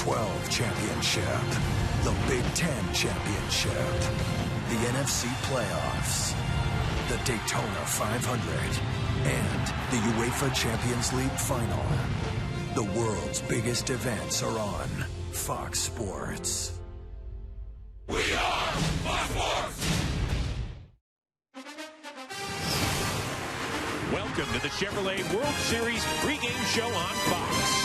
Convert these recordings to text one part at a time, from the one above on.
12 championship, the Big Ten championship, the NFC playoffs, the Daytona 500, and the UEFA Champions League final. The world's biggest events are on Fox Sports. We are Fox Sports! Welcome to the Chevrolet World Series pregame show on Fox.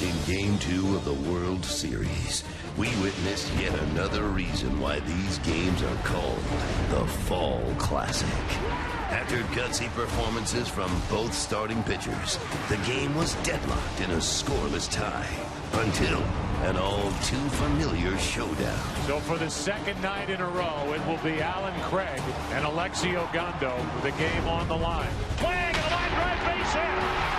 In Game 2 of the World Series, we witnessed yet another reason why these games are called the Fall Classic. After gutsy performances from both starting pitchers, the game was deadlocked in a scoreless tie until an all-too-familiar showdown. So for the second night in a row, it will be Alan Craig and Alexi Ogando with the game on the line. Swing and a line drive base hit.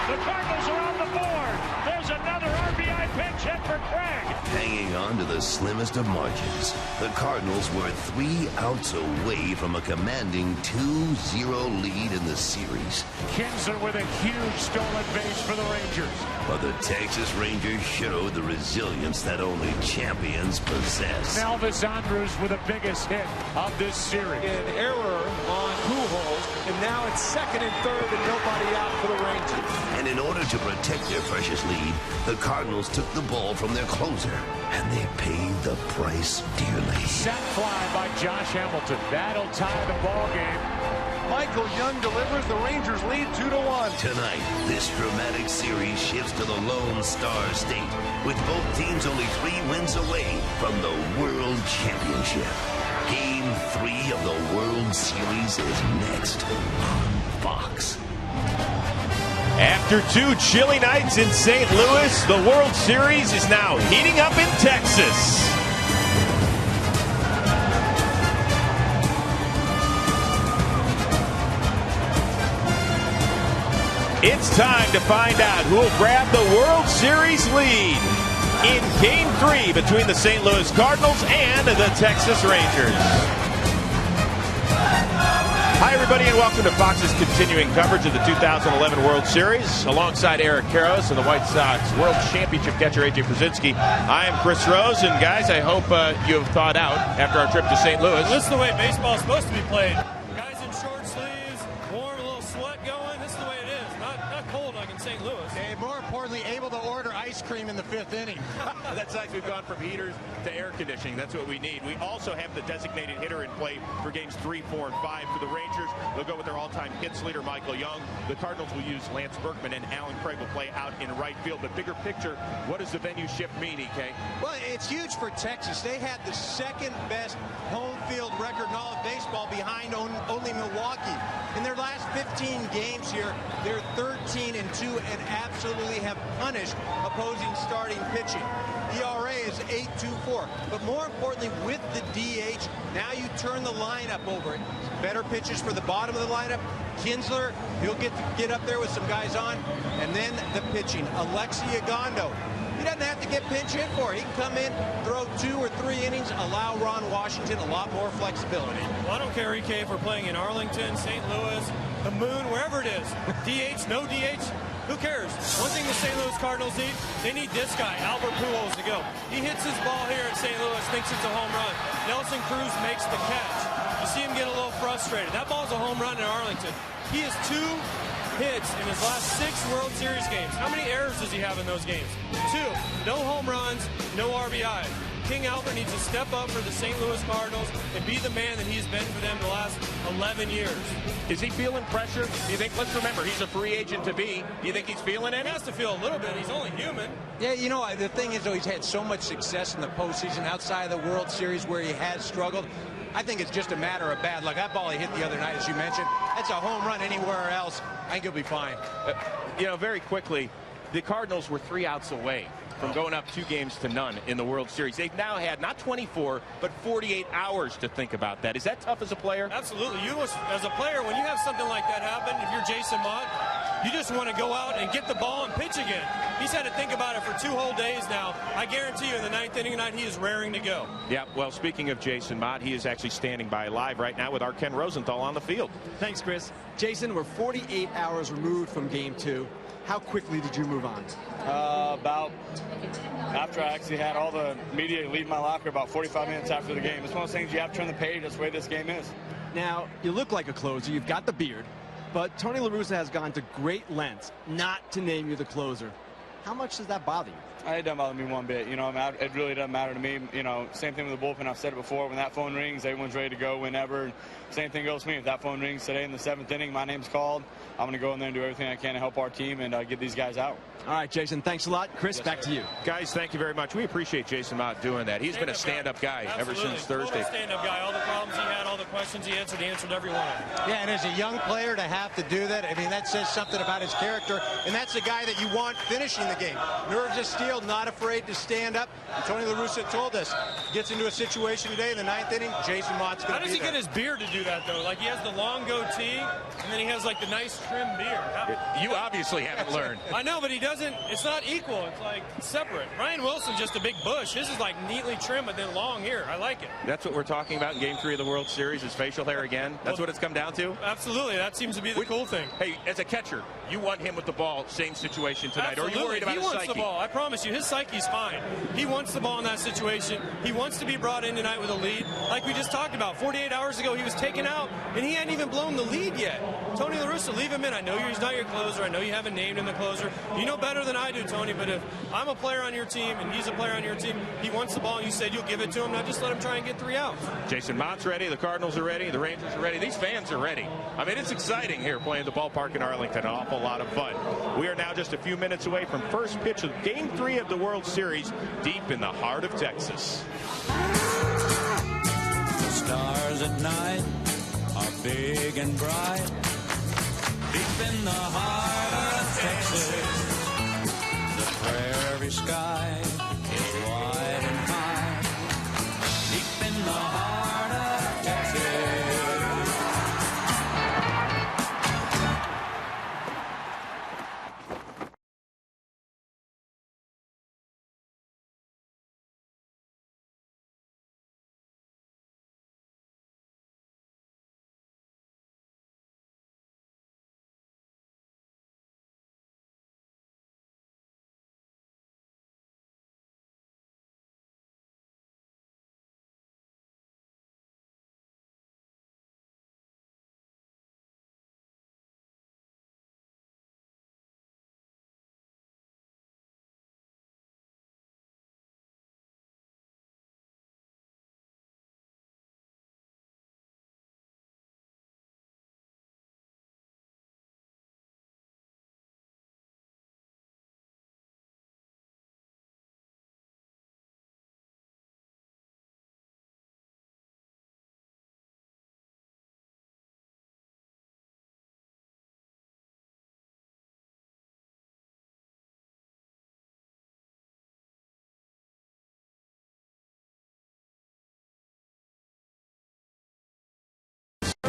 The Cardinals are on the board. There's another RBI pinch hit for Craig. Hanging on to the slimmest of margins, the Cardinals were 3 outs away from a commanding 2-0 lead in the series. Kinsler with a huge stolen base for the Rangers. But the Texas Rangers showed the resilience that only champions possess. Elvis Andrus with the biggest hit of this series. An error on Pujols, and now it's second and third and nobody out for the Rangers. And in order to protect their precious lead, the Cardinals took the ball from their closer, and they paid the price dearly. Set fly by Josh Hamilton. That'll tie the ball game. Michael Young delivers. The Rangers lead 2-1. Tonight, this dramatic series shifts to the Lone Star State, with both teams only 3 wins away from the World Championship. Game 3 of the World Series is next on Fox. After 2 chilly nights in St. Louis, the World Series is now heating up in Texas. It's time to find out who will grab the World Series lead in Game 3 between the St. Louis Cardinals and the Texas Rangers. Hi, everybody, and welcome to Fox's continuing coverage of the 2011 World Series. Alongside Eric Karros and the White Sox World Championship catcher A.J. Przinsky, I am Chris Rose, and guys, I hope you have thawed out after our trip to St. Louis. Well, this is the way baseball is supposed to be played. Guys in short sleeves, warm, a little sweat going. This is the way it is. Not cold like in St. Louis. And more importantly, able to order ice cream in the 5th inning. That's nice. We've gone from heaters to air conditioning. That's what we need. We also have the designated hitter in play for games 3, 4, and 5 for the Rangers. They'll go with their all-time hits leader, Michael Young. The Cardinals will use Lance Berkman, and Alan Craig will play out in right field. But bigger picture, what does the venue shift mean, EK? Well, it's huge for Texas. They had the second best home field record in all of baseball behind only Milwaukee. In their last 15 games here, they're 13-2 and absolutely have punished opposing starting pitching. ERA is 8.24. But more importantly, with the DH, now you turn the lineup over. Better pitches for the bottom of the lineup. Kinsler, he'll get up there with some guys on. And then the pitching. Alexi Ogando. He doesn't have to get pinch hit for it. He can come in, throw 2 or 3 innings, allow Ron Washington a lot more flexibility. Well, I don't care, EK, if we're playing in Arlington, St. Louis, the Moon, wherever it is. DH, no DH, who cares? One thing the St. Louis Cardinals need, they need this guy, Albert Pujols, to go. He hits his ball here in St. Louis, thinks it's a home run. Nelson Cruz makes the catch. You see him get a little frustrated. That ball's a home run in Arlington. He has 2 hits in his last 6 World Series games. How many errors does he have in those games? 2. No home runs, no RBI. King Albert needs to step up for the St. Louis Cardinals and be the man that he's been for them the last 11 years. Is he feeling pressure? Do you think, let's remember, he's a free agent to be. Do you think he's feeling it? He has to feel a little bit. He's only human. Yeah, you know, the thing is, though, he's had so much success in the postseason outside of the World Series where he has struggled. I think it's just a matter of bad luck. That ball he hit the other night, as you mentioned, that's a home run anywhere else. I think he'll be fine. Very quickly, the Cardinals were 3 outs away from going up 2-0 in the World Series. They've now had not 24, but 48 hours to think about that. Is that tough as a player? Absolutely. You, as a player, when you have something like that happen, if you're Jason Mott, you just want to go out and get the ball and pitch again. He's had to think about it for 2 whole days now. I guarantee you in the 9th inning tonight, he is raring to go. Yeah, well, speaking of Jason Mott, he is actually standing by live right now with our Ken Rosenthal on the field. Thanks, Chris. Jason, we're 48 hours removed from Game 2. How quickly did you move on? About after I actually had all the media leave my locker, about 45 minutes after the game. It's one of those things you have to turn the page. That's the way this game is. Now, you look like a closer. You've got the beard. But Tony La Russa has gone to great lengths not to name you the closer. How much does that bother you? It doesn't bother me one bit. You know, it really doesn't matter to me. You know, same thing with the bullpen. I've said it before. When that phone rings, everyone's ready to go whenever. And same thing goes for me. If that phone rings today in the 7th inning, my name's called, I'm going to go in there and do everything I can to help our team and get these guys out. All right, Jason, thanks a lot. Chris, back to you. Guys, thank you very much. We appreciate Jason Motte doing that. He's been a stand-up guy ever since Thursday. Stand-up guy. All the problems he had, all the questions he answered every one of them. Yeah, and as a young player to have to do that, I mean, that says something about his character, and that's the guy that you want finishing the game. Nerves of steel, not afraid to stand up. And Tony La Russa told us, gets into a situation today in the 9th inning, Jason Motte's going to be there. How does he get his beard to do that, though? Like, he has the long goatee, and then he has, like, the nice trim beard. You obviously haven't learned. I know, but he doesn't. It's not equal. It's, like, separate. Ryan Wilson's just a big bush. His is, like, neatly trimmed, but then long here. I like it. That's what we're talking about in Game 3 of the World Series, is facial hair again. That's what it's come down to? Absolutely. That seems to be the cool thing. Hey, as a catcher, you want him with the ball, same situation tonight. Absolutely. Or are you worried about his psyche? He wants the ball. I promise you, his psyche's fine. He wants the ball in that situation. He wants to be brought in tonight with a lead. Like we just talked about, 48 hours ago, he was taken out, and he hadn't even blown the lead yet. Tony La Russa, leave him in. I know he's not your closer. I know you haven't named him the closer. You know better than I do, Tony, but if I'm a player on your team and he's a player on your team, he wants the ball, and you said you'll give it to him. Now just let him try and get 3 outs. Jason Motte's ready. The Cardinals are ready. The Rangers are ready. These fans are ready. I mean, it's exciting here playing the ballpark in Arlington. An awful lot of fun. We are now just a few minutes away from first pitch of Game 3 of the World Series, deep in the heart of Texas. The stars at night are big and bright. Deep in the heart of Texas, the prairie sky is wide and high. Deep in the heart of Texas.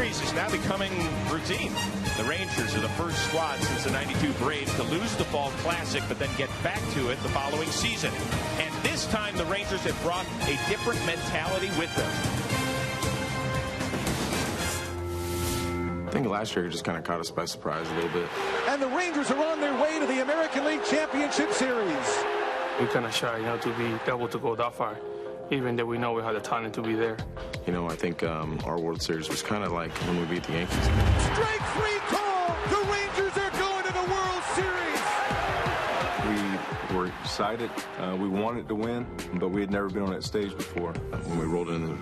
Is now becoming routine. The Rangers are the first squad since the '92 Braves to lose the Fall Classic, but then get back to it the following season. And this time the Rangers have brought a different mentality with them. I think last year just kind of caught us by surprise a little bit. And the Rangers are on their way to the American League Championship Series. We're kind of shy, to be able to go that far, even though we know we have the talent to be there. I think our World Series was kind of like when we beat the Yankees. Strike 3 call! The Rangers are going to the World Series! We were excited. We wanted to win, but we had never been on that stage before. When we rolled into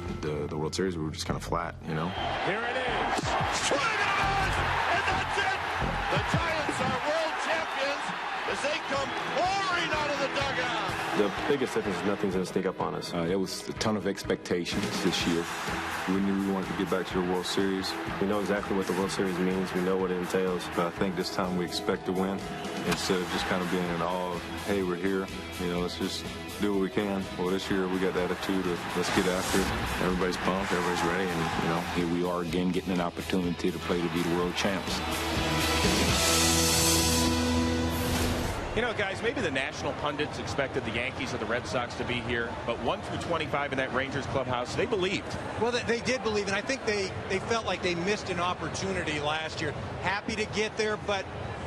the World Series, we were just kind of flat, Here it is. Swing and that's it! The Giants are world champions as they come pouring out of the dugout. The biggest difference is nothing's going to sneak up on us. It was a ton of expectations this year. We knew we wanted to get back to the World Series. We know exactly what the World Series means. We know what it entails. But I think this time we expect to win instead of just kind of being in awe of, hey, we're here. Let's just do what we can. Well, this year we got the attitude of let's get after it. Everybody's pumped, everybody's ready, and, here we are again getting an opportunity to play to be the world champs. Guys, maybe the national pundits expected the Yankees or the Red Sox to be here, but 1 through 25 in that Rangers clubhouse, they believed. Well, they did believe, and I think they felt like they missed an opportunity last year. Happy to get there, but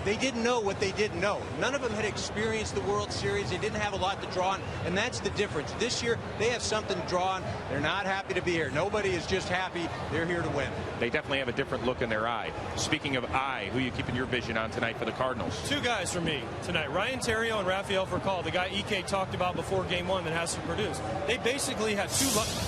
they didn't know what they didn't know. None of them had experienced the World Series. They didn't have a lot to draw on, and that's the difference. This year, they have something to draw on. They're not happy to be here. Nobody is just happy. They're here to win. They definitely have a different look in their eye. Speaking of eye, who are you keeping your vision on tonight for the Cardinals? Two guys for me tonight, Ryan Theriot and Rafael Furcal, the guy EK talked about before Game 1 that has to produce. They basically have two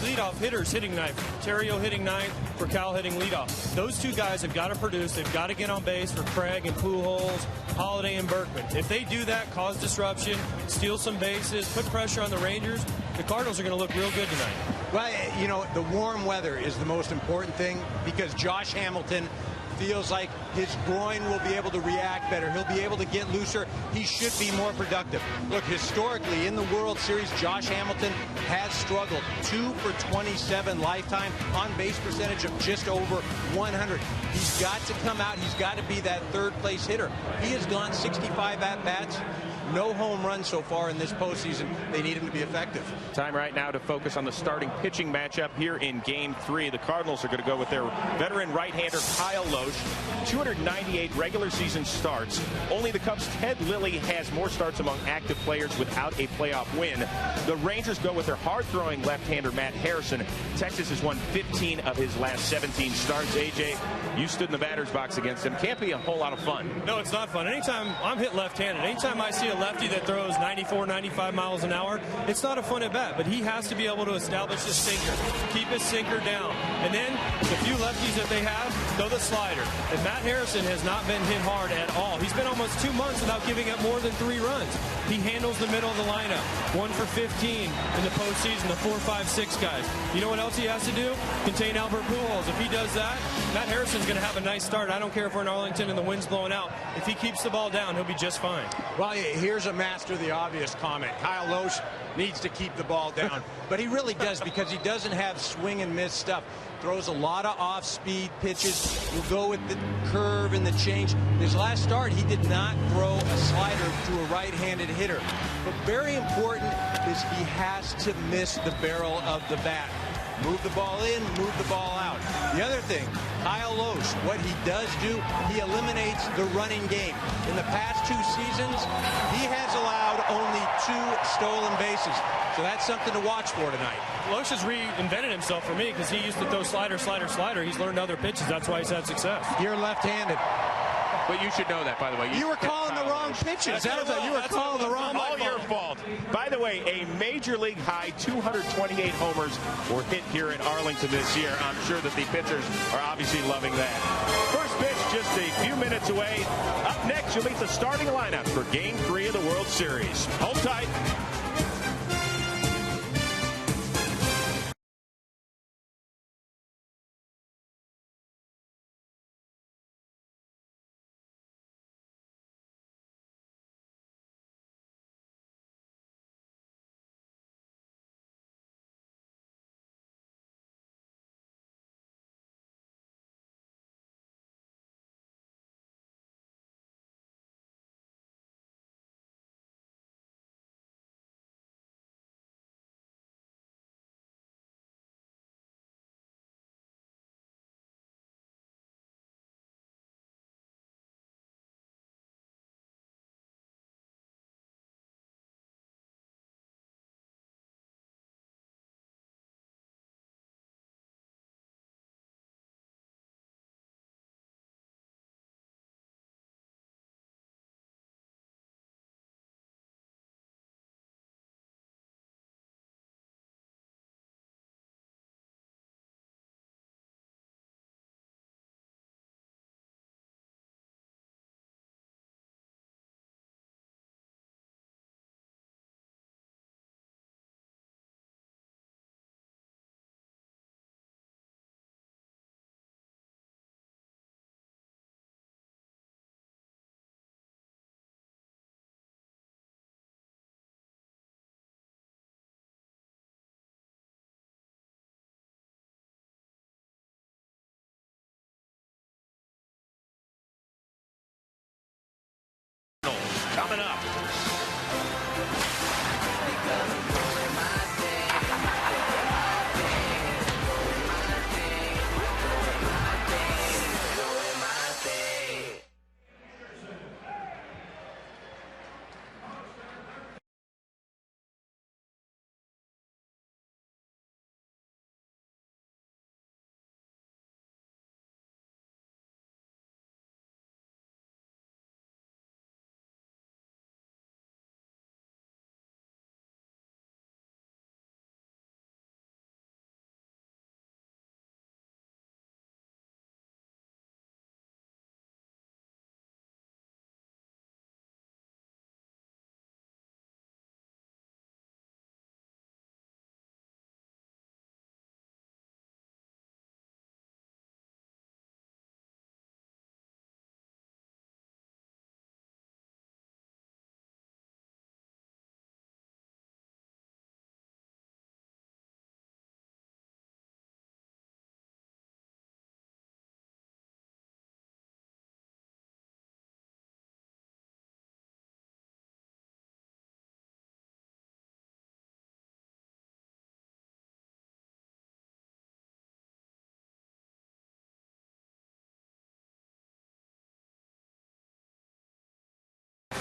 leadoff hitters hitting ninth. Theriot hitting ninth, Furcal hitting leadoff. Those two guys have got to produce. They've got to get on base for Craig and Pujols, Holiday and Berkman. If they do that, cause disruption, steal some bases, put pressure on the Rangers, the Cardinals are going to look real good tonight. Well, you know, the warm weather is the most important thing because Josh Hamilton feels like his groin will be able to react better. He'll be able to get looser. He should be more productive. Look, historically in the World Series, Josh Hamilton has struggled. 2 for 27 lifetime, on base percentage of just over 100. He's got to come out. He's got to be that third place hitter. He has gone 65 at-bats. No home runs so far in this postseason. They need him to be effective. Time right now to focus on the starting pitching matchup here in Game 3. The Cardinals are going to go with their veteran right-hander Kyle Lohse. 298 regular season starts. Only the Cubs' Ted Lilly has more starts among active players without a playoff win. The Rangers go with their hard-throwing left-hander Matt Harrison. Texas has won 15 of his last 17 starts. AJ, you stood in the batter's box against him. Can't be a whole lot of fun. No, it's not fun. Anytime I'm hit left-handed, anytime I see a lefty that throws 94, 95 miles an hour, it's not a fun at bat, but he has to be able to establish his sinker, keep his sinker down. And then the few lefties that they have, throw the slider. And Matt Harrison has not been hit hard at all. He's been almost 2 months without giving up more than 3 runs. He handles the middle of the lineup. 1 for 15 in the postseason, the 4, 5, 6 guys. You know what else he has to do? Contain Albert Pujols. If he does that, Matt Harrison's going to have a nice start. I don't care if we're in Arlington and the wind's blowing out. If he keeps the ball down, he'll be just fine. Well, here's a master of the obvious comment. Kyle Lohse needs to keep the ball down, but he really does because he doesn't have swing and miss stuff. Throws a lot of off-speed pitches. Will go with the curve and the change. His last start, he did not throw a slider to a right-handed hitter. But very important is he has to miss the barrel of the bat. Move the ball in, move the ball out. The other thing, Kyle Lohse, what he does do, he eliminates the running game. In the past 2 seasons, he has allowed only 2 stolen bases. So that's something to watch for tonight. Lohse has reinvented himself for me because he used to throw slider, slider, slider. He's learned other pitches. That's why he's had success. You're left-handed. But you should know that, by the way. You were calling the wrong pitches. You were calling the wrong. All your fault. By the way, a major league high 228 homers were hit here in Arlington this year. I'm sure that the pitchers are obviously loving that. First pitch just a few minutes away. Up next, you'll meet the starting lineup for Game 3 of the World Series. Hold tight.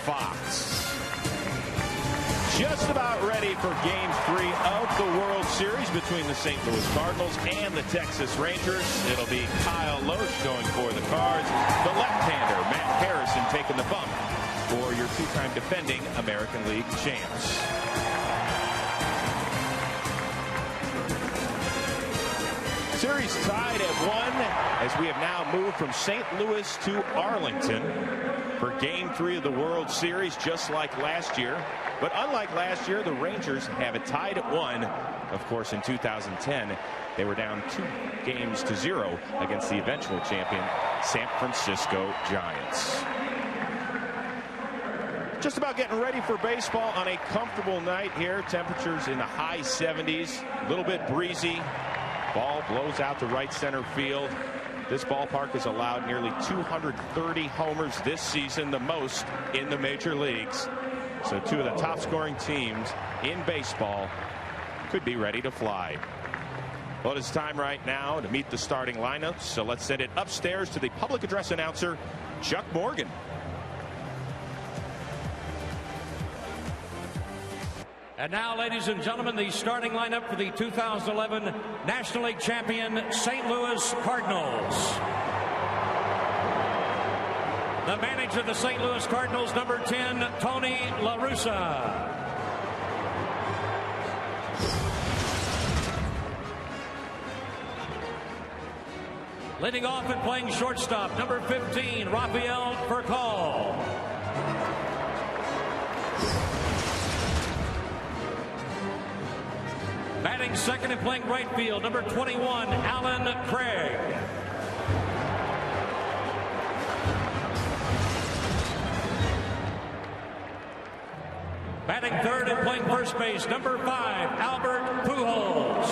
Fox. Just about ready for Game 3 of the World Series between the St. Louis Cardinals and the Texas Rangers. It'll be Kyle Lohse going for the Cards. The left-hander, Matt Harrison, taking the bump for your two-time defending American League champs. Series tied at 1 as we have now moved from St. Louis to Arlington for Game 3 of the World Series, just like last year. But unlike last year, the Rangers have it tied at 1. Of course, in 2010, they were down 2-0 against the eventual champion, San Francisco Giants. Just about getting ready for baseball on a comfortable night here. Temperatures in the high 70s, a little bit breezy. Ball blows out to right center field. This ballpark has allowed nearly 230 homers this season, the most in the major leagues. So two of the top scoring teams in baseball could be ready to fly. Well, it's time right now to meet the starting lineups. So let's send it upstairs to the public address announcer, Chuck Morgan. And now, ladies and gentlemen, the starting lineup for the 2011 National League champion St. Louis Cardinals. The manager of the St. Louis Cardinals, number 10, Tony La Russa. Leading off and playing shortstop, number 15, Rafael Furcal. Batting second and playing right field, number 21, Alan Craig. Batting third and playing first base, number 5, Albert Pujols.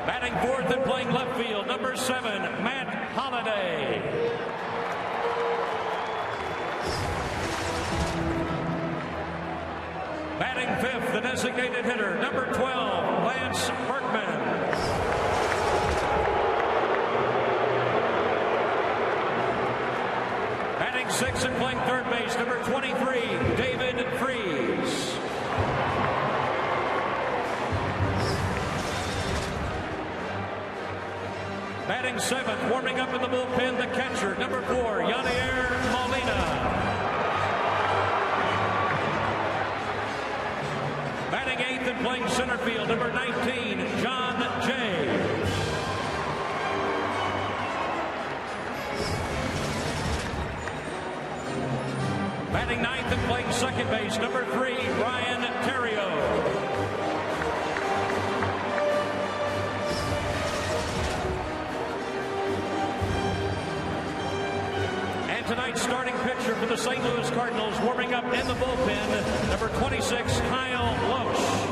Batting fourth and playing left field, number 7, Matt Holliday. Batting fifth, the designated hitter, number 12, Lance Berkman. Batting sixth and playing third base, number 23, David Freese. Batting seventh, warming up in the bullpen, the catcher, number 4, Yadier Molina. Batting eighth and playing center field, number 19, John Jay. Batting ninth and playing second base, number 3, Ryan Theriot. And tonight's starting pitcher for the St. Louis Cardinals, warming up in the bullpen, number 26, Kyle Lohse.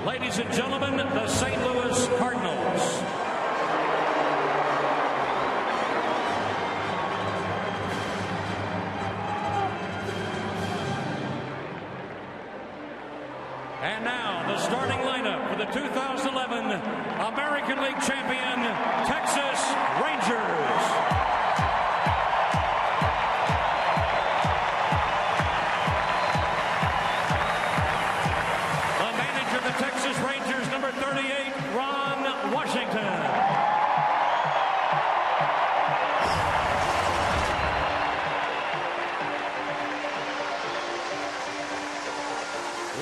Ladies and gentlemen, the St. Louis Cardinals. And now, the starting lineup for the 2011 American League champion, Texas Rangers. The manager of the Texas Rangers, number 38, Ron Washington.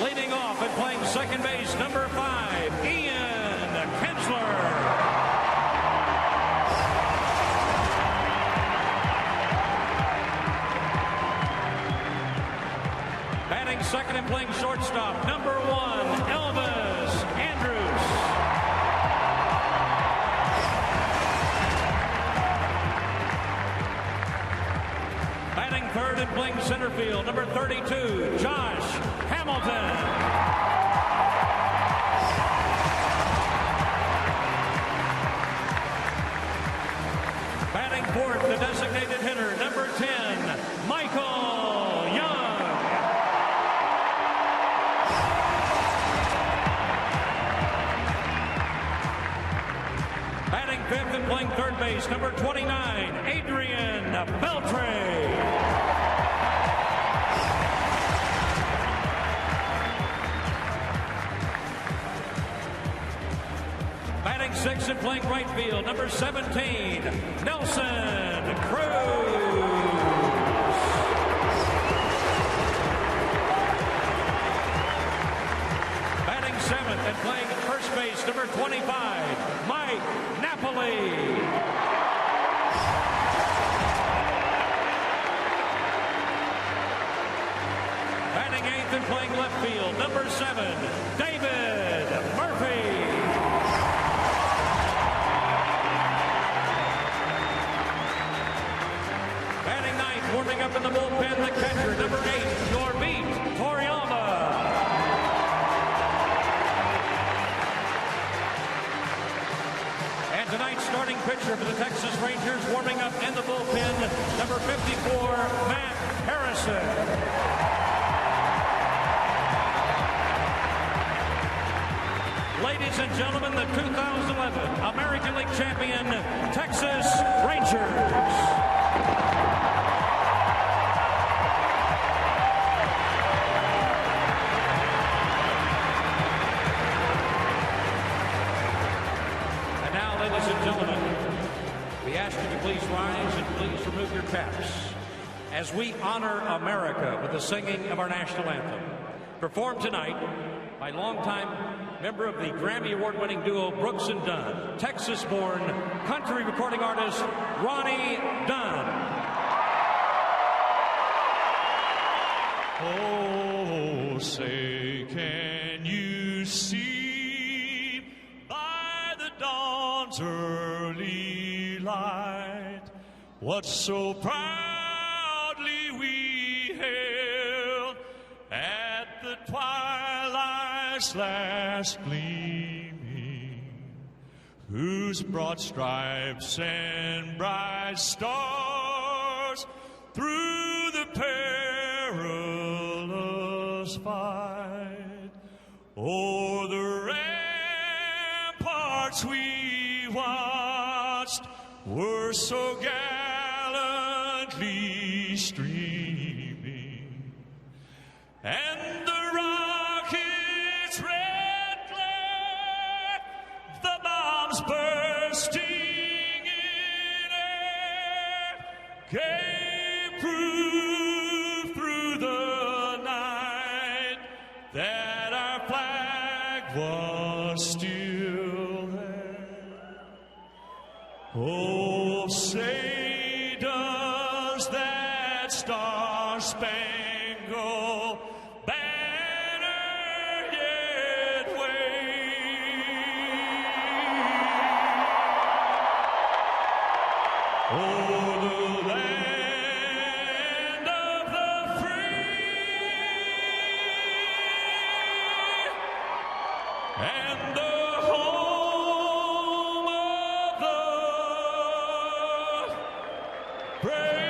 Leading off and playing second base, number 5, Ian Kinsler. Batting second and playing shortstop, number 1, Elvis Andrus. Batting third and playing center field, number 32, Josh Hamilton. Batting fourth, the designated hitter, number 10, Michael Young. fifth and playing third base, number 29, Adrian Beltre. Batting sixth and playing right field, number 17, Nelson Cruz. Batting seventh and playing first base, number 25, Mike Napoli. Batting eighth and playing left field, number 7, David Murphy. Batting ninth, warming up in the bullpen, the catcher, number 8, Norbit Toriyama. And tonight's starting pitcher for the Texas Rangers, warming up in the bullpen, number 54, Matt Harrison. Ladies and gentlemen, the 2011 American League champion, Texas Rangers. Ladies and gentlemen, we ask you to please rise and please remove your caps as we honor America with the singing of our national anthem. Performed tonight by longtime member of the Grammy Award-winning duo Brooks and Dunn, Texas-born country recording artist Ronnie Dunn. Oh, say, can you see dawn's early light what so proudly we hailed at the twilight's last gleaming, whose broad stripes and bright stars through the perilous fight o'er the ramparts we watched were so gallantly streaming, and the rocket's red glare, the bombs bursting in air, gave proof through the night that our flag was still there. Oh, say does that star-spangled banner yet wave o'er the land of the free and the home of the brave.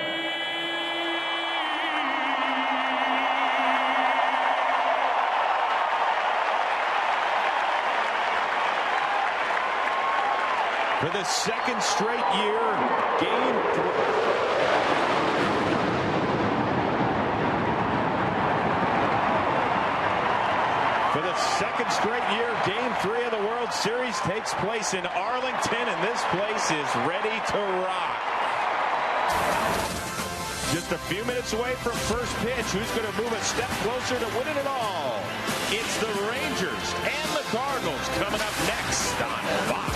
For the second straight year, Game 3. For the second straight year, Game 3 of the World Series takes place in Arlington, and this place is ready to rock. Just a few minutes away from first pitch. Who's going to move a step closer to winning it all? It's the Rangers and the Cardinals coming up next on Fox.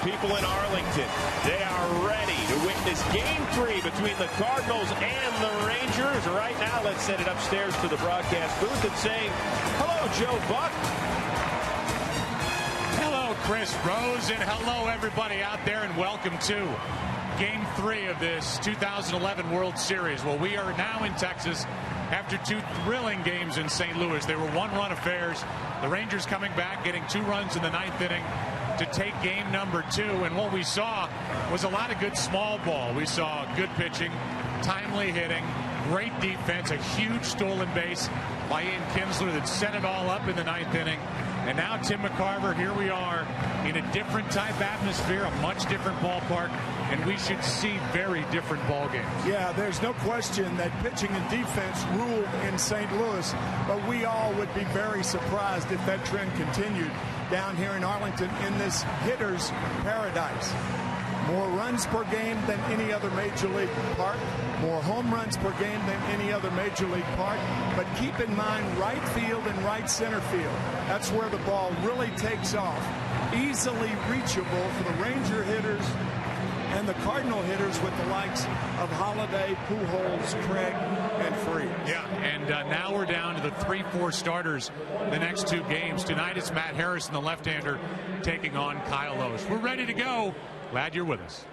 People in Arlington, they are ready to witness Game 3 between the Cardinals and the Rangers. Right now, let's send it upstairs to the broadcast booth and say, hello, Joe Buck. Hello, Chris Rose, and hello, everybody out there, and welcome to Game 3 of this 2011 World Series. Well, we are now in Texas after 2 thrilling games in St. Louis. They were one-run affairs. The Rangers coming back, getting 2 runs in the 9th inning to take game number 2. And what we saw was a lot of good small ball. We saw good pitching, timely hitting, great defense, a huge stolen base by Ian Kinsler that set it all up in the 9th inning. And now Tim McCarver, here we are in a different type atmosphere, a much different ballpark, and we should see very different ball games. Yeah, there's no question that pitching and defense rule in St. Louis, but we all would be very surprised if that trend continued down here in Arlington in this hitter's paradise. More runs per game than any other major league park, more home runs per game than any other major league park. But keep in mind, right field and right center field, that's where the ball really takes off. Easily reachable for the Ranger hitters and the Cardinal hitters with the likes of Holliday, Pujols, Craig, and Freese. Yeah, and now we're down to the 3-4 starters the next 2 games. Tonight it's Matt Harrison, the left-hander, taking on Kyle Lohse. We're ready to go. Glad you're with us.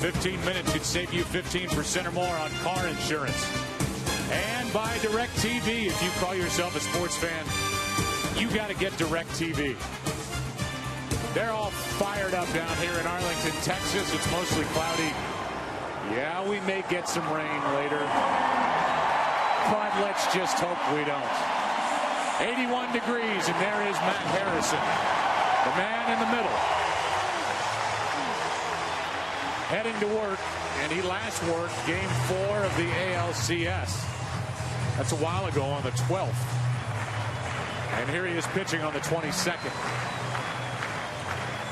15 minutes could save you 15% or more on car insurance. And by DirecTV, if you call yourself a sports fan, you got to get DirecTV. They're all fired up down here in Arlington, Texas. It's mostly cloudy. Yeah, we may get some rain later, but let's just hope we don't. 81 degrees, and there is Matt Harrison, the man in the middle. heading to work, and he last worked Game 4 of the ALCS. That's a while ago on the 12th. And here he is pitching on the 22nd.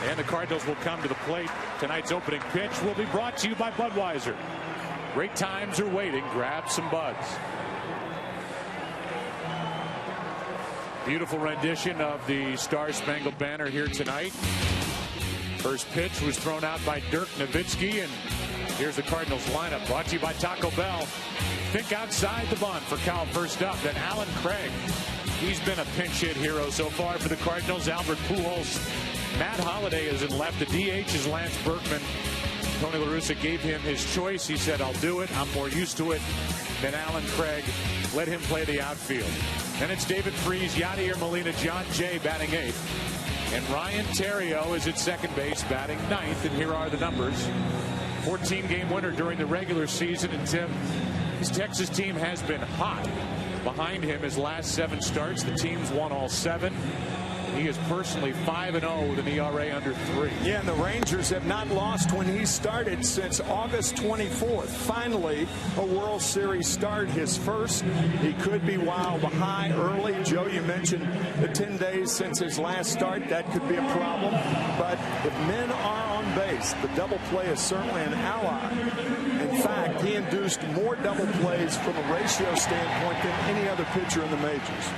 And the Cardinals will come to the plate. Tonight's opening pitch will be brought to you by Budweiser. Great times are waiting. Grab some Buds. Beautiful rendition of the Star Spangled Banner here tonight. First pitch was thrown out by Dirk Nowitzki, and here's the Cardinals lineup brought to you by Taco Bell. Think outside the bun for Cal first up. Then Alan Craig. He's been a pinch hit hero so far for the Cardinals. Albert Pujols. Matt Holliday is in left. The DH is Lance Berkman. Tony La Russa gave him his choice. He said, I'll do it. I'm more used to it than Alan Craig. Let him play the outfield. Then it's David Freese, Yadier Molina, John Jay batting 8th. And Ryan Theriot is at second base batting 9th. And here are the numbers. 14-game winner during the regular season. And Tim, his Texas team has been hot. Behind him, his last 7 starts, the team's won all 7. He is personally 5-0 with an ERA under 3. Yeah, and the Rangers have not lost when he started since August 24th. Finally, a World Series start, his first. He could be wild high early. Joe, you mentioned the 10 days since his last start. That could be a problem. But if men are on base, the double play is certainly an ally. In fact, he induced more double plays from a ratio standpoint than any other pitcher in the majors.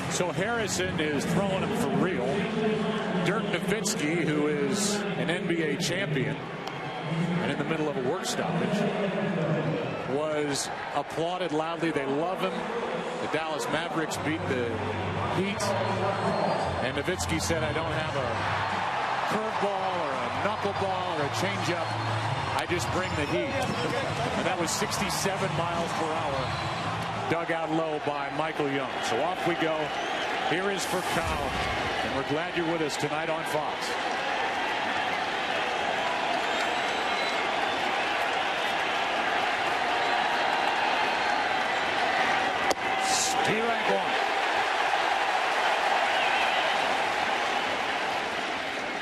So Harrison is throwing him for real. Dirk Nowitzki, who is an NBA champion and in the middle of a work stoppage, was applauded loudly. They love him. The Dallas Mavericks beat the Heat. And Nowitzki said, I don't have a curveball or a knuckleball or a changeup. I just bring the heat. And that was 67 miles per hour. Dug out low by Michael Young. So off we go. Here is for Cal. And we're glad you're with us tonight on Fox. Strike one.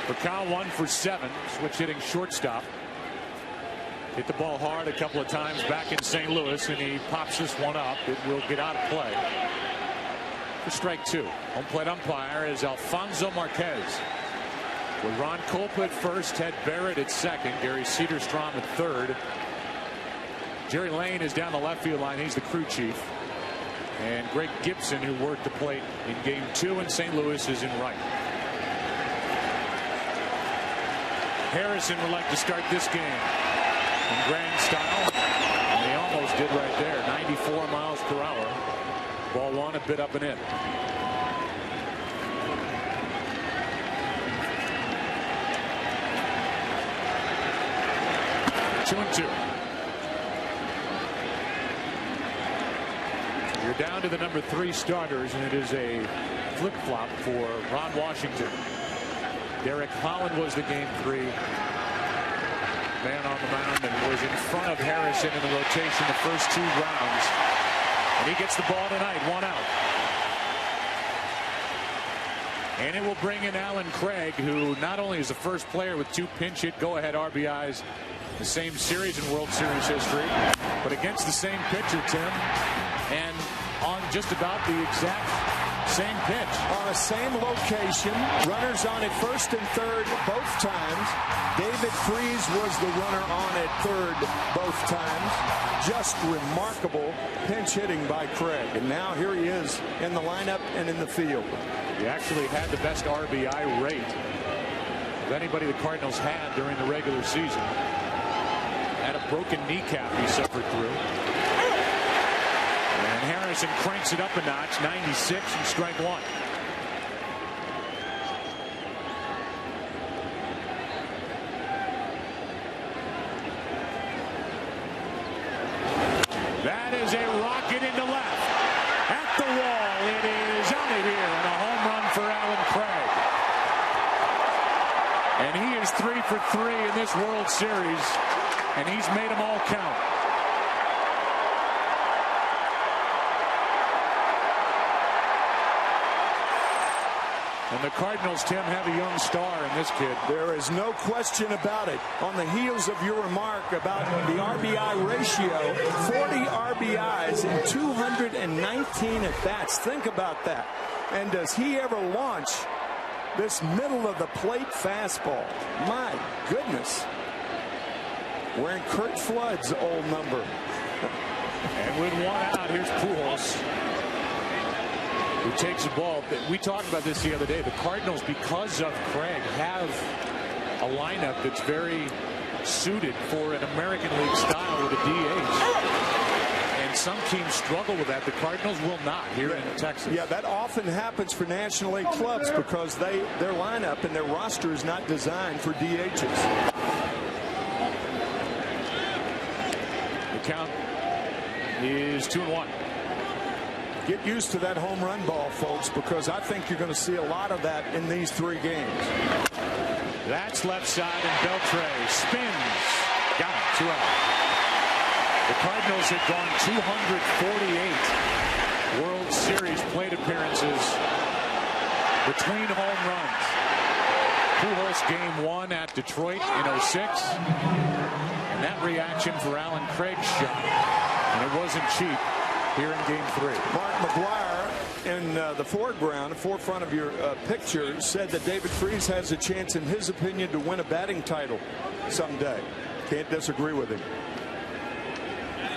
For Cal, 1 for 7. Switch hitting shortstop. Hit the ball hard a couple of times back in St. Louis, and he pops this one up. It will get out of play for strike 2. Home plate umpire is Alfonso Marquez. With Ron Kolpa at first, Ted Barrett at second, Gary Cederstrom at third. Jerry Lane is down the left field line. He's the crew chief. And Greg Gibson, who worked the plate in Game 2 in St. Louis, is in right. Harrison would like to start this game in grand style, and he almost did right there. 94 miles per hour. Ball 1, a bit up and in. Two and 2. You're down to the number 3 starters, and it is a flip-flop for Ron Washington. Derek Holland was the Game 3 man on the mound and was in front of Harrison in the rotation the first 2 rounds. And he gets the ball tonight, 1 out. And it will bring in Alan Craig, who not only is the first player with 2 pinch hit go-ahead RBIs in the same series in World Series history, but against the same pitcher, Tim, and on just about the exact same pitch. On the same location, runners on at first and third both times. David Freese was the runner on at third both times. Just remarkable pinch hitting by Craig. And now here he is in the lineup and in the field. He actually had the best RBI rate of anybody the Cardinals had during the regular season. Had a broken kneecap he suffered through. And Harrison cranks it up a notch, 96 and strike 1. That is a rocket into left. At the wall, it is out of here, and a home run for Alan Craig. And he is 3 for 3 in this World Series, and he's made them all count. And the Cardinals, Tim, have a young star in this kid. There is no question about it. On the heels of your remark about the RBI ratio, 40 RBIs in 219 at-bats. Think about that. And does he ever launch this middle-of-the-plate fastball? My goodness. Wearing Curt Flood's old number. And with one out, here's Pujols, who takes the ball. We talked about this the other day. The Cardinals, because of Craig, have a lineup that's very suited for an American League style with a DH. And some teams struggle with that. The Cardinals will not here in Texas. Yeah, that often happens for National League clubs because their lineup and their roster is not designed for DHs. The count is 2-1. Get used to that home run ball, folks, because I think you're going to see a lot of that in these 3 games. That's left side, and Beltre spins. Got it, 2 out. The Cardinals have gone 248 World Series plate appearances between home runs. Pujols game 1 at Detroit in 06. And that reaction for Alan Craig's shot, and it wasn't cheap here in game 3. Mark McGwire in the forefront of your picture said that David Freese has a chance, in his opinion, to win a batting title someday. Can't disagree with him.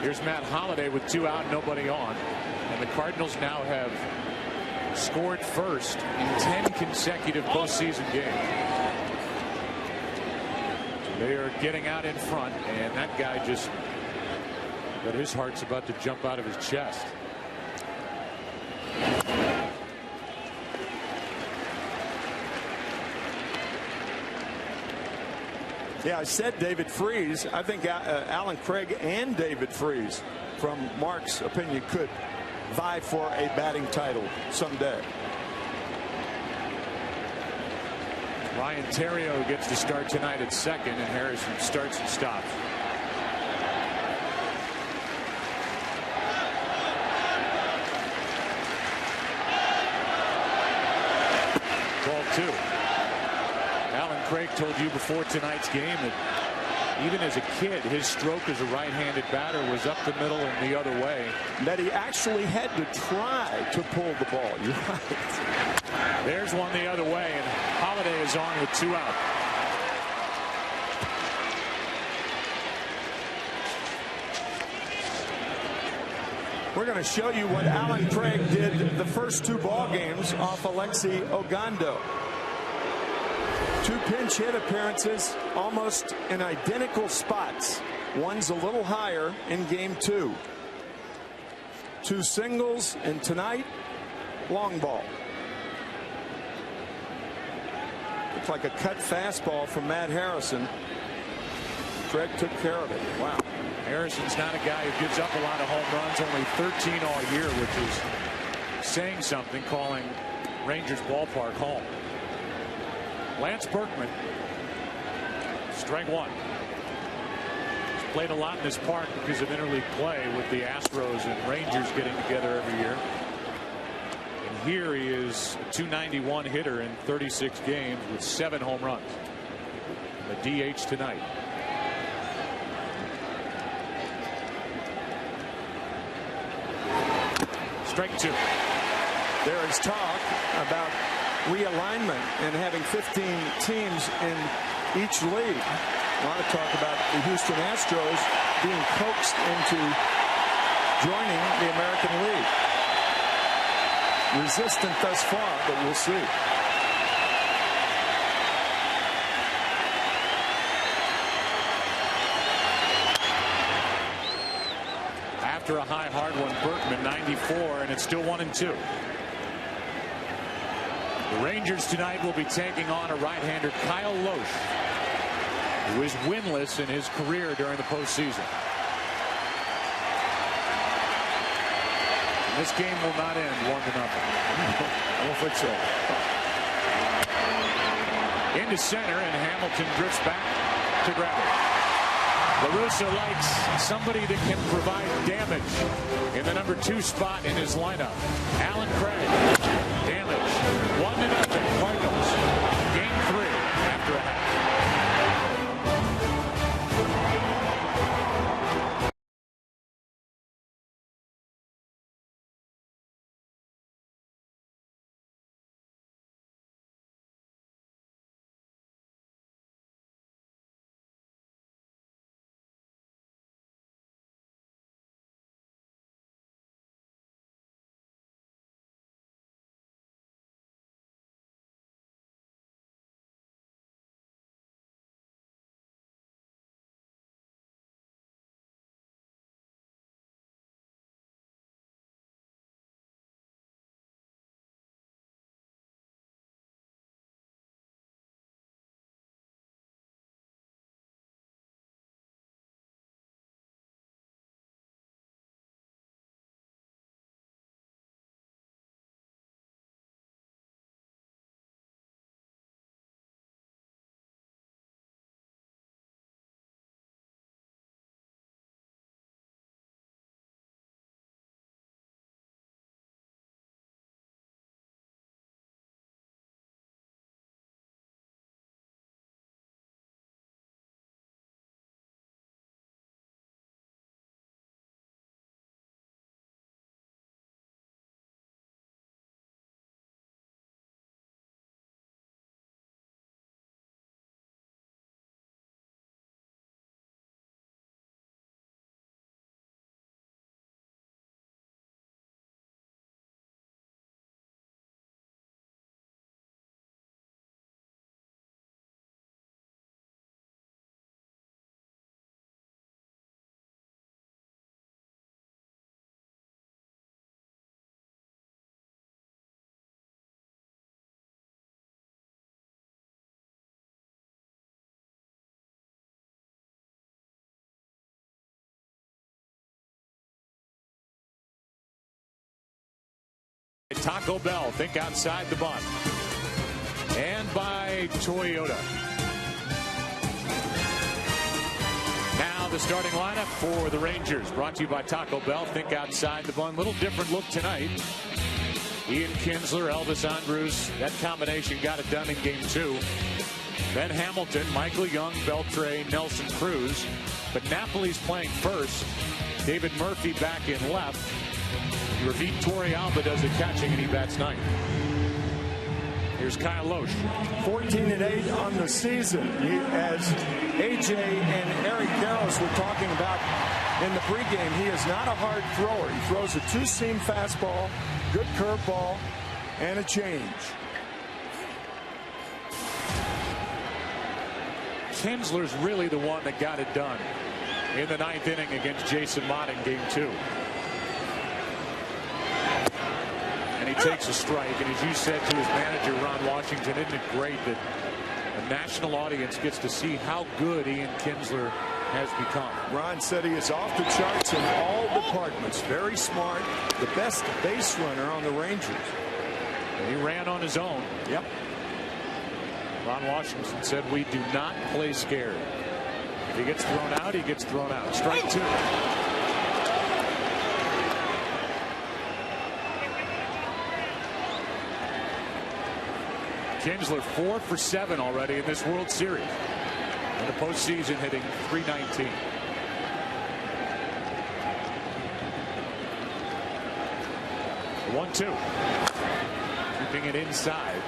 Here's Matt Holliday with 2 out, nobody on. And the Cardinals now have scored first in 10 consecutive postseason games. They are getting out in front, and that guy just, but his heart's about to jump out of his chest. Yeah, I said David Freese. I think Alan Craig and David Freese, from Mark's opinion, could vie for a batting title someday. Ryan Theriot gets to start tonight at second, and Harrison starts and stops. Ball 2. Alan Craig told you before tonight's game that even as a kid, his stroke as a right-handed batter was up the middle and the other way. That he actually had to try to pull the ball. You're right. There's one the other way, and Holliday is on with 2 out. We're going to show you what Alan Craig did the first 2 ball games off Alexi Ogando. 2 pinch hit appearances, almost in identical spots. One's a little higher in game 2. 2 singles, and tonight, long ball. Looks like a cut fastball from Matt Harrison. Craig took care of it. Wow. Harrison's not a guy who gives up a lot of home runs, only 13 all year, which is saying something, calling Rangers ballpark home. Lance Berkman, strike 1. He's played a lot in this park because of interleague play with the Astros and Rangers getting together every year. And here he is, a .291 hitter in 36 games with 7 home runs. The DH tonight. Strike 2. There is talk about realignment and having 15 teams in each league. A lot of talk about the Houston Astros being coaxed into joining the American League. Resistant thus far, but we'll see. After a high hard one, Berkman 94, and it's still 1-2. The Rangers tonight will be taking on a right-hander, Kyle Loesch, who is winless in his career during the postseason. And this game will not end 1-0. I don't think so. Into center, and Hamilton drifts back to grab it. La Russa likes somebody that can provide damage in the number 2 spot in his lineup. Alan Craig. Damage. 1-0 Cardinals. Game 3 after a half. Taco Bell, think outside the bun. And by Toyota. Now the starting lineup for the Rangers, brought to you by Taco Bell, think outside the bun. Little different look tonight. Ian Kinsler, Elvis Andrus, that combination got it done in game 2. Ben Hamilton, Michael Young, Beltre, Nelson Cruz. But Napoli's playing first. David Murphy back in left. Ravit Torrealba does the catching, and he bats 9th. Here's Kyle Lohse. 14-8 on the season. As AJ and Eric Karros were talking about in the pregame, he is not a hard thrower. He throws a two-seam fastball, good curveball, and a change. Kinsler's really the one that got it done in the 9th inning against Jason Mott in game 2. And he takes a strike, and as you said to his manager, Ron Washington, isn't it great that a national audience gets to see how good Ian Kinsler has become? Ron said he is off the charts in all departments. Very smart, the best base runner on the Rangers. And he ran on his own. Yep. Ron Washington said, we do not play scared. If he gets thrown out, he gets thrown out. Strike 2. Kinsler 4 for 7 already in this World Series. In the postseason, hitting .319. The 1-2. Keeping it inside.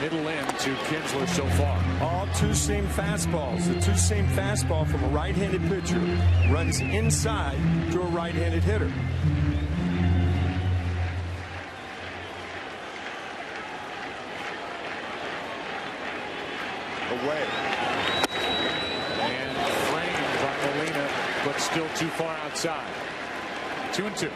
Middle in to Kinsler so far. All two-seam fastballs. The two-seam fastball from a right-handed pitcher runs inside to a right-handed hitter. Away. And framed by Molina, but still too far outside. 2-2.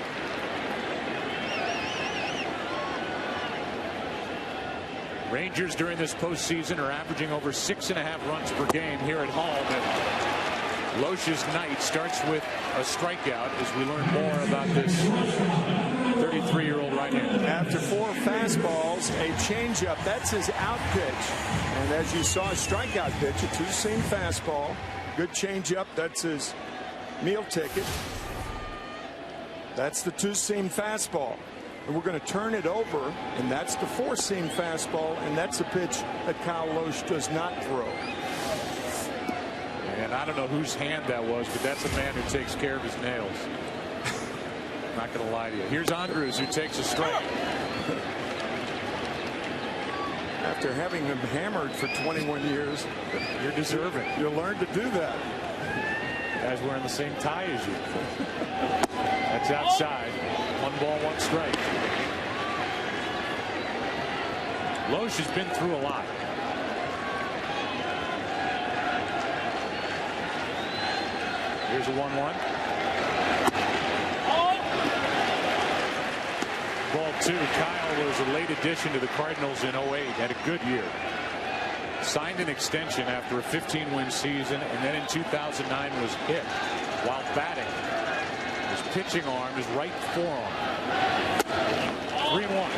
Rangers during this postseason are averaging over 6.5 runs per game here at home. And Lohse's night starts with a strikeout as we learn more about this 33-year-old right-hander. After 4 fastballs, a changeup. That's his out pitch. And as you saw, a strikeout pitch, a two-seam fastball. Good changeup. That's his meal ticket. That's the two-seam fastball. and we're going to turn it over, and that's the four-seam fastball, and that's a pitch that Kyle Lohse does not throw. And I don't know whose hand that was, but that's a man who takes care of his nails. Not going to lie to you. Here's Andrews, who takes a strike. After having him hammered for 21 years, you're deserving. You learn to do that. Guys wearing the same tie as you. That's outside. 1 ball, 1 strike. Lohse has been through a lot. Here's a 1-1. Ball 2. Kyle was a late addition to the Cardinals in 08. Had a good year. Signed an extension after a 15-win season, and then in 2009 was hit while batting. His pitching arm, his right forearm. 3-1.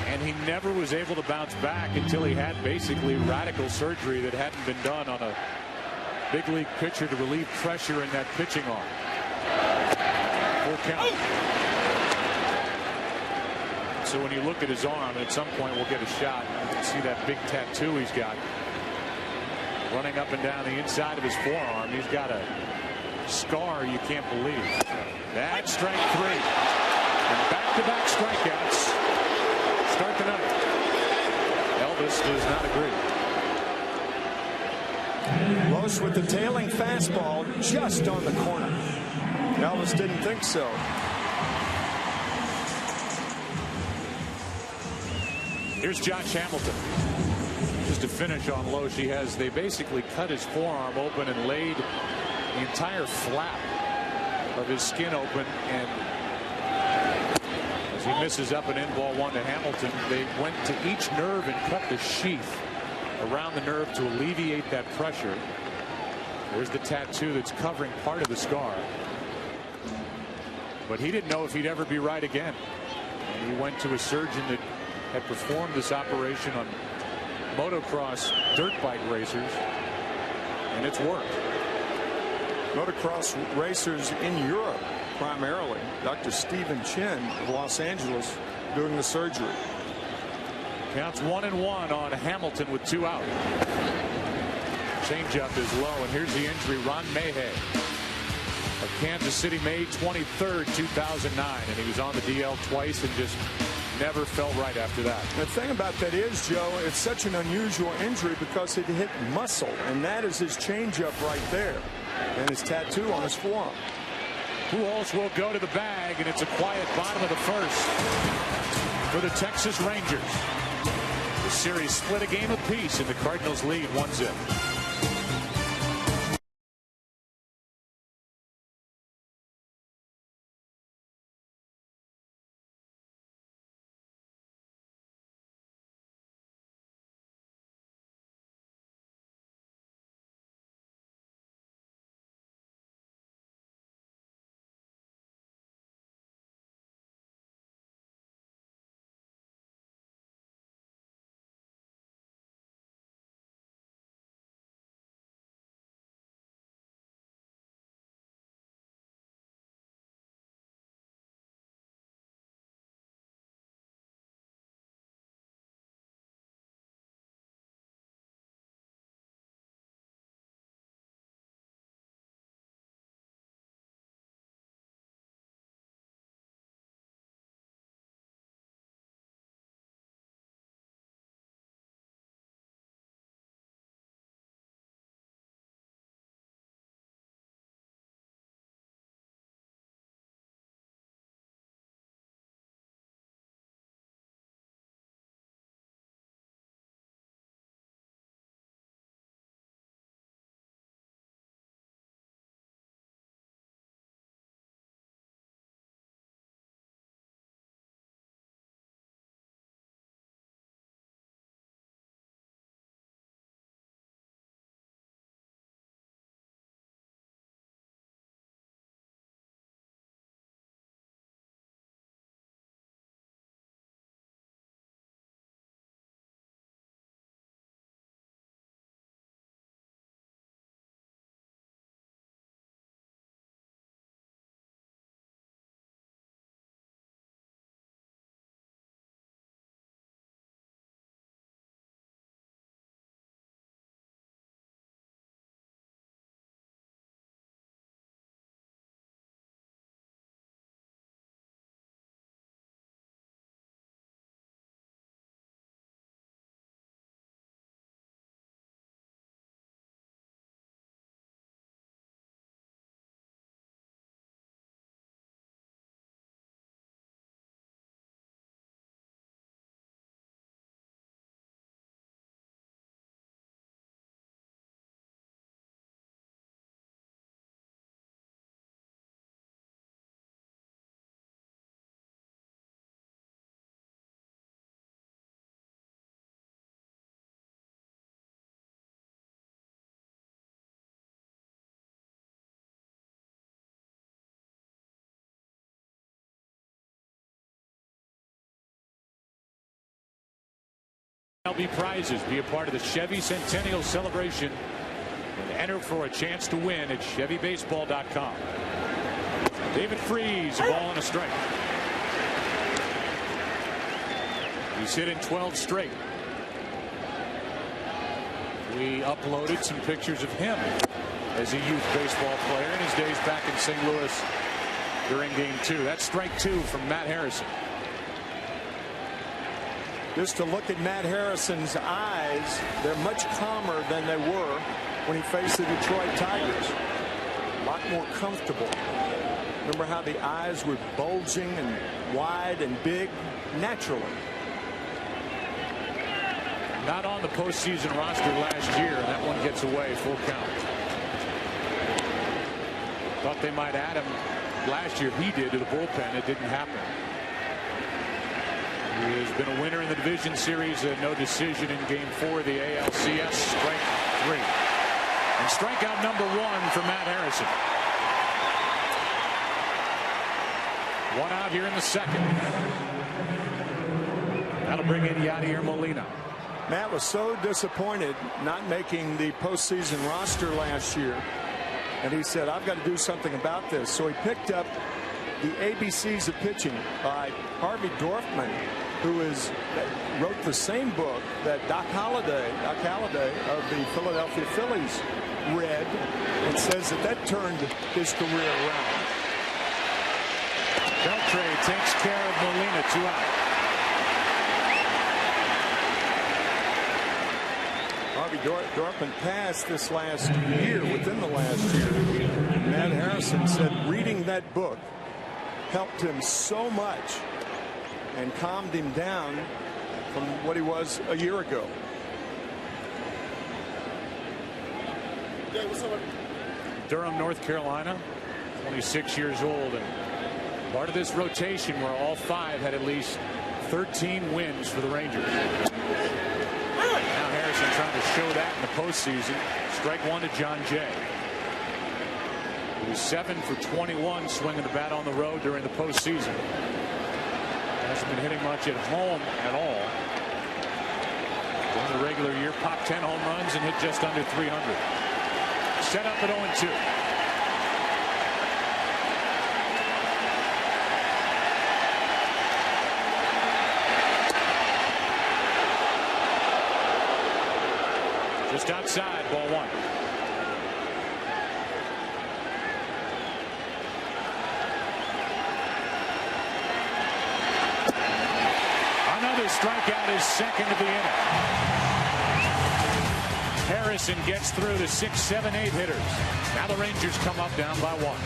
And he never was able to bounce back until he had basically radical surgery that hadn't been done on a big league pitcher to relieve pressure in that pitching arm. Full count. So when you look at his arm, at some point we'll get a shot. You can see that big tattoo he's got running up and down the inside of his forearm. He's got a scar you can't believe. That's strike 3. And back-to-back strikeouts start the night. Elvis does not agree. Lohse with the tailing fastball just on the corner. Elvis didn't think so. Here's Josh Hamilton. Just to finish on Lohse, they basically cut his forearm open and laid the entire flap of his skin open, and as he misses up an in ball 1 to Hamilton, they went to each nerve and cut the sheath around the nerve to alleviate that pressure. There's the tattoo that's covering part of the scar. But he didn't know if he'd ever be right again. And he went to a surgeon that had performed this operation on motocross dirt bike racers, and it's worked. Motocross racers in Europe primarily. Dr. Stephen Chin of Los Angeles doing the surgery. Counts 1-1 on Hamilton with 2 out. Changeup is low, and here's the injury. Ron Mahay of Kansas City, May 23rd, 2009, and he was on the DL twice and just never felt right after that. The thing about that is, Joe, it's such an unusual injury because it hit muscle, and that is his changeup right there, and his tattoo on his forearm. Pujols will go to the bag, and it's a quiet bottom of the first for the Texas Rangers. The series split a game apiece, and the Cardinals lead 1-0. MLB prizes. Be a part of the Chevy Centennial Celebration and enter for a chance to win at ChevyBaseball.com. David Freese, a ball and a strike. He's hit in 12 straight. We uploaded some pictures of him as a youth baseball player in his days back in St. Louis during game 2. That's strike 2 from Matt Harrison. Just to look at Matt Harrison's eyes, they're much calmer than they were when he faced the Detroit Tigers. A lot more comfortable. Remember how the eyes were bulging and wide and big naturally. Not on the postseason roster last year, and that one gets away, full count. Thought they might add him last year. He did to the bullpen. It didn't happen. He has been a winner in the division series. No decision in game 4 of the ALCS. Strike 3. And strikeout number 1 for Matt Harrison. One out here in the second. That'll bring in Yadier Molina. Matt was so disappointed not making the postseason roster last year. And he said, I've got to do something about this. So he picked up The ABCs of Pitching by Harvey Dorfman, who wrote the same book that Doc Halladay of the Philadelphia Phillies read, and says that turned his career around. Beltre takes care of Molina, 2 out. Harvey Dorfman passed this last year, within the last year. Matt Harrison said reading that book helped him so much and calmed him down from what he was a year ago. Durham, North Carolina, 26 years old, and part of this rotation where all 5 had at least 13 wins for the Rangers. Now Harrison trying to show that in the postseason. Strike 1 to John Jay. He was 7 for 21 swinging the bat on the road during the postseason. Hasn't been hitting much at home at all. In the regular year, popped 10 home runs and hit just under 300. Set up at 0-2. Just outside, ball 1. Another strikeout, his second of the inning. Harrison gets through the 6, 7, 8 hitters. Now the Rangers come up down by 1.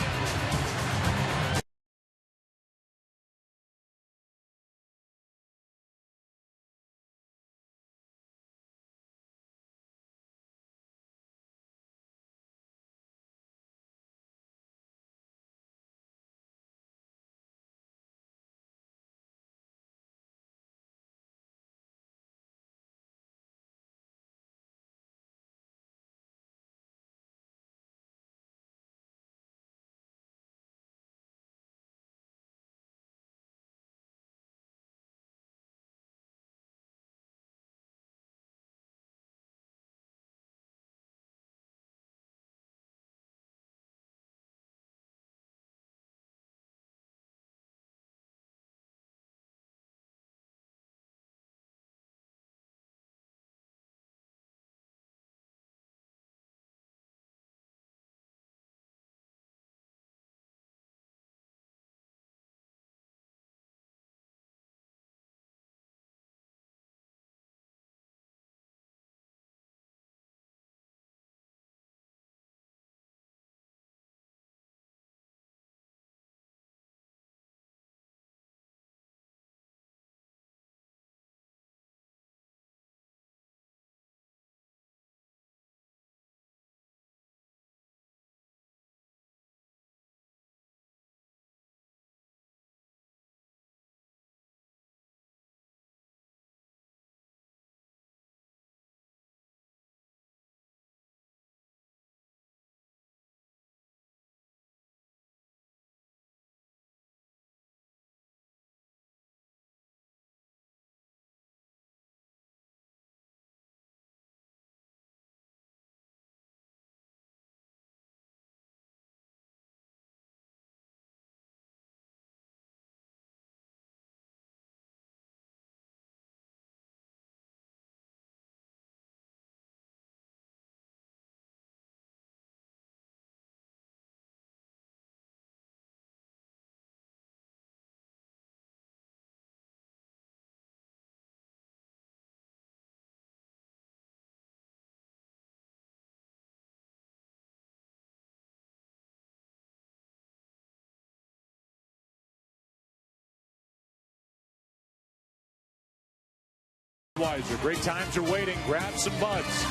Budweiser. Great times are waiting. Grab some buds.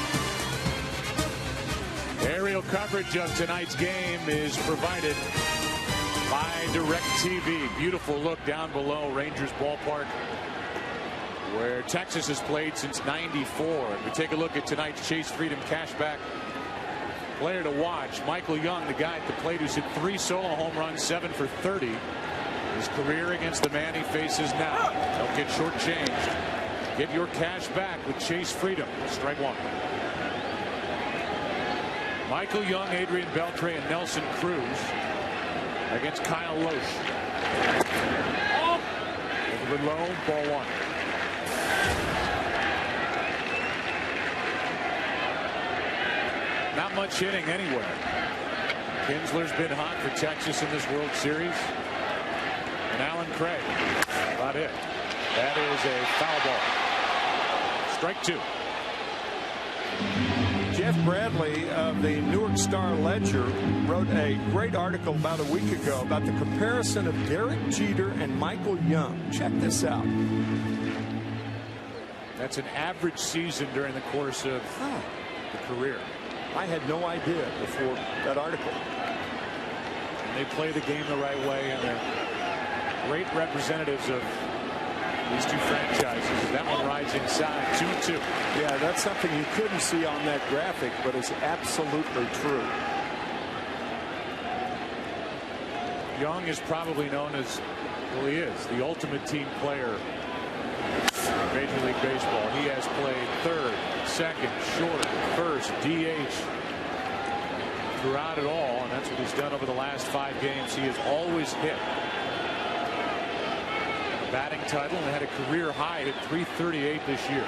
Aerial coverage of tonight's game is provided by DirecTV. Beautiful look down below Rangers Ballpark, where Texas has played since '94. We take a look at tonight's Chase Freedom Cashback player to watch. Michael Young, the guy at the plate who's hit 3 solo home runs, 7 for 30. His career against the man he faces now. Don't get shortchanged. Get your cash back with Chase Freedom. Strike one. Michael Young, Adrian Beltre, and Nelson Cruz against Kyle Loesch. Over low, ball one. Not much hitting anywhere. Kinsler's been hot for Texas in this World Series. And Alan Craig. About it. That is a foul ball. Strike two. Jeff Bradley of the Newark Star-Ledger wrote a great article about a week ago about the comparison of Derek Jeter and Michael Young. Check this out. That's an average season during the course of the career. I had no idea before that article. And they play the game the right way, and they're great representatives of these two franchises. That one rides inside. 2-2. Yeah, that's something you couldn't see on that graphic, but it's absolutely true. Young is probably known as, well, he is the ultimate team player in Major League Baseball. He has played third, second, short, first, DH throughout it all, and that's what he's done over the last 5 games. He has always hit. Batting title, and had a career high at .338 this year.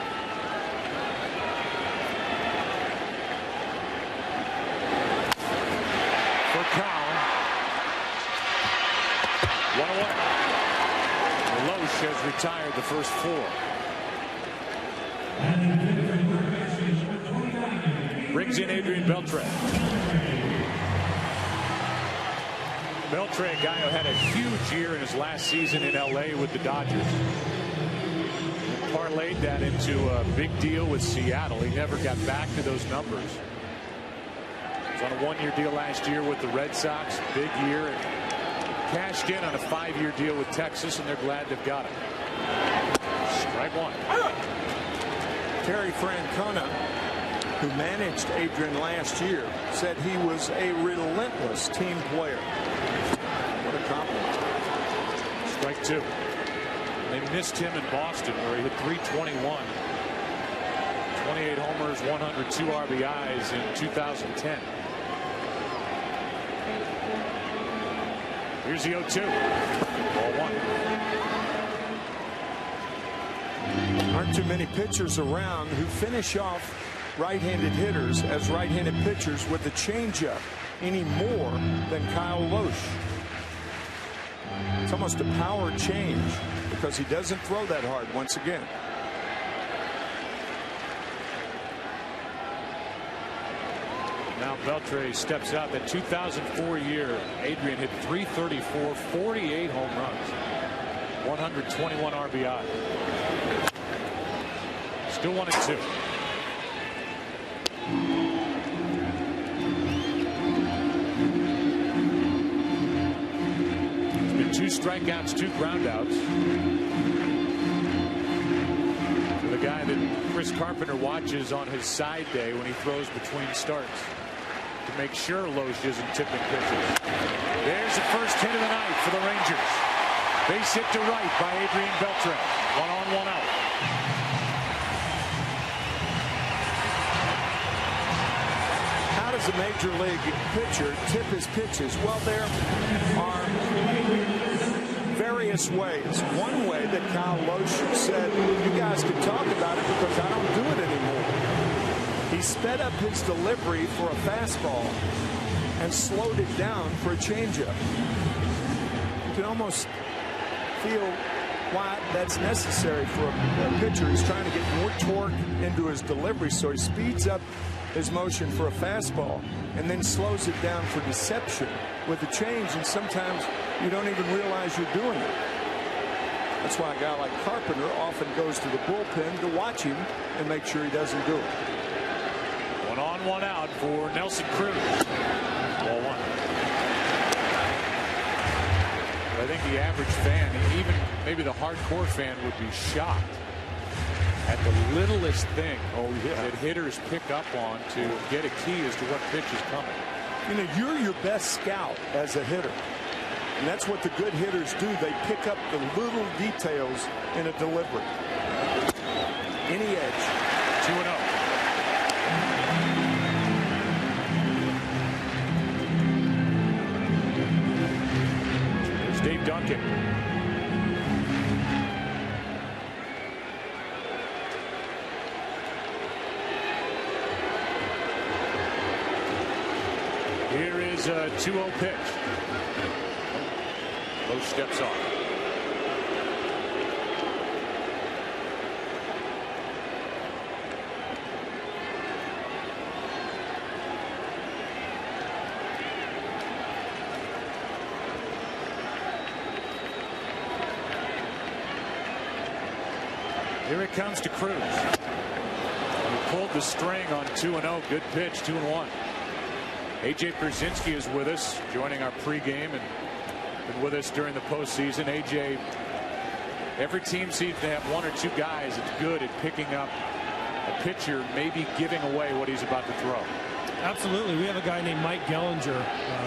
For Kyle, 1-away. Loesch has retired the first 4. Brings in Adrian Beltre. Beltre, a guy who had a huge year in his last season in L.A. with the Dodgers. Parlayed that into a big deal with Seattle. He never got back to those numbers. He was on a 1-year deal last year with the Red Sox. Big year. And cashed in on a 5-year deal with Texas, and they're glad they've got it. Strike one. Terry Francona, who managed Adrian last year, said he was a relentless team player. What a compliment. Strike two. They missed him in Boston, where he hit .321. 28 homers, 102 RBIs in 2010. Here's the 0-2. Ball one. Aren't too many pitchers around who finish off right-handed hitters as right-handed pitchers with a changeup any more than Kyle Loesch. It's almost a power change because he doesn't throw that hard once again. Now Beltre steps out. That 2004 year, Adrian hit .334, 48 home runs, 121 RBI. Still 1-2. It's been 2 strikeouts, 2 groundouts. For the guy that Chris Carpenter watches on his side day when he throws between starts to make sure Loesch isn't tipping pitches. There's the first hit of the night for the Rangers. Base hit to right by Adrian Beltre. 1 on, 1 out. How does a major league pitcher tip his pitches? Well, there are various ways. One way that Kyle Loesch said, you guys can talk about it because I don't do it anymore. He sped up his delivery for a fastball and slowed it down for a changeup. You can almost feel why that's necessary for a pitcher. He's trying to get more torque into his delivery, so he speeds up his motion for a fastball and then slows it down for deception with a change, and sometimes you don't even realize you're doing it. That's why a guy like Carpenter often goes to the bullpen to watch him and make sure he doesn't do it. 1 on, 1 out for Nelson Cruz. Ball 1. I think the average fan, even maybe the hardcore fan, would be shocked at the littlest thing that hitters pick up on to get a key as to what pitch is coming. You know, you're your best scout as a hitter. And that's what the good hitters do. They pick up the little details in a delivery. Any edge. 2-0. There's Dave Duncan. Here is a 2-0 pitch. Lowe steps off. Here it comes to Cruz. He pulled the string on 2-0. Good pitch, 2-1. A.J. Pierzynski is with us, joining our pregame and been with us during the postseason. A.J., every team seems to have 1 or 2 guys that's good at picking up a pitcher, maybe giving away what he's about to throw. Absolutely. We have a guy named Mike Gellinger,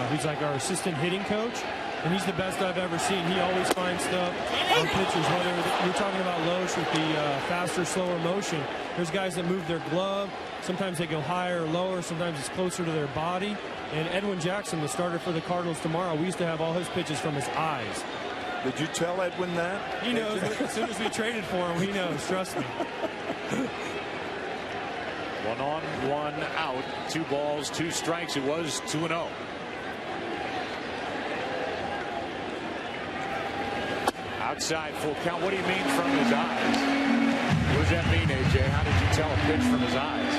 who's like our assistant hitting coach, and he's the best I've ever seen. He always finds stuff on pitchers, whether you're talking about Loesch with the faster, slower motion. There's guys that move their glove. Sometimes they go higher or lower. Sometimes it's closer to their body. And Edwin Jackson, the starter for the Cardinals tomorrow, we used to have all his pitches from his eyes. Did you tell Edwin that? He knows. As soon as we traded for him, he knows. Trust me. 1 on, 1 out. 2 balls, 2 strikes. It was 2-0. Outside, full count. What do you mean from his eyes? What does that mean, AJ? How did you tell a pitch from his eyes?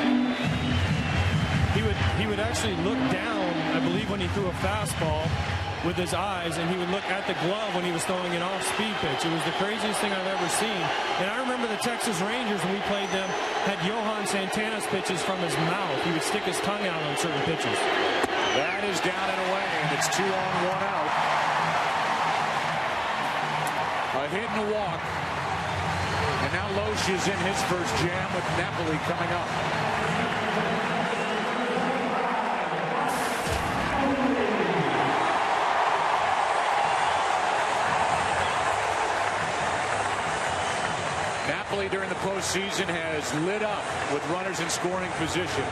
He would actually look down, I believe, when he threw a fastball with his eyes, and he would look at the glove when he was throwing an off-speed pitch. It was the craziest thing I've ever seen. And I remember the Texas Rangers, when we played them, had Johan Santana's pitches from his mouth. He would stick his tongue out on certain pitches. That is down and away, and it's 2 on, 1 out. A hit and a walk. And now Loesch is in his first jam with Napoli coming up. Napoli during the postseason has lit up with runners in scoring position,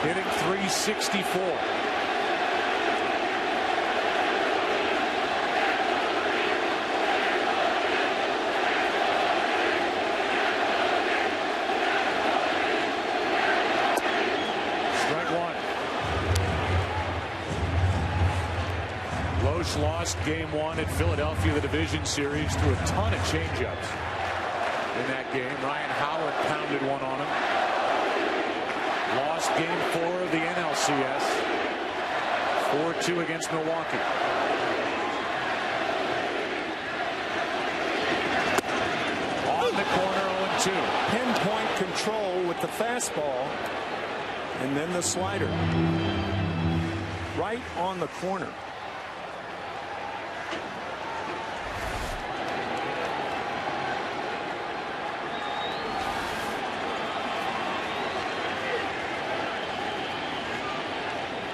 hitting .364. Lost game 1 at Philadelphia, the division series, through a ton of changeups in that game. Ryan Howard pounded one on him. Lost game 4 of the NLCS, 4-2 against Milwaukee. On the corner, 0-2. Pinpoint control with the fastball, and then the slider. Right on the corner.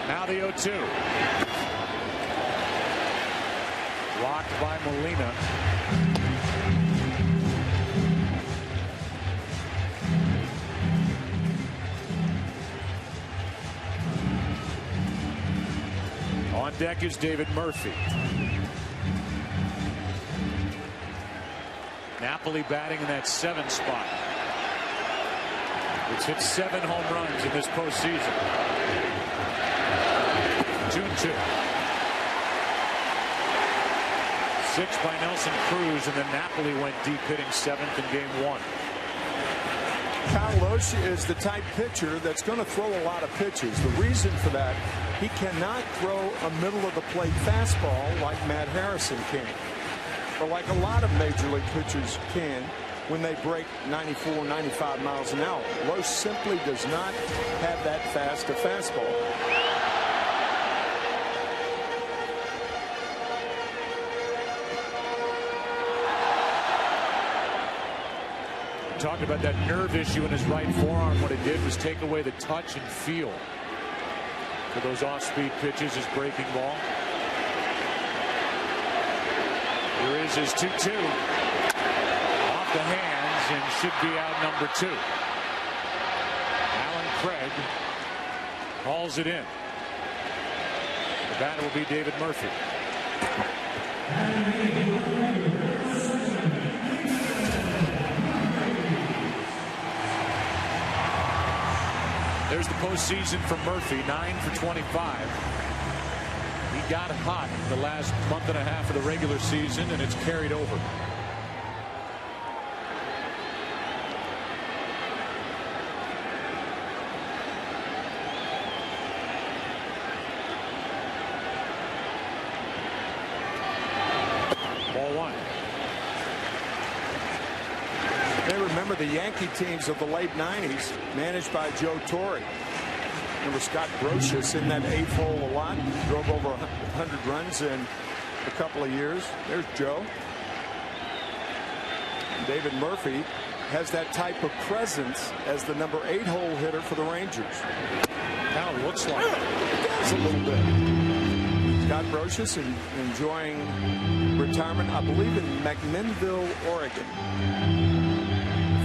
Now the 0-2. Blocked by Molina. On deck is David Murphy. Napoli batting in that 7 spot. It's hit 7 home runs in this postseason. 2-2. 6 by Nelson Cruz, and then Napoli went deep, hitting 7th in game 1. Kyle Loesch is the type pitcher that's going to throw a lot of pitches. The reason for that, he cannot throw a middle of the plate fastball like Matt Harrison can. or like a lot of major league pitchers can when they break 94, 95 miles an hour. Lowe simply does not have that fast a fastball. Talked about that nerve issue in his right forearm. What it did was take away the touch and feel for those off-speed pitches, his breaking ball. Here is his 2-2. Off the hands and should be out number 2. Alan Craig calls it in. The batter will be David Murphy. There's the postseason for Murphy, 9 for 25. He got hot the last month and a half of the regular season, and it's carried over. Ball 1. They remember the Yankee teams of the late 90s, managed by Joe Torre. Remember Scott Brocious in that 8th hole a lot, drove over 100 runs in a couple of years. There's Joe. David Murphy has that type of presence as the number 8 hole hitter for the Rangers. Now it looks like it does a little bit. Scott Brocious enjoying retirement, I believe, in McMinnville, Oregon.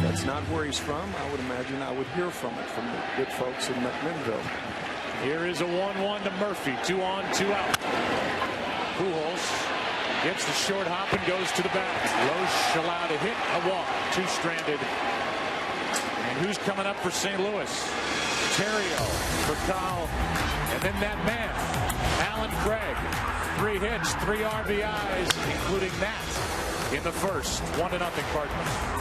That's not where he's from. I would imagine I would hear from it from the good folks in McMinnville. Here is a 1-1 to Murphy. 2 on, 2 out. Pujols gets the short hop and goes to the bat. Loesch allowed a hit, a walk, 2 stranded. And who's coming up for St. Louis? Terrio, Bacal, and then that man, Alan Craig. 3 hits, 3 RBIs, including that in the first. 1-0 Cardinals.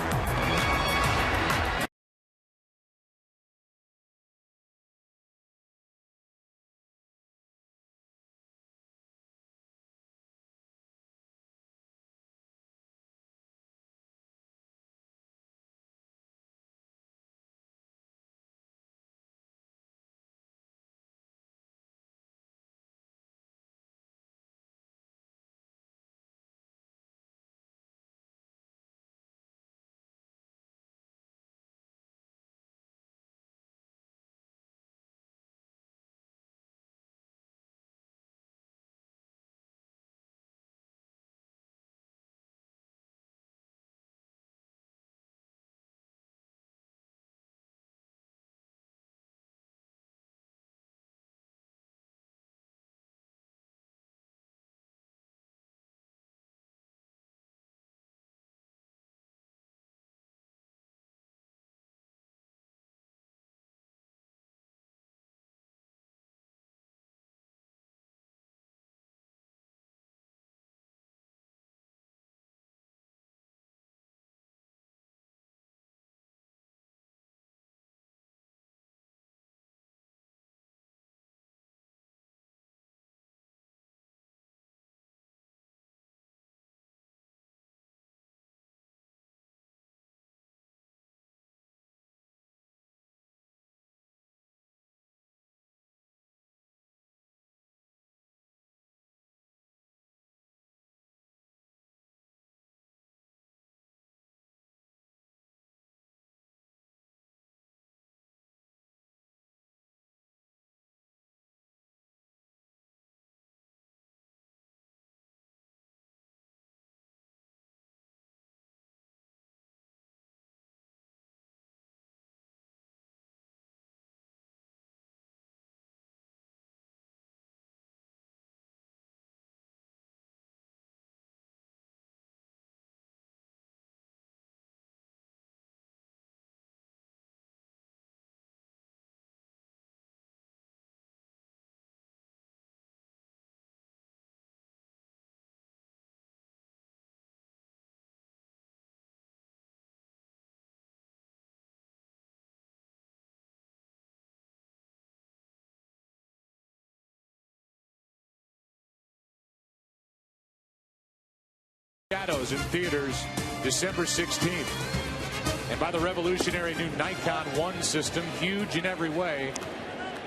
Sopranos in theaters December 16th. And by the revolutionary new Nikon One system, huge in every way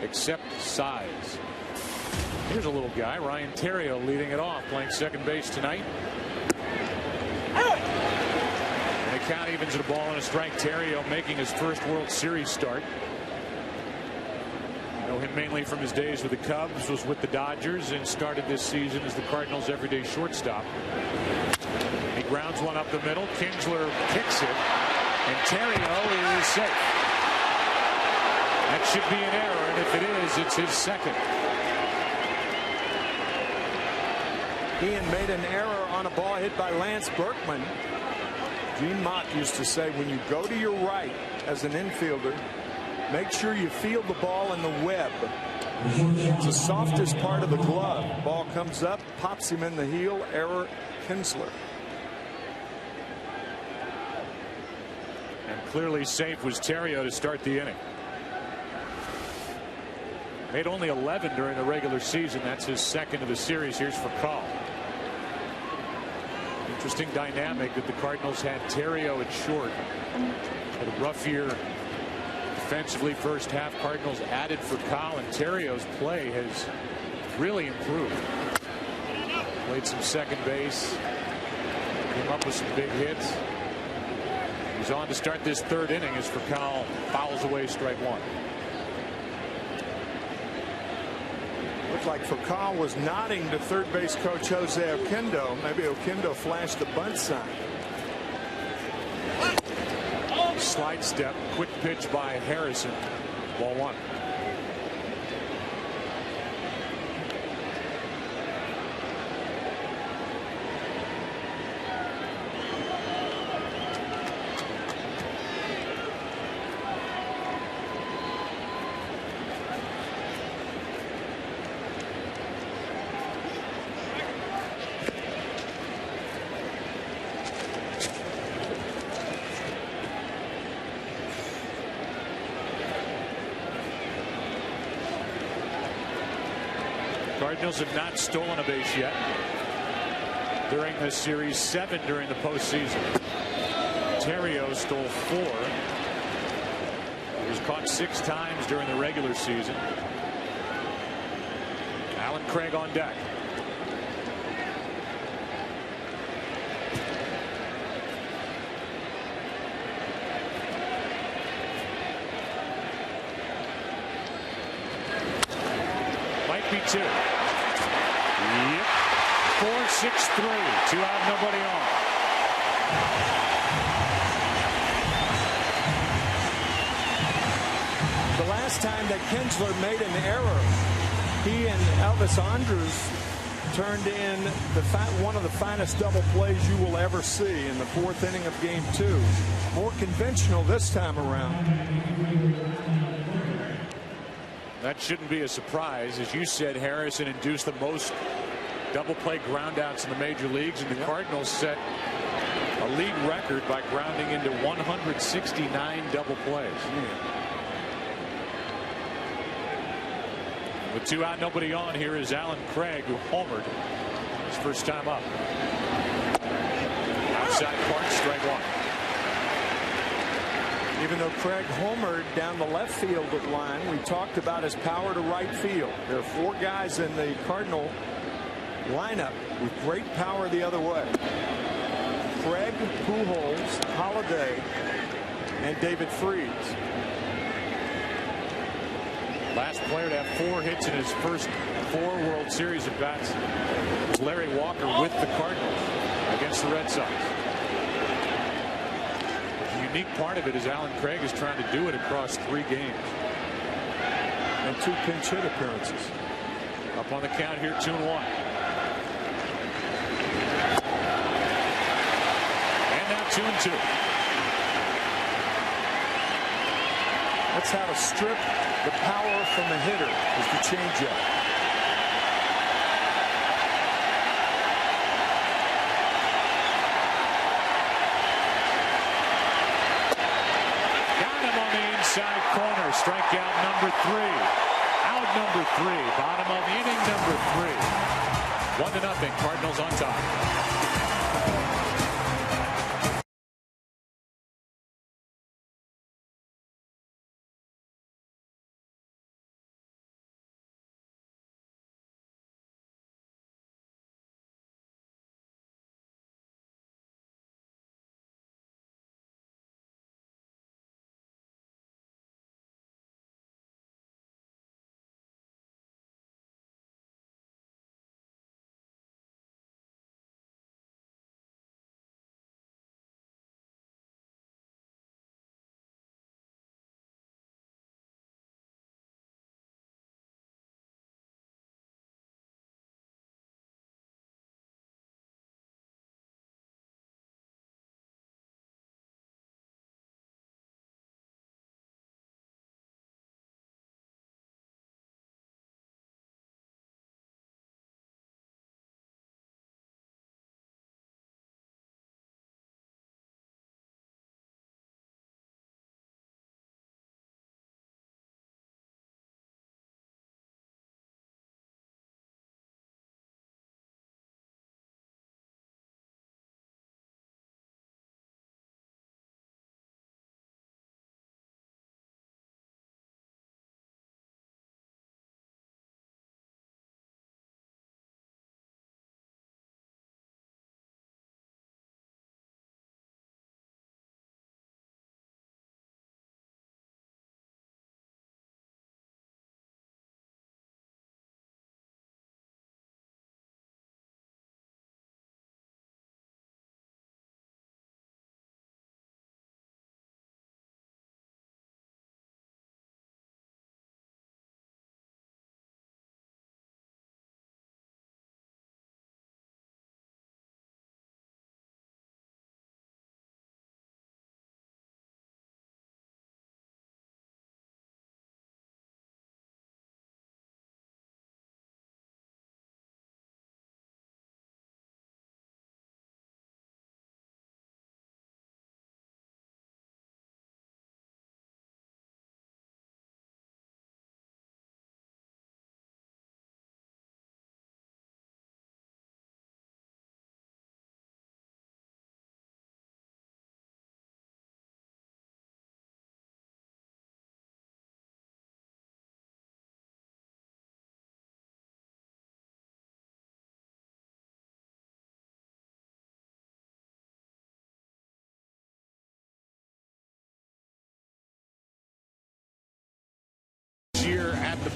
except size. Here's a little guy, Ryan Theriot, leading it off, playing second base tonight. And the count evens at a ball and a strike. Theriot making his first World Series start. Know him mainly from his days with the Cubs, was with the Dodgers, and started this season as the Cardinals' everyday shortstop. He grounds one up the middle. Kinsler kicks it, and Theriot is safe. That should be an error, and if it is, it's his second. Ian made an error on a ball hit by Lance Berkman. Gene Mott used to say, when you go to your right as an infielder, make sure you feel the ball in the web. It's the softest part of the glove. Ball comes up, pops him in the heel. Error, Kinsler. And clearly safe was Theriot to start the inning. Made only 11 during the regular season. That's his second of the series. Here's Furcal. Interesting dynamic that the Cardinals had Theriot at short. Had a rough year defensively first half. Cardinals added Furcal, and Theriot's play has really improved. Played some second base. Came up with some big hits. He's on to start this third inning as Furcal fouls away strike one. Looked like Furcal was nodding to third base coach Jose Oquendo. Maybe Oquendo flashed the bunt sign. Slide step, quick pitch by Harrison. Ball one. Cardinals have not stolen a base yet during this series. 7 during the postseason. Theriot stole 4. He was caught 6 times during the regular season. Alan Craig on deck. Might be 2. Yep. 4-6-3. 2 out, nobody on. The last time that Kinsler made an error, he and Elvis Andrus turned in one of the finest double plays you will ever see in the 4th inning of Game 2. More conventional this time around. That shouldn't be a surprise. As you said, Harrison induced the most double play groundouts in the major leagues, and the Cardinals set a league record by grounding into 169 double plays. With 2 out, nobody on, here is Alan Craig, who homered his first time up. Outside Park, strike one. Even though Craig homered down the left field line, we talked about his power to right field. There are 4 guys in the Cardinal lineup with great power the other way. Craig, Pujols, Holiday, and David Freese. Last player to have 4 hits in his first 4 World Series at bats was Larry Walker with the Cardinals against the Red Sox. The unique part of it is Alan Craig is trying to do it across 3 games. And 2 pinch hit appearances. Up on the count here, 2-1. And now 2-2. That's how to strip the power from the hitter, is the changeup. Got him on the inside corner. Strikeout number 3. Out number 3. Bottom of inning number 3. 1-0. Cardinals on top.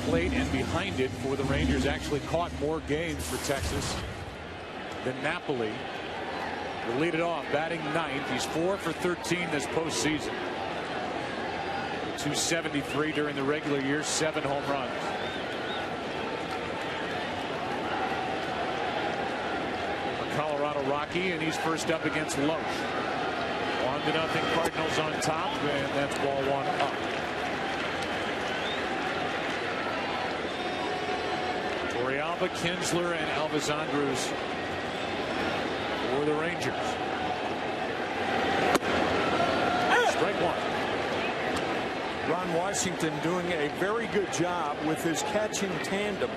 plate and behind it for the Rangers. Actually caught more games for Texas than Napoli. Will lead it off, batting ninth. He's 4 for 13 this postseason. 273 during the regular year, 7 home runs. A Colorado Rocky, and he's first up against Loesch. 1-0 Cardinals on top, and that's ball one up. Torrealba, Kinsler, and Elvis Andrus for the Rangers. Strike one. Ron Washington doing a very good job with his catching tandem.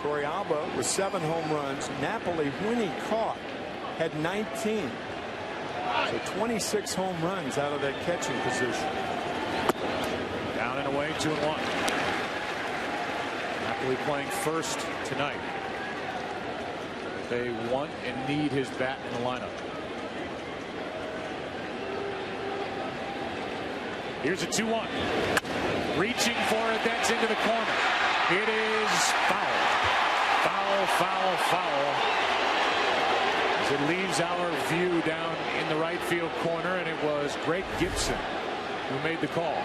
Torrealba with 7 home runs. Napoli, when he caught, had 19. So 26 home runs out of that catching position. Down and away, 2-1. Napoli playing first tonight. They want and need his bat in the lineup. Here's a 2-1. Reaching for it. That's into the corner. It is foul. Foul, foul, foul. As it leaves our view down in the right field corner, and it was Greg Gibson who made the call.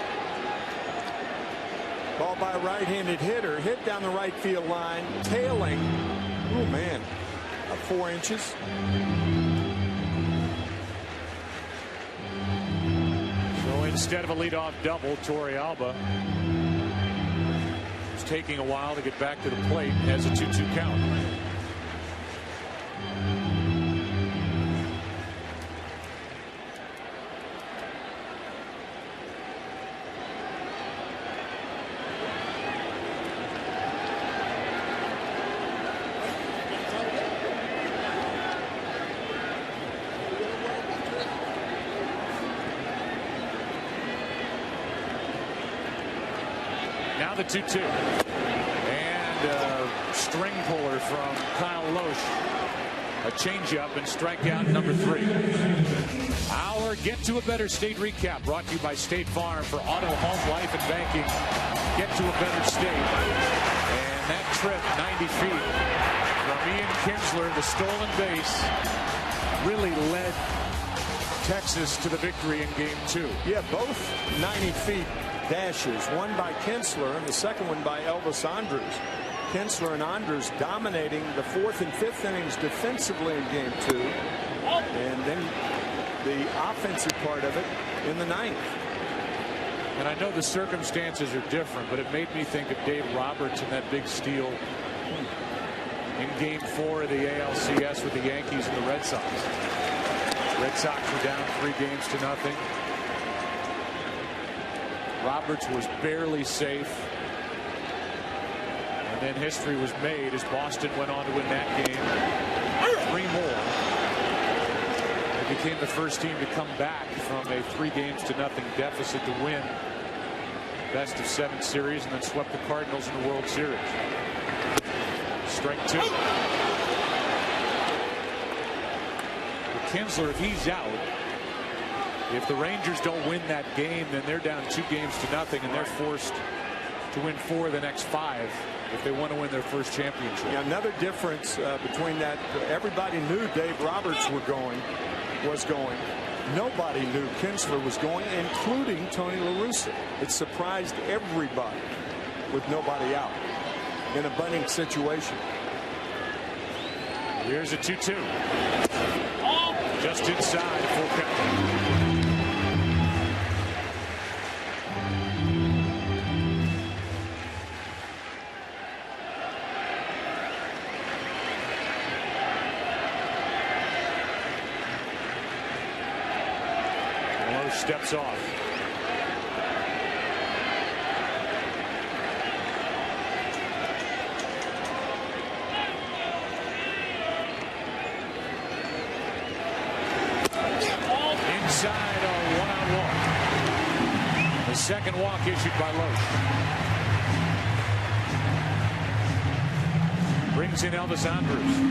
Ball by a right-handed hitter, hit down the right field line, tailing. Oh man, 4 inches. So instead of a leadoff double, Torrealba is taking a while to get back to the plate. Has a 2-2 count. Now the 2-2. And a string puller from Kyle Loesch. A changeup and strikeout number 3. Our Get to a Better State recap brought to you by State Farm for auto, home, life, and banking. Get to a better state. And that trip, 90 feet from Ian Kinsler, the stolen base, really led Texas to the victory in game 2. Yeah, both 90 feet dashes, one by Kinsler and the second one by Elvis Andrus. Kinsler and Andrus dominating the 4th and 5th innings defensively in game 2, and then the offensive part of it in the 9th. And I know the circumstances are different, but it made me think of Dave Roberts and that big steal in game 4 of the ALCS with the Yankees and the Red Sox. Red Sox were down 3-0. Roberts was barely safe, and then history was made as Boston went on to win that game 3 more. They became the first team to come back from a 3-0 deficit to win best of 7 series, and then swept the Cardinals in the World Series. Strike 2. But Kinsler, if he's out, if the Rangers don't win that game, then they're down 2-0, and they're forced to win 4 of the next 5 if they want to win their first championship. Yeah, another difference between that, everybody knew Dave Roberts was going. Nobody knew Kinsler was going, including Tony La Russa. It surprised everybody with nobody out in a bunting situation. Here's a 2-2. Just inside, full count. Steps off. Inside a 1-on-1. The second walk issued by Loesch. Brings in Elvis Andrus.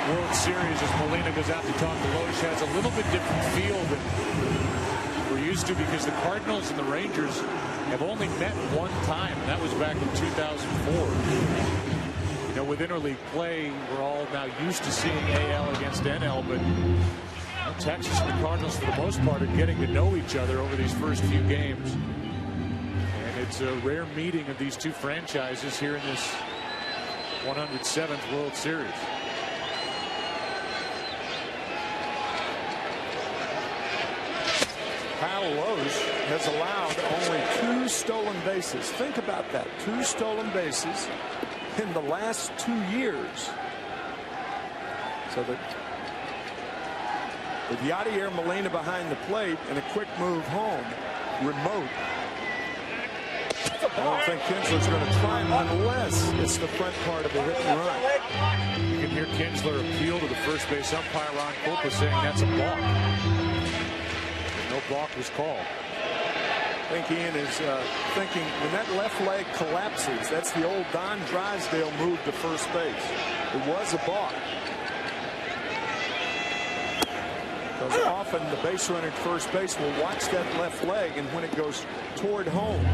World Series as Molina goes out to talk to Loesch has a little bit different feel than we're used to, because the Cardinals and the Rangers have only met one time, and that was back in 2004. You know, with interleague play, we're all now used to seeing AL against NL, but Texas and the Cardinals, for the most part, are getting to know each other over these first few games. And it's a rare meeting of these two franchises here in this 107th World Series. Kyle Loesch has allowed only 2 stolen bases. Think about that. 2 stolen bases in the last 2 years. So that with Yadier Molina behind the plate and a quick move home, remote, I don't think Kinsler's going to try him unless it's the front part of a hit and run. You can hear Kinsler appeal to the first base umpire, Ron Kulpa, saying that's a balk. No balk was called. I think Ian is thinking when that left leg collapses, that's the old Don Drysdale move to first base. It was a balk. Because often the base runner at first base will watch that left leg, and when it goes toward home,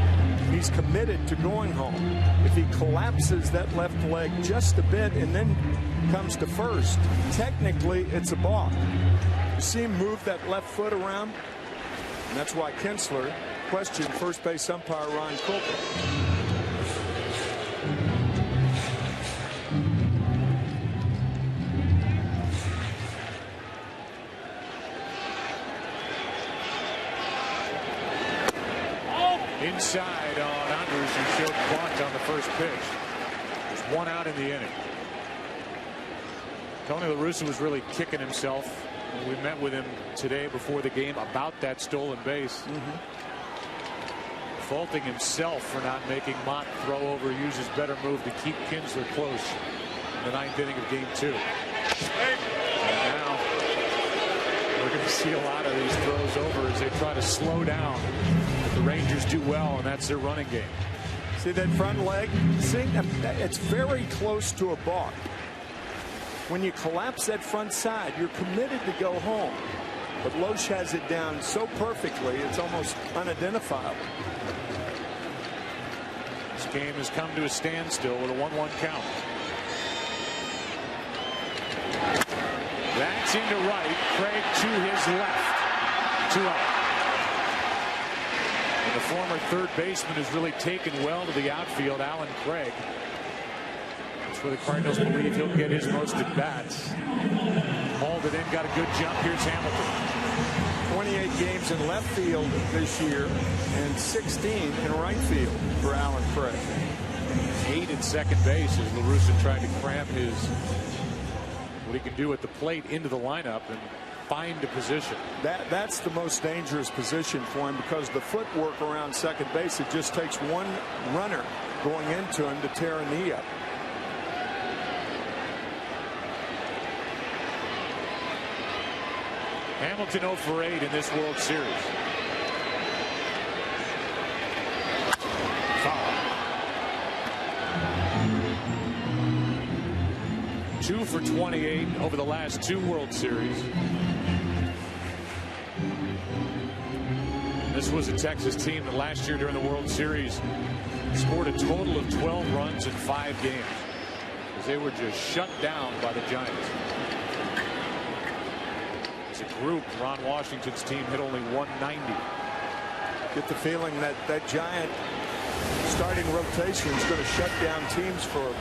he's committed to going home. If he collapses that left leg just a bit and then comes to first, technically it's a balk. You see him move that left foot around, and that's why Kinsler questioned first base umpire Ron Kulpa. Inside on Andrews, who showed bunt on the first pitch. There's 1 out in the inning. Tony La Russa was really kicking himself when we met with him today before the game about that stolen base. Faulting himself for not making Mott throw over, use his better move to keep Kinsler close in the 9th inning of game 2. And now we're going to see a lot of these throws over as they try to slow down. The Rangers do well, and that's their running game. See that front leg? See, it's very close to a balk. When you collapse that front side, you're committed to go home. But Loesch has it down so perfectly, it's almost unidentifiable. This game has come to a standstill with a 1-1 count. That's into right. Craig to his left. 2 out. And the former third baseman has really taken well to the outfield, Alan Craig. That's where the Cardinals believe he'll get his most at bats. Hauled it in, got a good jump. Here's Hamilton. 28 games in left field this year and 16 in right field for Alan Craig. 8 at second base as La Russa tried to cram his what he can do at the plate into the lineup and find a position. That's the most dangerous position for him, because the footwork around second base, it just takes one runner going into him to tear a knee up. Hamilton 0 for 8 in this World Series. Foul. 2 for 28 over the last 2 World Series. This was a Texas team that last year during the World Series scored a total of 12 runs in 5 games, as they were just shut down by the Giants. As a group, Ron Washington's team hit only 190. Get the feeling that that Giant starting rotation is going to shut down teams for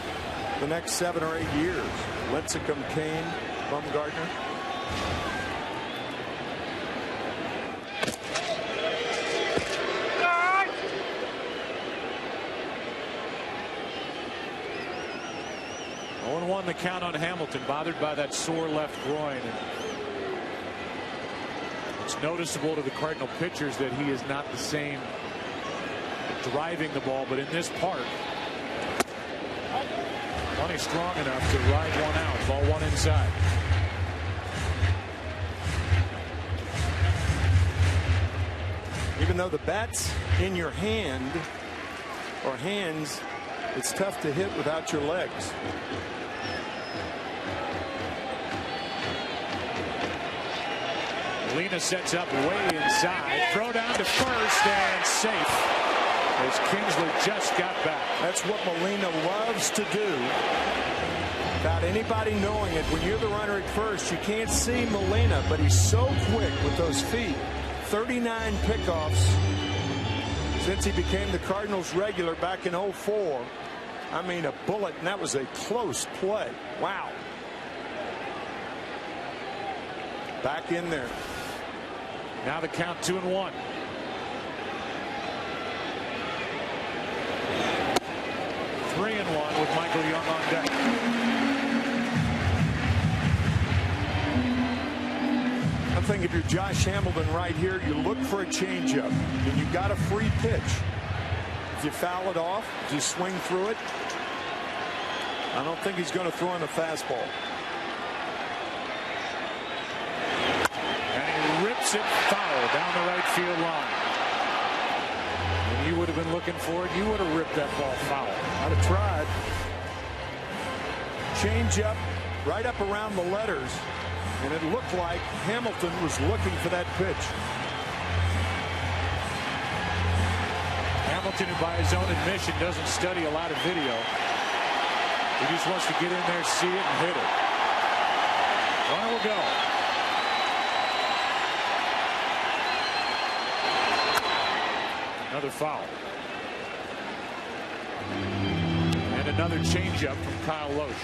the next 7 or 8 years. Lincecum, Kane, Bumgarner. The count on Hamilton, bothered by that sore left groin. And it's noticeable to the Cardinal pitchers that he is not the same driving the ball, but in this part, plenty strong enough to ride 1 out. Ball 1 inside. Even though the bat's in your hand or hands, it's tough to hit without your legs. Molina sets up way inside. Throw down to first and safe. As Kinsler just got back. That's what Molina loves to do. Without anybody knowing it, when you're the runner at first, you can't see Molina, but he's so quick with those feet. 39 pickoffs since he became the Cardinals regular back in 04. I mean, a bullet, and that was a close play. Wow. Back in there. Now the count 2-1. Three and one with Michael Young on deck. I think if you're Josh Hamilton right here, you look for a changeup, and you got a free pitch. If you foul it off, if you swing through it, I don't think he's going to throw in the fastball. And he rips it foul down the right field line. When you would have been looking for it, you would have ripped that ball foul. I'd have tried. Change up right up around the letters, and it looked like Hamilton was looking for that pitch. Hamilton, who by his own admission doesn't study a lot of video. He just wants to get in there, see it, and hit it. Runner will go. Another foul. And another changeup from Kyle Loesch.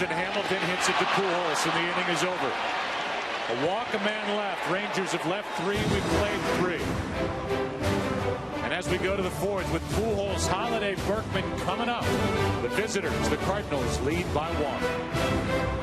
And Hamilton hits it to Pujols, and the inning is over. A walk, a man left. Rangers have left three. We've played three. And as we go to the fourth, with Pujols, Holiday, Berkman coming up, the visitors, the Cardinals, lead by one.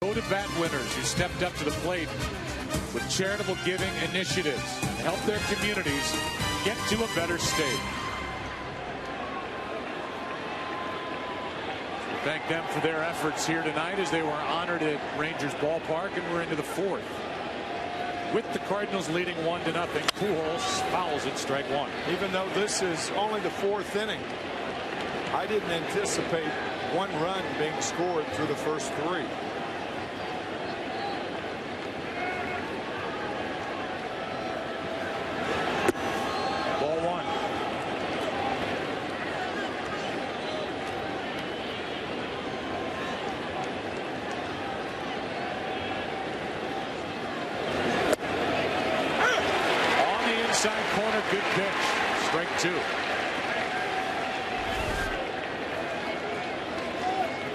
Go to bat winners who stepped up to the plate with charitable giving initiatives to help their communities get to a better state. We thank them for their efforts here tonight as they were honored at Rangers Ballpark, and we're into the fourth. With the Cardinals leading 1-0, Pujols fouls at strike one. Even though this is only the fourth inning, I didn't anticipate one run being scored through the first three. Ball one. On the inside corner, good pitch. Strike two.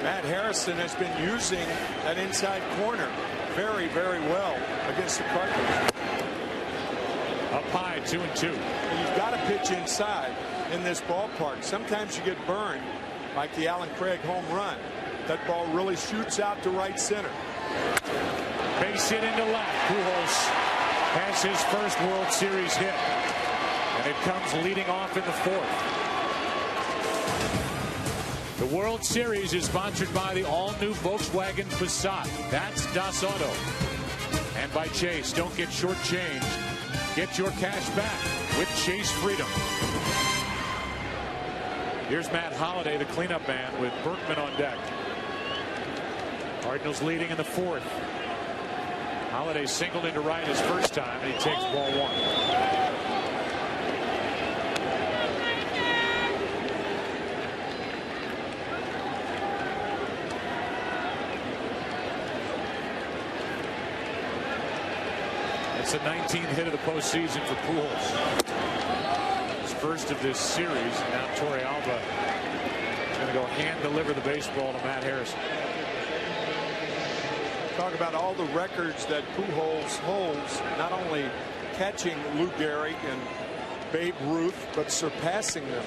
Matt Harrison has been using that inside corner very, very well against the Cardinals. Up high, 2-2. You've got to pitch inside in this ballpark. Sometimes you get burned, like the Alan Craig home run. That ball really shoots out to right center. Base hit into left. Pujols has his first World Series hit, and it comes leading off in the fourth. The World Series is sponsored by the all-new Volkswagen Passat. That's Das Auto. And by Chase. Don't get shortchanged. Get your cash back with Chase Freedom. Here's Matt Holliday, the cleanup man, with Berkman on deck. Cardinals leading in the fourth. Holliday singled into right his first time, and he takes ball one. It's the 19th hit of the postseason for Pujols. His first of this series. Now Torrealba is going to go hand deliver the baseball to Matt Harrison. Talk about all the records that Pujols holds, not only catching Lou Gehrig and Babe Ruth, but surpassing them.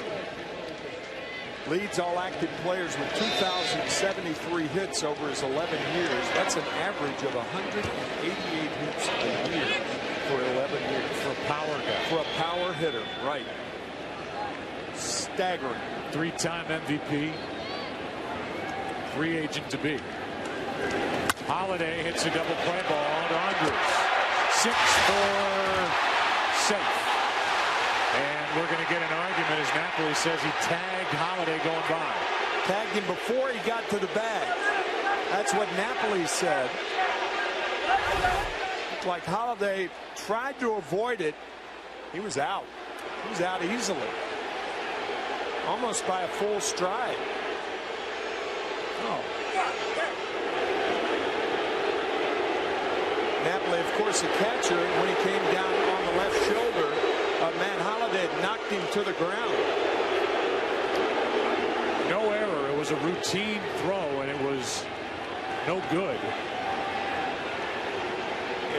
Leads all active players with 2,073 hits over his 11 years. That's an average of 188 hits a year for 11 years. For a power guy. For a power hitter, right. Staggering. Three-time MVP. Free agent to be. Holliday hits a double play ball to Andres. 6-4 safe. And we're going to get an argument as Napoli says he tagged Holliday going by. Tagged him before he got to the bag. That's what Napoli said. Looked like Holliday tried to avoid it. He was out. He was out easily. Almost by a full stride. Oh. Napoli, of course, a catcher, and when he came down on the left shoulder, Matt Holliday knocked him to the ground. No error. It was a routine throw, and it was no good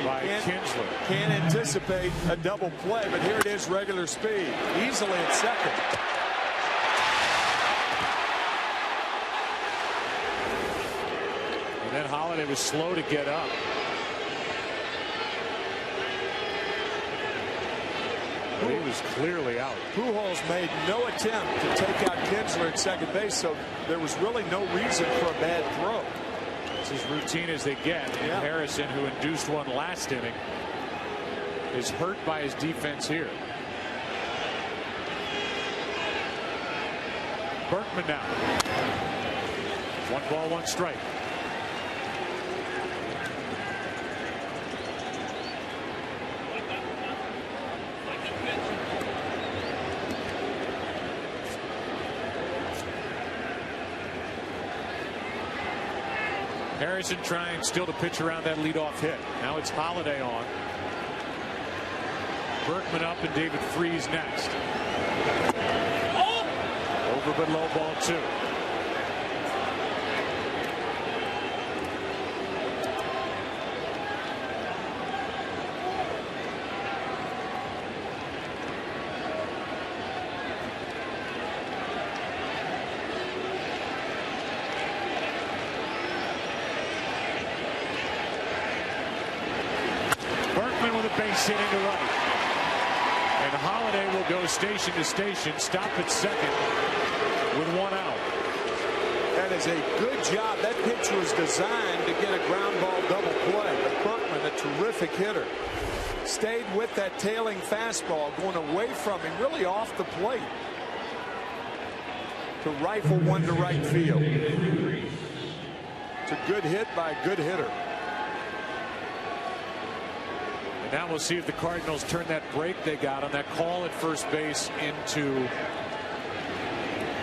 by Kinsler. Can't anticipate a double play, but here it is, regular speed. Easily at second. And then Holliday was slow to get up. But he was clearly out. Pujols made no attempt to take out Kinsler at second base, so there was really no reason for a bad throw. It's as routine as they get. And Harrison, who induced one last inning, is hurt by his defense here. Berkman now. 1-1 strike. Harrison trying still to pitch around that leadoff hit. Now it's Holliday on. Berkman up and David Freese next. Over but low, ball two. base hitting to right. And Holliday will go station to station, stop at second with 1 out. That is a good job. That pitch was designed to get a ground ball double play. But Berkman, a terrific hitter, stayed with that tailing fastball, going away from him, really off the plate, to rifle one to right field. It's a good hit by a good hitter. And now we'll see if the Cardinals turn that break they got on that call at first base into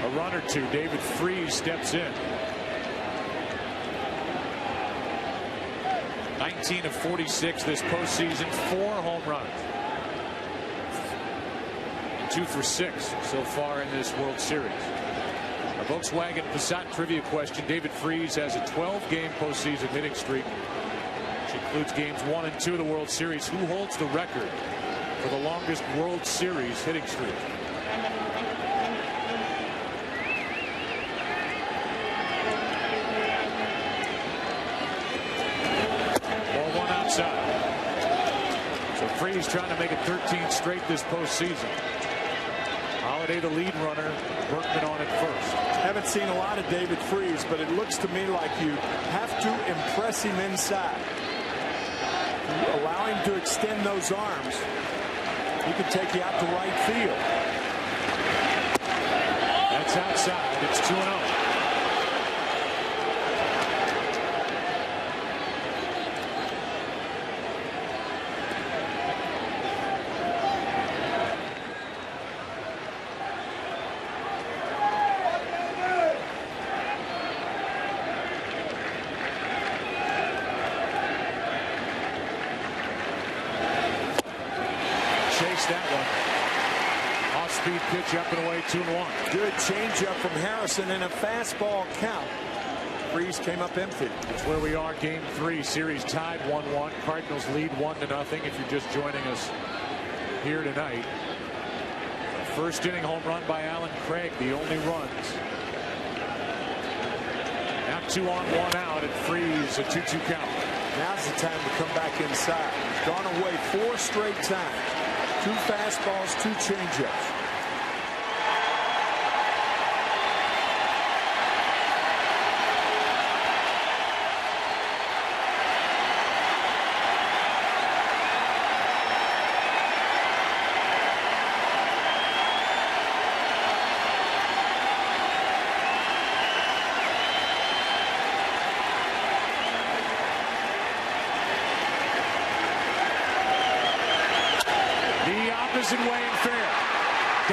a run or two. David Freese steps in. 19 of 46 this postseason, 4 home runs. 2 for 6 so far in this World Series. A Volkswagen Passat trivia question. David Freese has a 12-game postseason hitting streak, which includes games 1 and 2 of the World Series. Who holds the record for the longest World Series hitting streak? So Freese trying to make it 13 straight this postseason. Holliday the lead runner, Berkman on at first. Haven't seen a lot of David Freese, but it looks to me like you have to impress him inside. Allow him to extend those arms. He can take you out to right field. That's outside. It's 2-0. That one. Off-speed pitch up and away, 2-1. Good changeup from Harrison in a fastball count. Freese came up empty. That's where we are. Game 3, series tied 1-1. Cardinals lead 1-0. If you're just joining us here tonight, first inning home run by Alan Craig, the only runs. Now 2 on, 1 out, and Freese a 2-2 count. Now's the time to come back inside. He's gone away 4 straight times. 2 fastballs, 2 changeups. Way and fair.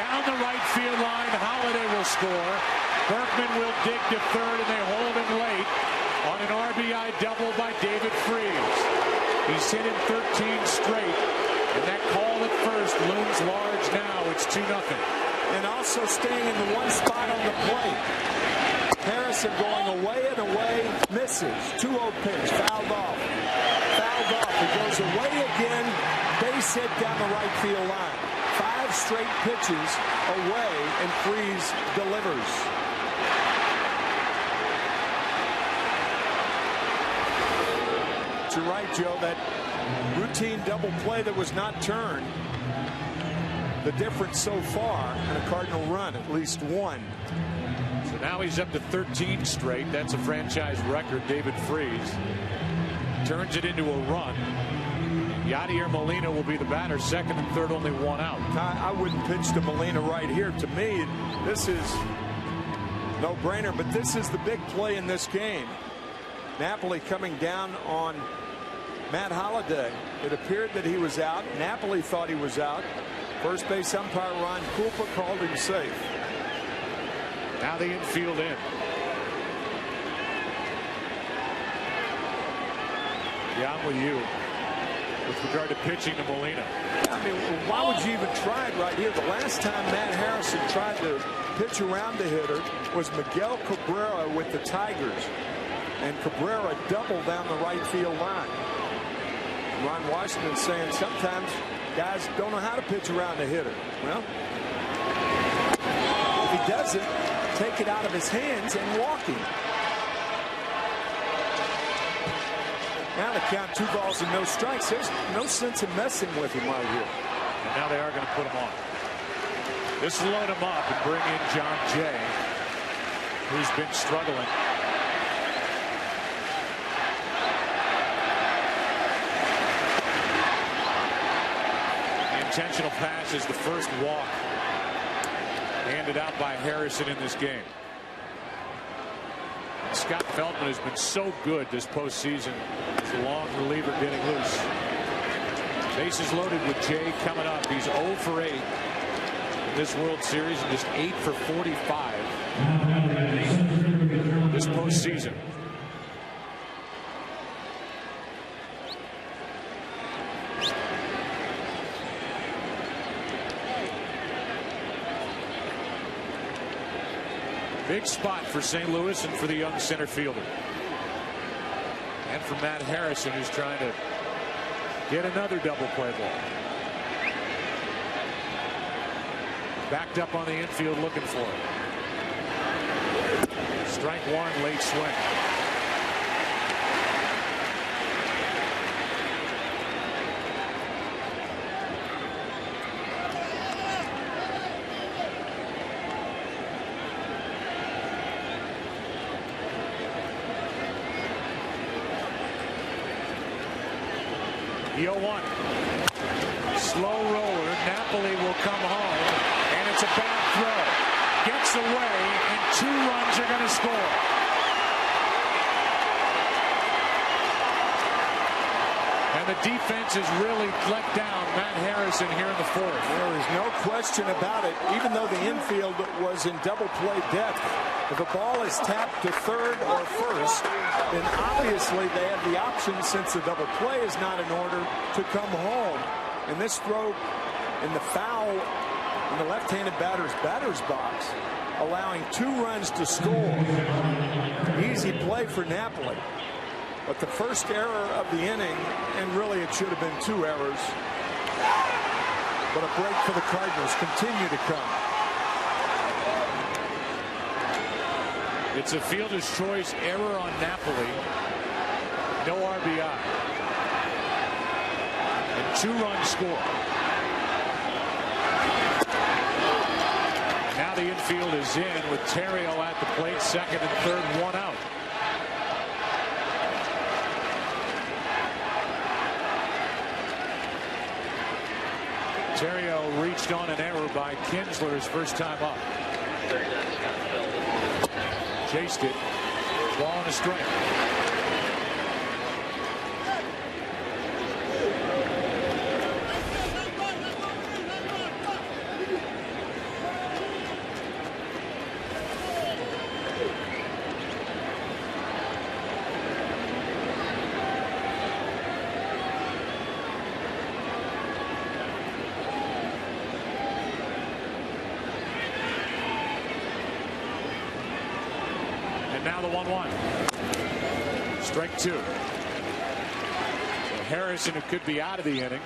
Down the right field line, Holliday will score. Berkman will dig to third, and they hold him late on an RBI double by David Freese. He's hit him 13 straight, and that call at first looms large now. It's 2-0. And also staying in the one spot on the plate. Harrison going away and away, misses. 2-0 pitch, fouled off. Fouled off. He goes away again. Base hit down the right field line. 5 straight pitches away, and Freese delivers. You're right, Joe. That routine double play that was not turned. The difference so far in a Cardinal run, at least 1. So now he's up to 13 straight. That's a franchise record. David Freese turns it into a run. Yadier Molina will be the batter. Second and third, only 1 out. I wouldn't pitch to Molina right here. To me, this is no brainer, but this is the big play in this game. Napoli coming down on Matt Holliday. It appeared that he was out. Napoli thought he was out. First base umpire Ron Kulpa called him safe. Now the infield in. Yeah, I'm with you with regard to pitching to Molina. I mean, why would you even try it right here? The last time Matt Harrison tried to pitch around the hitter was Miguel Cabrera with the Tigers. And Cabrera doubled down the right field line. Ron Washington saying sometimes guys don't know how to pitch around the hitter. Well, if he doesn't, take it out of his hands and walk him. Now the count 2 balls and no strikes. There's no sense in messing with him right here. And now they are going to put him on. This will load him up and bring in John Jay, who's been struggling. The intentional pass is the first walk handed out by Harrison in this game. Scott Feldman has been so good this postseason as a long reliever getting loose. Bases loaded with Jay coming up. He's 0 for 8 in this World Series and just 8 for 45 this postseason. Big spot for St. Louis and for the young center fielder. And for Matt Harrison, who's trying to get another double play ball. Backed up on the infield looking for it. Strike one, late swing. The 0-1. Slow roller. Napoli will come home, and it's a bad throw. Gets away, and 2 runs are going to score. And the defense has really let down Matt Harrison here in the 4th. There is no question about it. Even though the infield was in double play depth, if a ball is tapped to third or first, then obviously they have the option, since the double play is not in order, to come home. And this throw in the foul in the left-handed batter's box, allowing 2 runs to score. Easy play for Napoli. But the first error of the inning, and really it should have been 2 errors. But a break for the Cardinals continue to come. It's a fielder's choice error on Napoli. No RBI. And 2-run score. Now the infield is in with Theriot at the plate, second and third, 1 out. Theriot reached on an error by Kinsler his first time up. Chased it. Ball and a strike. Now the 1-1. Strike 2. So Harrison, who could be out of the inning,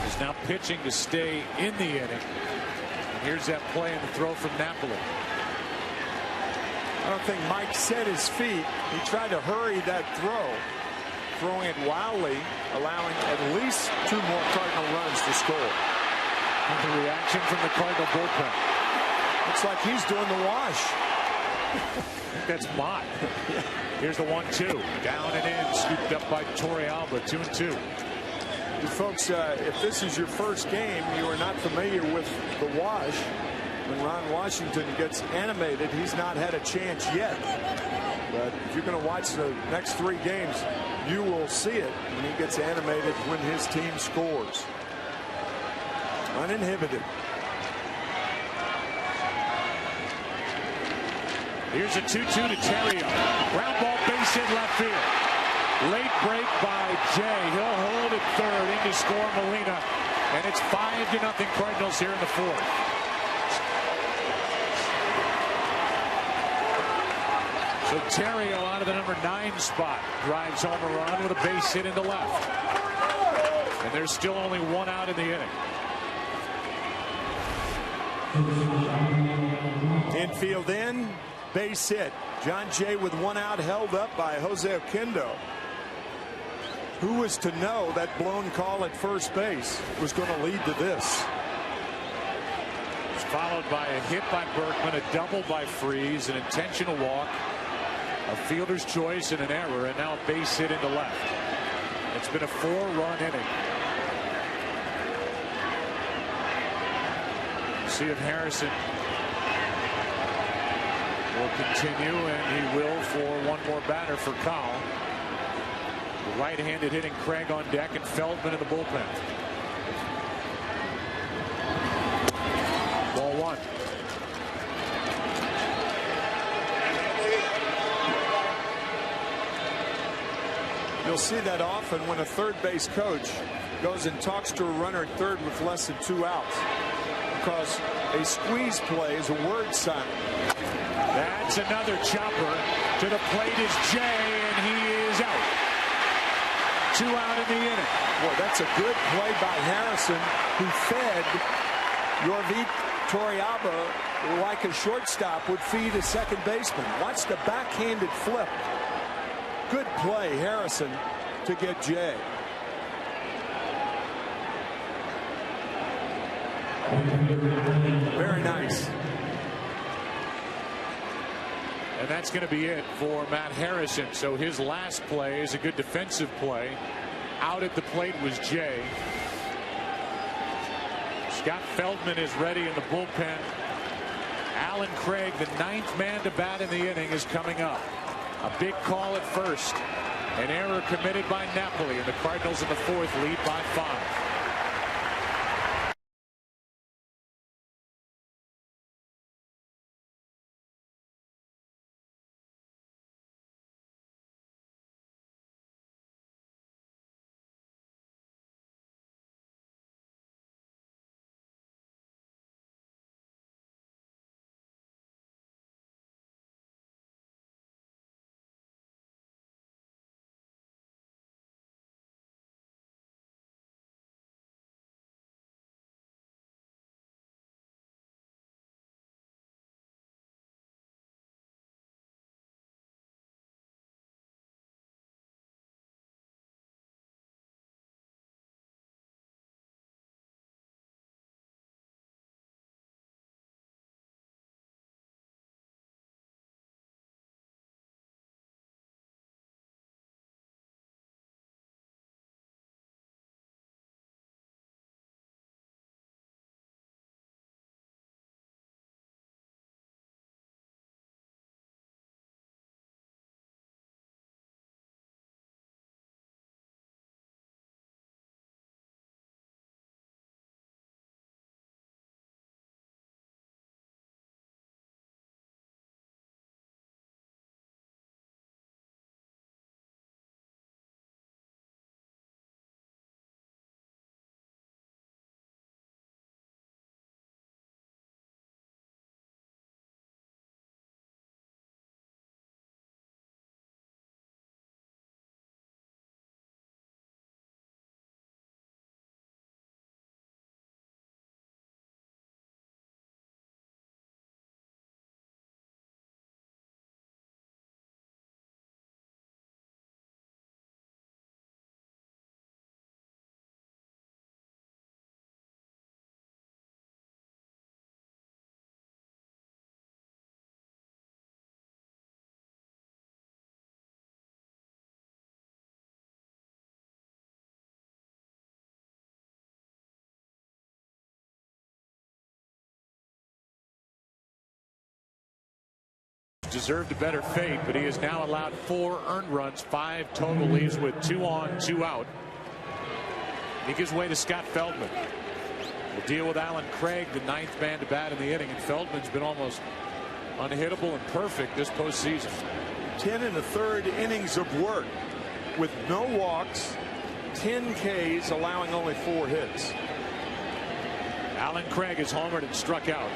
is now pitching to stay in the inning. And here's that play and the throw from Napoli. I don't think Mike set his feet. He tried to hurry that throw, throwing it wildly, allowing at least 2 more Cardinal runs to score. And the reaction from the Cardinal bullpen. Looks like he's doing the wash. That's Mott. Here's the 1-2. Down and in. Scooped up by Torrealba. 2-2. You folks, if this is your first game, you are not familiar with the wash. When Ron Washington gets animated, he's not had a chance yet. But if you're going to watch the next 3 games, you will see it when he gets animated when his team scores. Uninhibited. Here's a 2-2 to Theriot. Ground ball, base hit left field. Late break by Jay. He'll hold at third in to score Molina. And it's 5-0 Cardinals here in the 4th. So Theriot out of the number 9 spot drives home a run with a base hit into left. And there's still only 1 out in the inning. Infield in. Base hit. John Jay with 1 out, held up by Jose Oquendo. Who was to know that blown call at first base was going to lead to this? It's followed by a hit by Berkman, a double by Freese, an intentional walk, a fielder's choice, and an error, and now a base hit into left. It's been a 4-run inning. See if Harrison will continue, and he will for one more batter for Cal. The right-handed hitting Craig on deck, and Feldman in the bullpen. Ball 1. You'll see that often when a third base coach goes and talks to a runner at third with less than 2 outs, because a squeeze play is a word sign. That's another chopper. To the plate is Jay, and he is out. 2 out in the inning. Boy, that's a good play by Harrison, who fed Yorvit Torrealba like a shortstop would feed a second baseman. Watch the backhanded flip. Good play, Harrison, to get Jay. Very nice. And that's going to be it for Matt Harrison. So his last play is a good defensive play. Out at the plate was Jay. Scott Feldman is ready in the bullpen. Alan Craig, the 9th man to bat in the inning, is coming up. A big call at first. An error committed by Napoli, and the Cardinals in the 4th lead by 5. Deserved a better fate, but he has now allowed 4 earned runs, 5 total, leaves with 2 on, 2 out. He gives way to Scott Feldman. We'll deal with Alan Craig, the 9th man to bat in the inning, and Feldman's been almost unhittable and perfect this postseason. 10 1/3 innings of work with no walks, 10 Ks, allowing only 4 hits. Alan Craig has homered and struck out.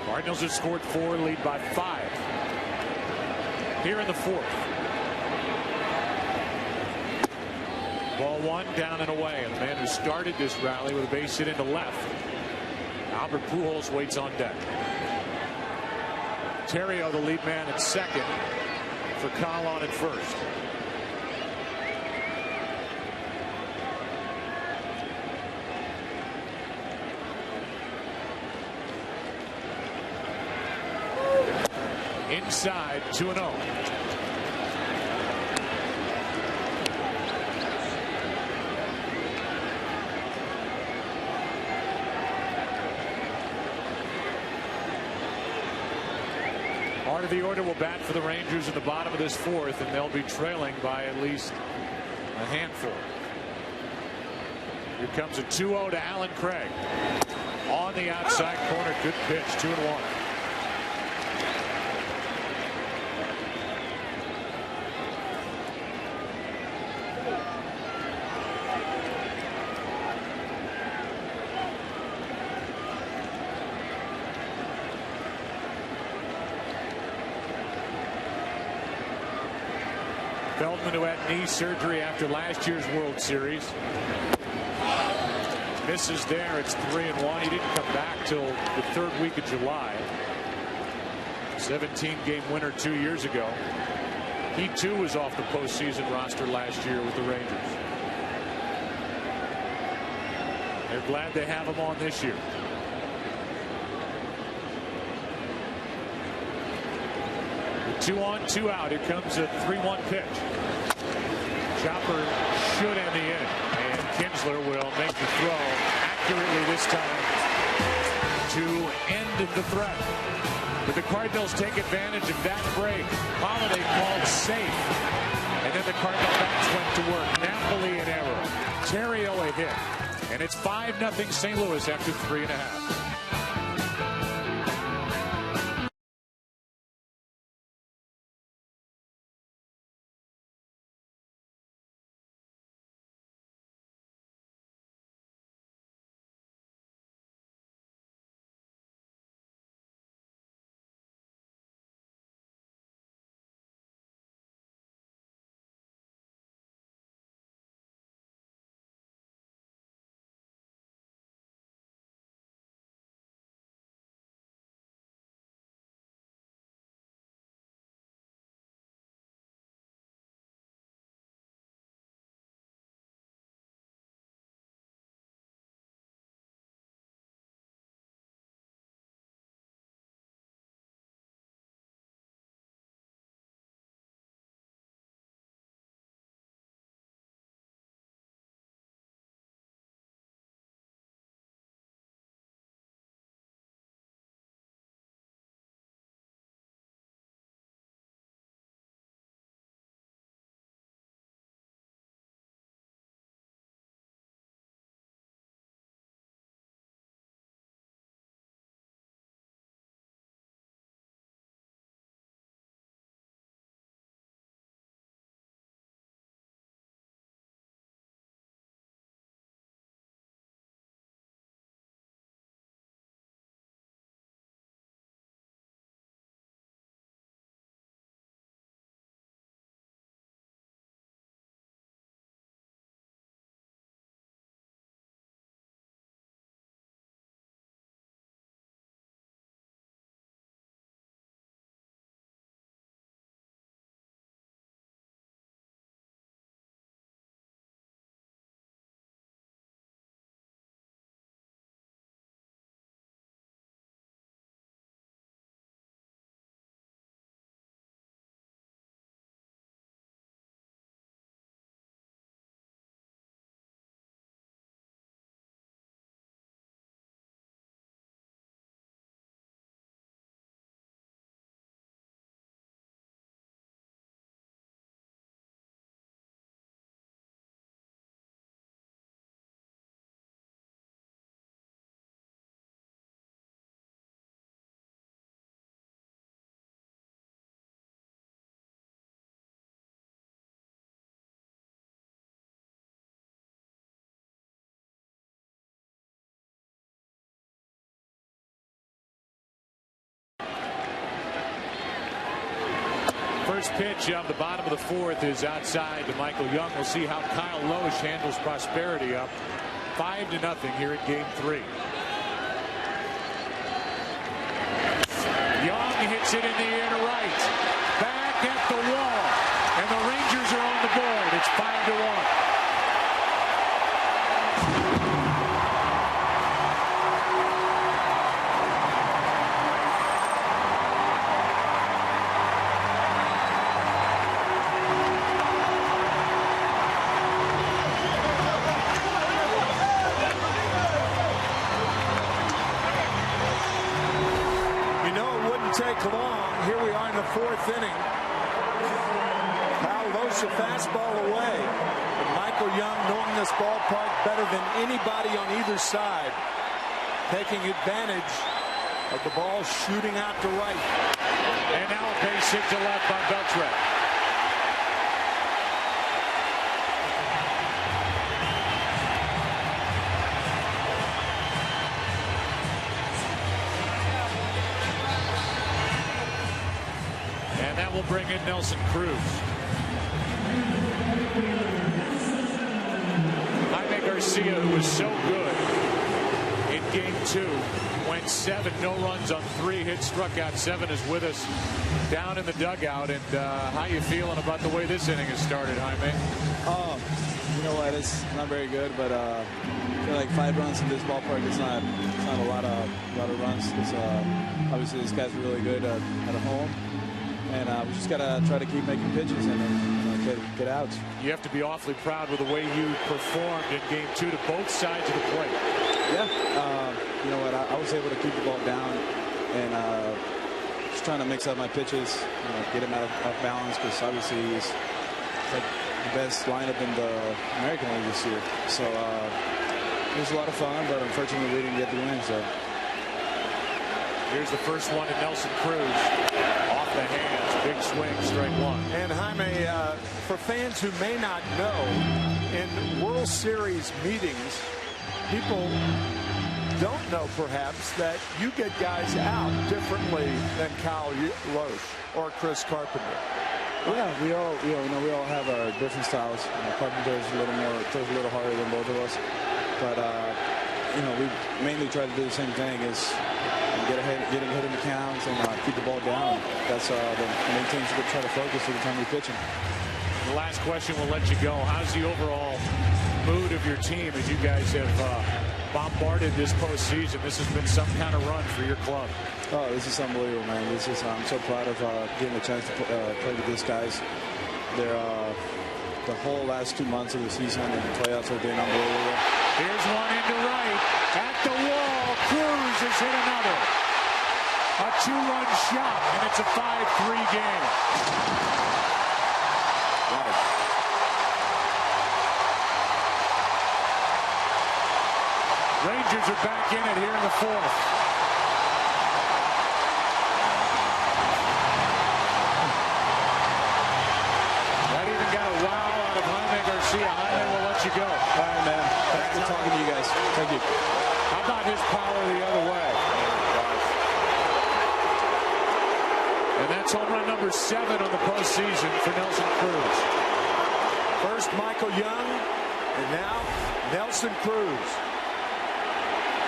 Cardinals have scored 4, lead by 5. Here in the 4th. Ball 1, down and away. And the man who started this rally with a base hit into left. Albert Pujols waits on deck. Terrio, the lead man at second, for Cal on at first. inside 2-0. Part of the order will bat for the Rangers in the bottom of this fourth, and they'll be trailing by at least a handful. Here comes a 2-0 to Allen Craig. On the outside corner, good pitch, 2-1. Feldman, who had knee surgery after last year's World Series, misses there. It's 3-1. He didn't come back till the third week of July. 17-game winner 2 years ago. He too was off the postseason roster last year with the Rangers. They're glad they have him on this year. With 2 on, 2 out. Here comes a 3-1 pitch. Chopper should end the inning, and Kinsler will make the throw accurately this time to end the threat. But the Cardinals take advantage of that break. Holiday called safe, and then the Cardinal bats went to work. Napoli an error. Theriot a hit, and it's 5-0 St. Louis after 3.5. First pitch of the bottom of the fourth is outside to Michael Young. We'll see how Kyle Loesch handles Prosperity up 5-0 here in game 3. Young hits it in the air to right. Back at the wall. And the Rangers are on the board. It's 5-1. the fourth inning. Kyle Lohse a fastball away. And Michael Young, knowing this ballpark better than anybody on either side, taking advantage of the ball shooting out to right. And now a base hit to left by Beltre. And that will bring in Nelson Cruz. Jaime Garcia, who was so good in game 2, went 7, no runs on 3 hits, struck out 7, is with us down in the dugout. And how you feeling about the way this inning has started, Jaime? You know what? It's not very good, but I feel like 5 runs in this ballpark is not a lot of runs. Obviously, this guy's really good at home, and we just gotta try to keep making pitches and get outs. You have to be awfully proud with the way you performed in game 2 to both sides of the plate. Yeah, you know what? I was able to keep the ball down and just trying to mix up my pitches, get him out of balance, because obviously he's like the best lineup in the American League this year. So it was a lot of fun, but unfortunately we didn't get the win. So here's the first one to Nelson Cruz. Off the hands, big swing, strike 1. And Jaime, for fans who may not know, in World Series meetings, people don't know perhaps that you get guys out differently than Kyle Lohse or Chris Carpenter. Yeah, we all have our different styles. Carpenter's throws a little harder than both of us, but we mainly try to do the same thing: is get him hit in the counts and keep the ball down. That's the main things we try to focus every time we pitch him. The last question will let you go. How's the overall mood of your team as you guys have bombarded this postseason? This has been some kind of run for your club. Oh, this is unbelievable, man. I'm so proud of getting a chance to play with these guys. They're the whole last 2 months of the season and the playoffs have been unbelievable. Here's one into right at the wall. Cruz has hit another. A 2-run shot, and it's a 5-3 game. Rangers are back in it here in the 4th. That even got a wow out of Jaime Garcia. Jaime will let you go. All right, man. Thanks for talking to you guys. Thank you. How about his power the other way? And that's home run number 7 on the postseason for Nelson Cruz. First Michael Young, and now Nelson Cruz.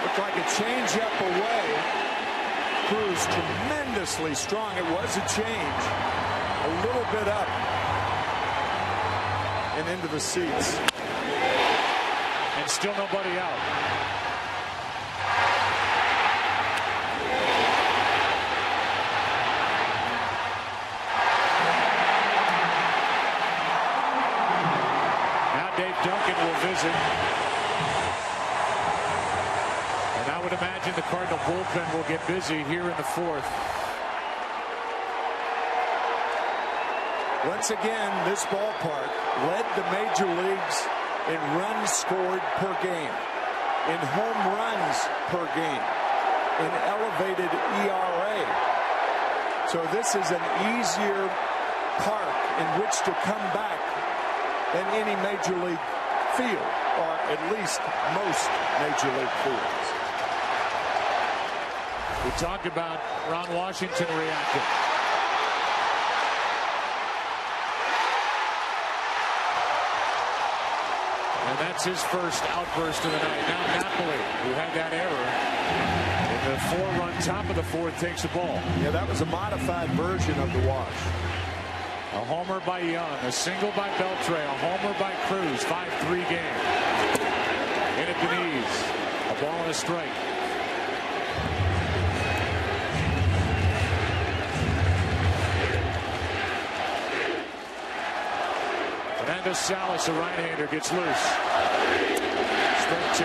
Looked like a change-up away. Cruz tremendously strong. It was a change. A little bit up and into the seats. And still nobody out. Now Dave Duncan will visit. And I would imagine the Cardinal bullpen will get busy here in the 4th. Once again, this ballpark led the major leagues in runs scored per game, in home runs per game, in elevated ERA. So this is an easier park in which to come back than any major league field, or at least most major league fields. We talked about Ron Washington reacting. And that's his first outburst of the night. Now Napoli, who had that error in the 4-run top of the 4th, takes the ball. Yeah, that was a modified version of the wash. A homer by Young, a single by Beltre, a homer by Cruz. 5-3 game. In at the knees. A ball and a strike. Fernando Salas, a right-hander, gets loose. Strike 2.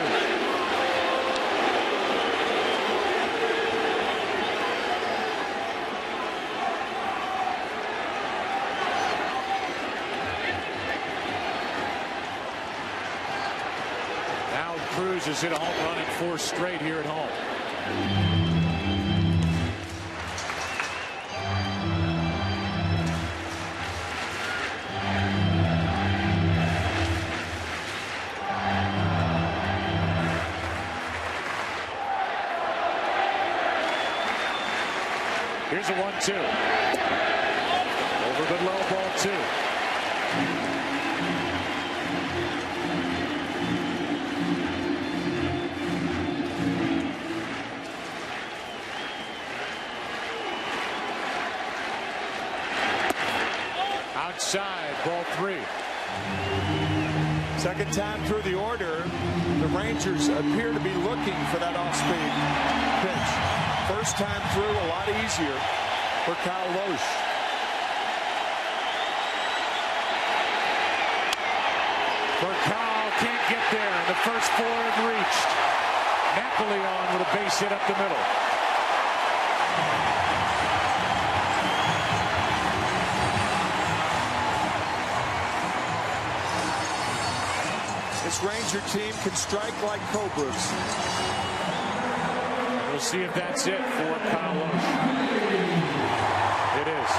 Cruz has hit a home run in 4 straight here at home. Here's a 1-2. Over the low, ball 2. Outside, ball 3. Second time through the order, the Rangers appear to be looking for that off-speed pitch. First time through, a lot easier for Kyle Lohse. Kyle can't get there. The first 4 have reached. Napoleon with a base hit up the middle. This Ranger team can strike like cobras. We'll see if that's it for Kyle Lohse. It is.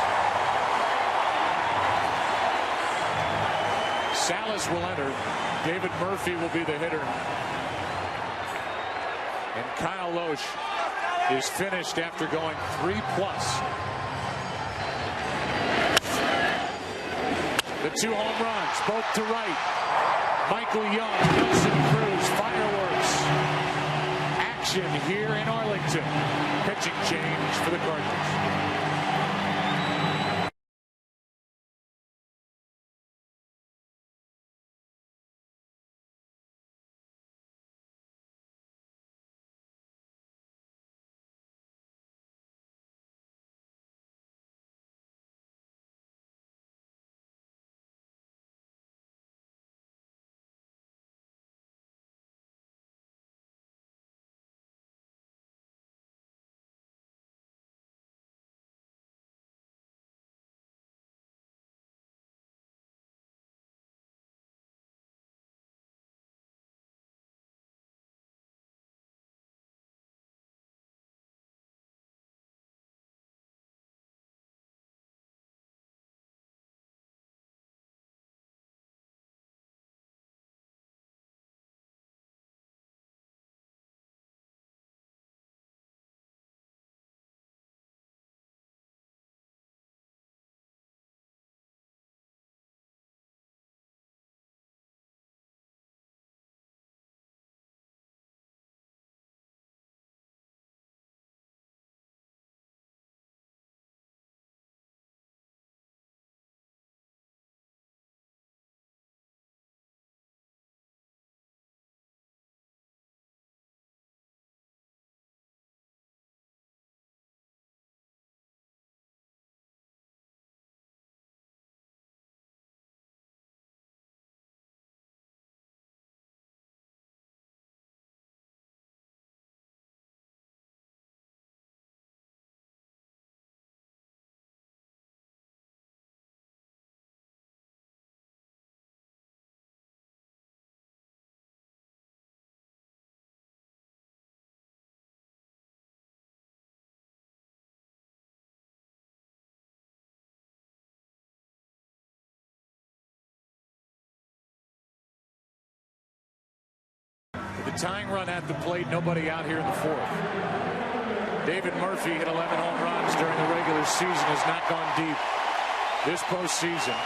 Salas will enter. David Murphy will be the hitter. And Kyle Lohse is finished after going 3+. The 2 home runs, both to right. Michael Young, Nelson Cruz, fireworks. Action here in Arlington. Pitching change for the Cardinals. The tying run at the plate, nobody out here in the 4th. David Murphy hit 11 home runs during the regular season, has not gone deep this postseason.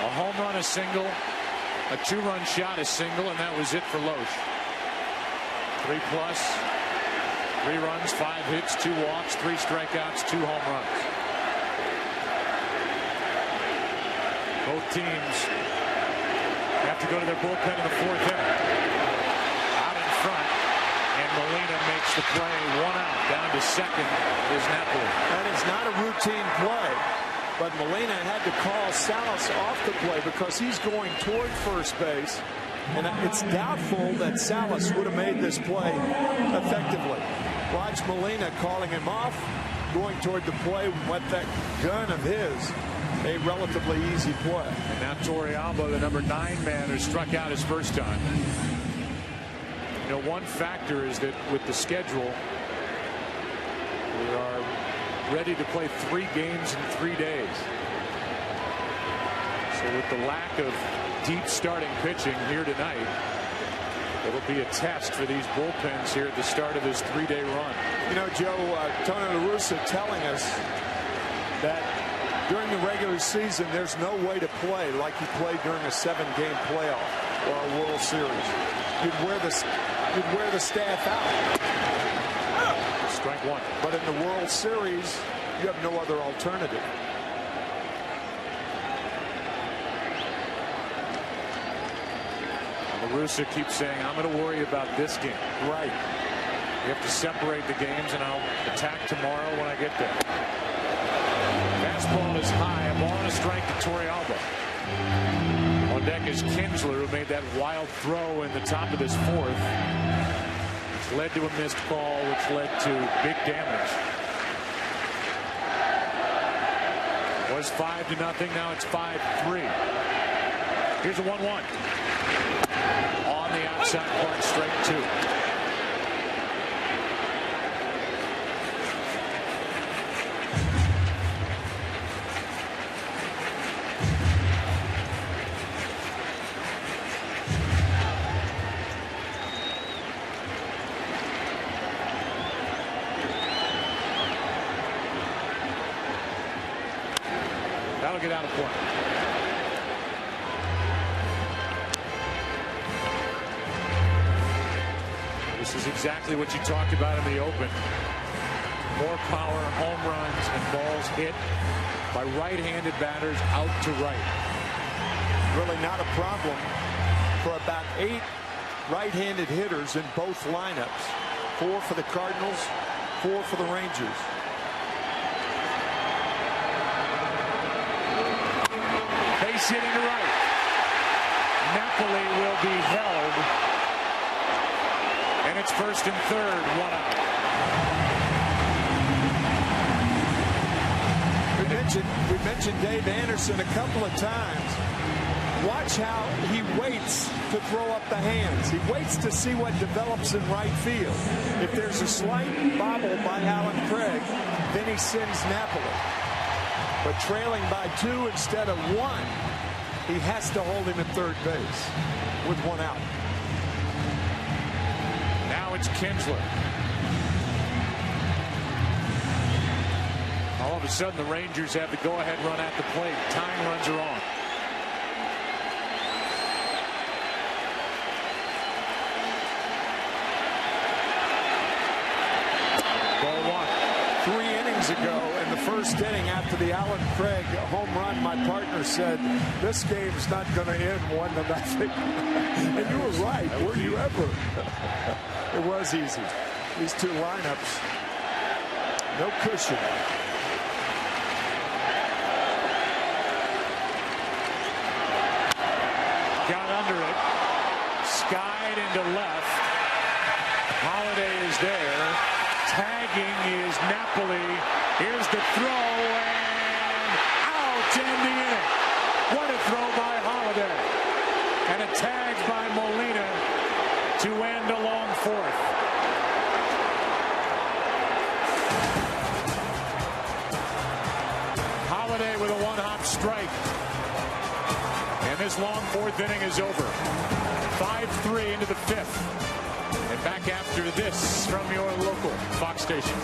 A home run, a single, a 2-run shot, a single, and that was it for Lohse. 3+, 3 runs, 5 hits, 2 walks, 3 strikeouts, 2 home runs. Both teams have to go to their bullpen in the 4th inning. Out in front, and Molina makes the play. 1 out. Down to second is Napoli. That is not a routine play, but Molina had to call Salas off the play because he's going toward first base, and it's doubtful that Salas would have made this play effectively. Watch Molina calling him off, going toward the play with that gun of his. a relatively easy play. And now Torrealba, the number 9 man, who struck out his first time. You know, one factor is that with the schedule, we are ready to play 3 games in 3 days. So with the lack of deep starting pitching here tonight, it'll be a test for these bullpens here at the start of this 3-day run. You know, Joe, Tony La Russa telling us that during the regular season, there's no way to play like you played during a 7-game playoff or a World Series. You'd wear the staff out. Strike one. But in the World Series, you have no other alternative. La Russa keeps saying, I'm going to worry about this game. Right. We have to separate the games, and I'll attack tomorrow when I get there. Fastball is high. A ball and a strike to Torrealba. On deck is Kinsler, who made that wild throw in the top of this 4th, which led to a missed call, which led to big damage. It was 5-0. Now it's 5-3. Here's a 1-1. On the outside part, strike 2. That'll get out of play. This is exactly what you talked about in the open. More power, home runs, and balls hit by right-handed batters out to right. Really not a problem for about 8 right-handed hitters in both lineups. 4 for the Cardinals, 4 for the Rangers. Base hitting to right. Napoli will be held. And it's 1st and 3rd, 1 out. We mentioned Dave Anderson a couple of times. Watch how he waits to throw up the hands. He waits to see what develops in right field. If there's a slight bobble by Alan Craig, then he sends Napoli. But trailing by 2 instead of 1, he has to hold him at third base with 1 out. Now it's Kinsler. All of a sudden, the Rangers have the go-ahead run at the plate. Tying runs are on. Ball 1. 3 innings ago in the first inning after the Alan Craig home run, my partner said, this game's not going to end 1-0. And you were right. Were you ever? It was easy. These 2 lineups, no cushion. Got under it. Skied into left. Holiday is there. Tagging is Napoli. Here's the throw, and out to end the inning. What a throw by Holiday. And a tag by Molina to end a long 4th. Holiday with a 1-hop strike. And this long 4th inning is over. 5-3 into the 5th. And back after this from your local Fox station.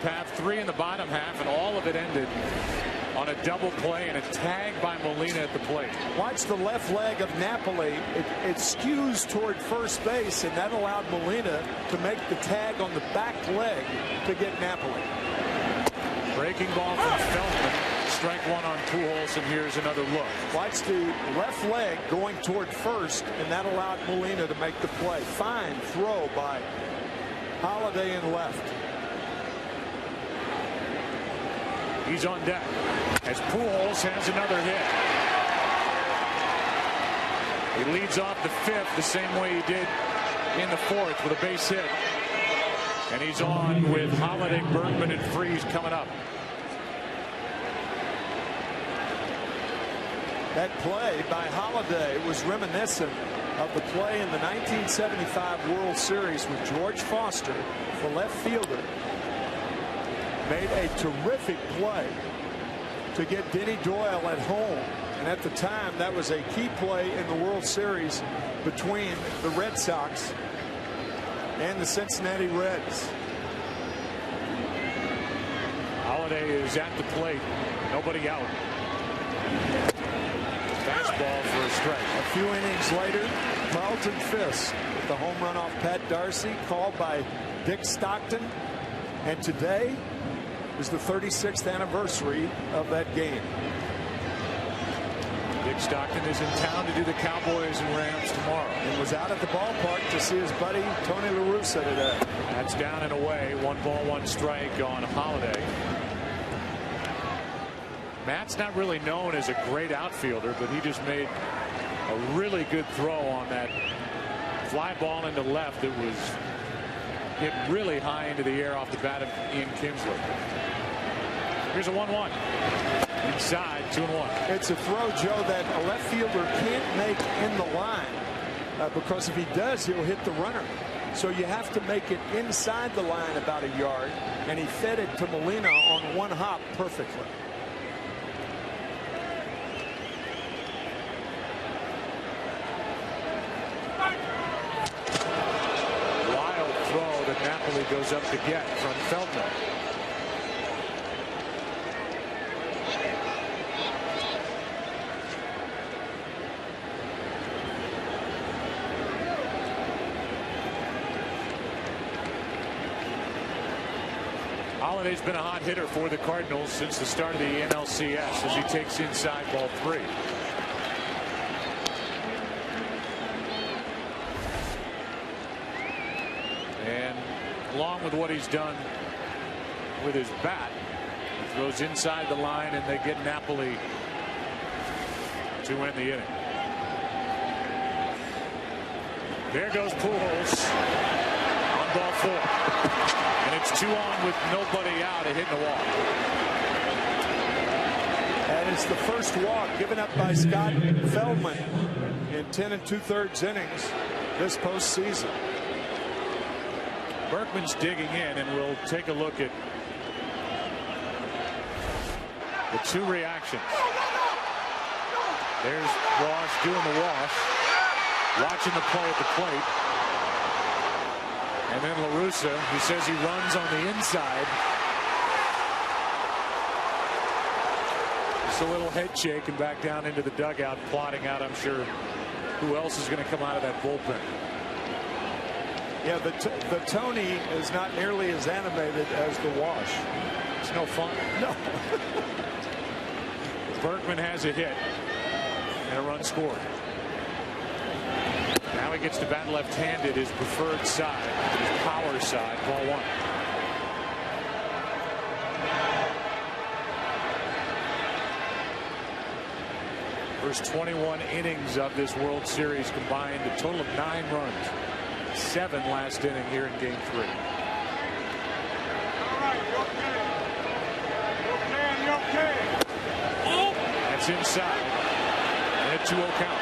half, 3 in the bottom half, and all of it ended on a double play and a tag by Molina at the plate. Watch the left leg of Napoli. It skews toward first base, and that allowed Molina to make the tag on the back leg to get Napoli. Breaking ball from Feldman. Strike 1 on Pujols, and here's another look. Watch the left leg going toward first, and that allowed Molina to make the play. Fine throw by Holiday in left. He's on deck as Pujols has another hit. He leads off the 5th the same way he did in the 4th with a base hit. And he's on with Holiday, Bergman, and Freese coming up. That play by Holiday was reminiscent of the play in the 1975 World Series with George Foster, the left fielder. Made a terrific play to get Denny Doyle at home. And at the time, that was a key play in the World Series between the Red Sox and the Cincinnati Reds. Holiday is at the plate. Nobody out. Fastball for a strike. A few innings later, Carlton Fisk with the home run off Pat Darcy, called by Dick Stockton. And today is the 36th anniversary of that game. Dick Stockton is in town to do the Cowboys and Rams tomorrow. And was out at the ballpark to see his buddy Tony La Russa today. That's down and away. 1 ball, 1 strike on Holiday. Matt's not really known as a great outfielder, but he just made a really good throw on that fly ball into left. It was hit really high into the air off the bat of Ian Kinsler. Here's a 1-1. Inside, 2-1. It's a throw, Joe, that a left fielder can't make in the line because if he does, he'll hit the runner. So you have to make it inside the line about a yard, and he fed it to Molina on 1 hop perfectly. Wild throw that Napoli goes up to get from Feldman. Holiday's been a hot hitter for the Cardinals since the start of the NLCS as he takes inside ball 3. And along with what he's done with his bat, he throws inside the line and they get Napoli to win the inning. There goes Pujols on ball 4. And it's 2 on with nobody out, a hit and a walk. And it's the first walk given up by Scott Feldman in 10 2/3 innings this postseason. Berkman's digging in, and we'll take a look at the 2 reactions. There's Walsh doing the wash, watching the play at the plate. And then La Russa, who says he runs on the inside. Just a little head shake and back down into the dugout, plotting out, I'm sure, who else is going to come out of that bullpen. Yeah, the Tony is not nearly as animated as the wash. It's no fun. No. Bergman has a hit and a run scored. Now he gets to bat left-handed, his preferred side, his power side, ball 1. First 21 innings of this World Series combined, a total of 9 runs. 7 last inning here in Game 3. That's inside. And a 2-0 count.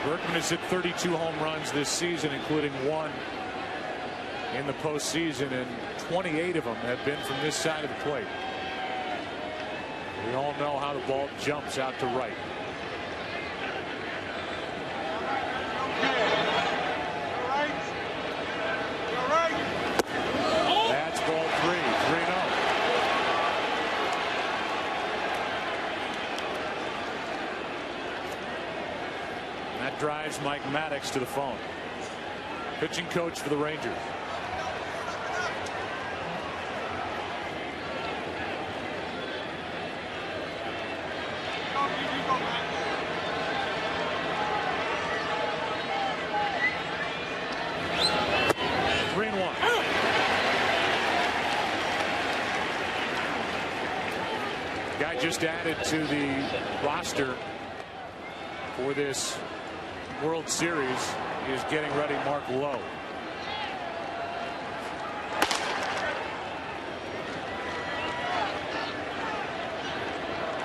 Bergman has hit 32 home runs this season, including 1 in the postseason, and 28 of them have been from this side of the plate. We all know how the ball jumps out to right. drives Mike Maddox to the phone. Pitching coach for the Rangers. Guy just added to the roster for this World Series is getting ready, Mark Lowe.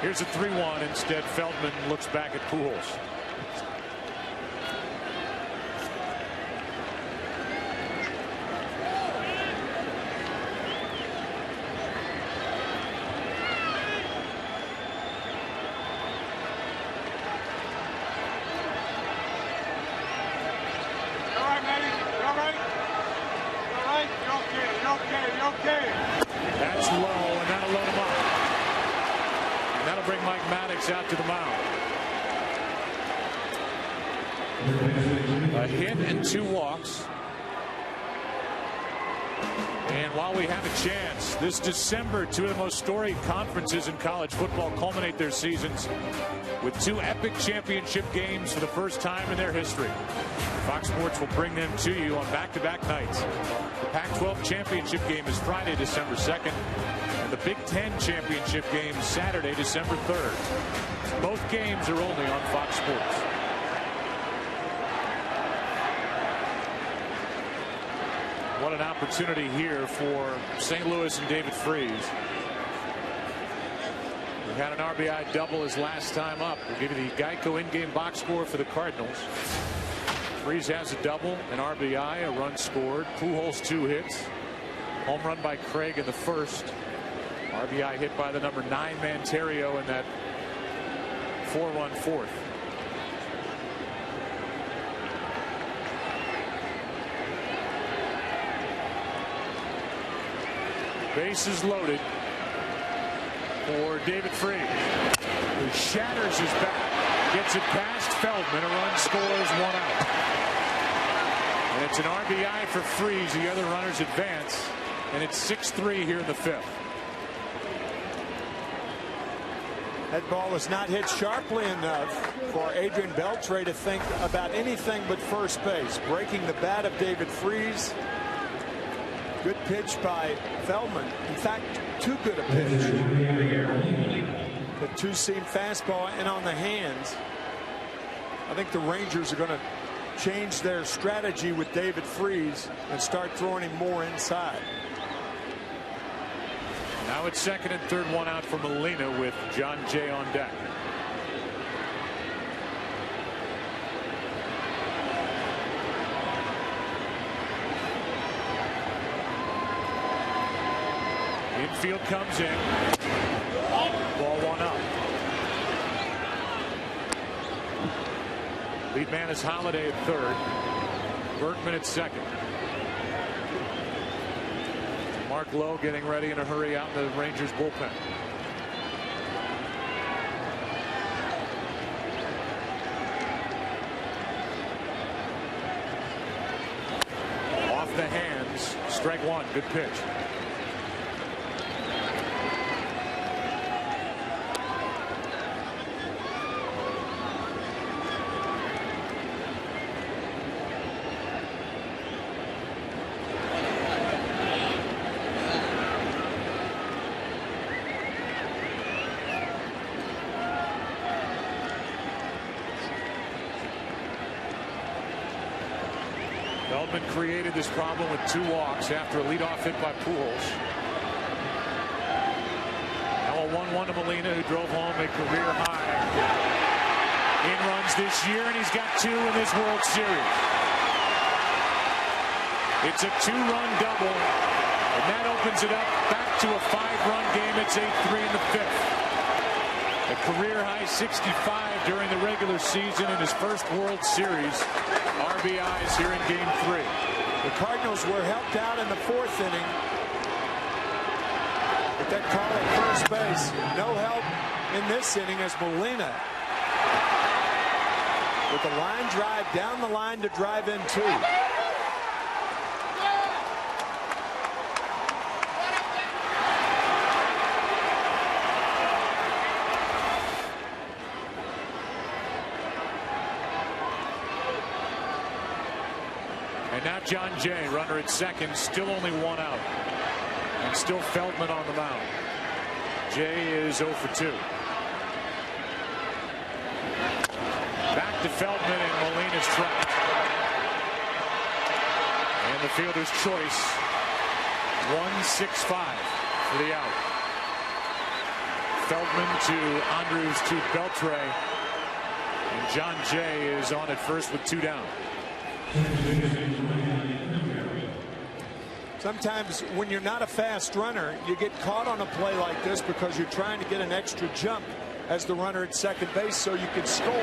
Here's a 3-1. Instead, Feldman looks back at Pujols. That's low, and that'll load him up. And that'll bring Mike Maddox out to the mound. A hit and 2 walks. And while we have a chance, this December, 2 of the most storied conferences in college football culminate their seasons with 2 epic championship games for the first time in their history. Fox Sports will bring them to you on back-to-back nights. The Pac-12 championship game is Friday, December 2nd, and the Big Ten championship game is Saturday, December 3rd. Both games are only on Fox Sports. What an opportunity here for St. Louis and David Freese. We had an RBI double his last time up. We'll give you the Geico in-game box score for the Cardinals. Freese has a double, an RBI, a run scored. Pujols 2 hits. Home run by Craig in the first. RBI hit by the number 9 Manterio in that 4-run fourth. Bases loaded for David Freese, who shatters his bat, gets it past Feldman, a run scores, 1 out. And it's an RBI for Freese. The other runners advance, and it's 6-3 here in the 5th. That ball was not hit sharply enough for Adrian Beltre to think about anything but first base. Breaking the bat of David Freese. Good pitch by Feldman. In fact, too good a pitch. The 2-seam fastball and on the hands. I think the Rangers are going to change their strategy with David Freese and start throwing him more inside. Now it's 2nd and 3rd, 1 out for Molina with John Jay on deck. Infield comes in. Ball 1 up. Lead man is Holiday at 3rd. Berkman at 2nd. Mark Lowe getting ready in a hurry out in the Rangers bullpen. Off the hands. Strike 1. Good pitch. Feldman created this problem with 2 walks after a leadoff hit by Pujols. Now a 1-1 to Molina, who drove home a career high in runs this year, and he's got 2 in this World Series. It's a 2-run double, and that opens it up back to a 5-run game. It's 8-3 in the 5th. A career high 65 during the regular season in his first World Series. RBIs here in Game 3. The Cardinals were helped out in the 4th inning with that call at first base. No help in this inning as Molina with a line drive down the line to drive in 2. And now John Jay, runner at second, still only 1 out. And still Feldman on the mound. Jay is 0 for 2. Back to Feldman, and Molina's trapped. And the fielder's choice, 1-6-5 for the out. Feldman to Andrews to Beltre. And John Jay is on at first with 2 down. Sometimes when you're not a fast runner, you get caught on a play like this because you're trying to get an extra jump as the runner at second base so you can score.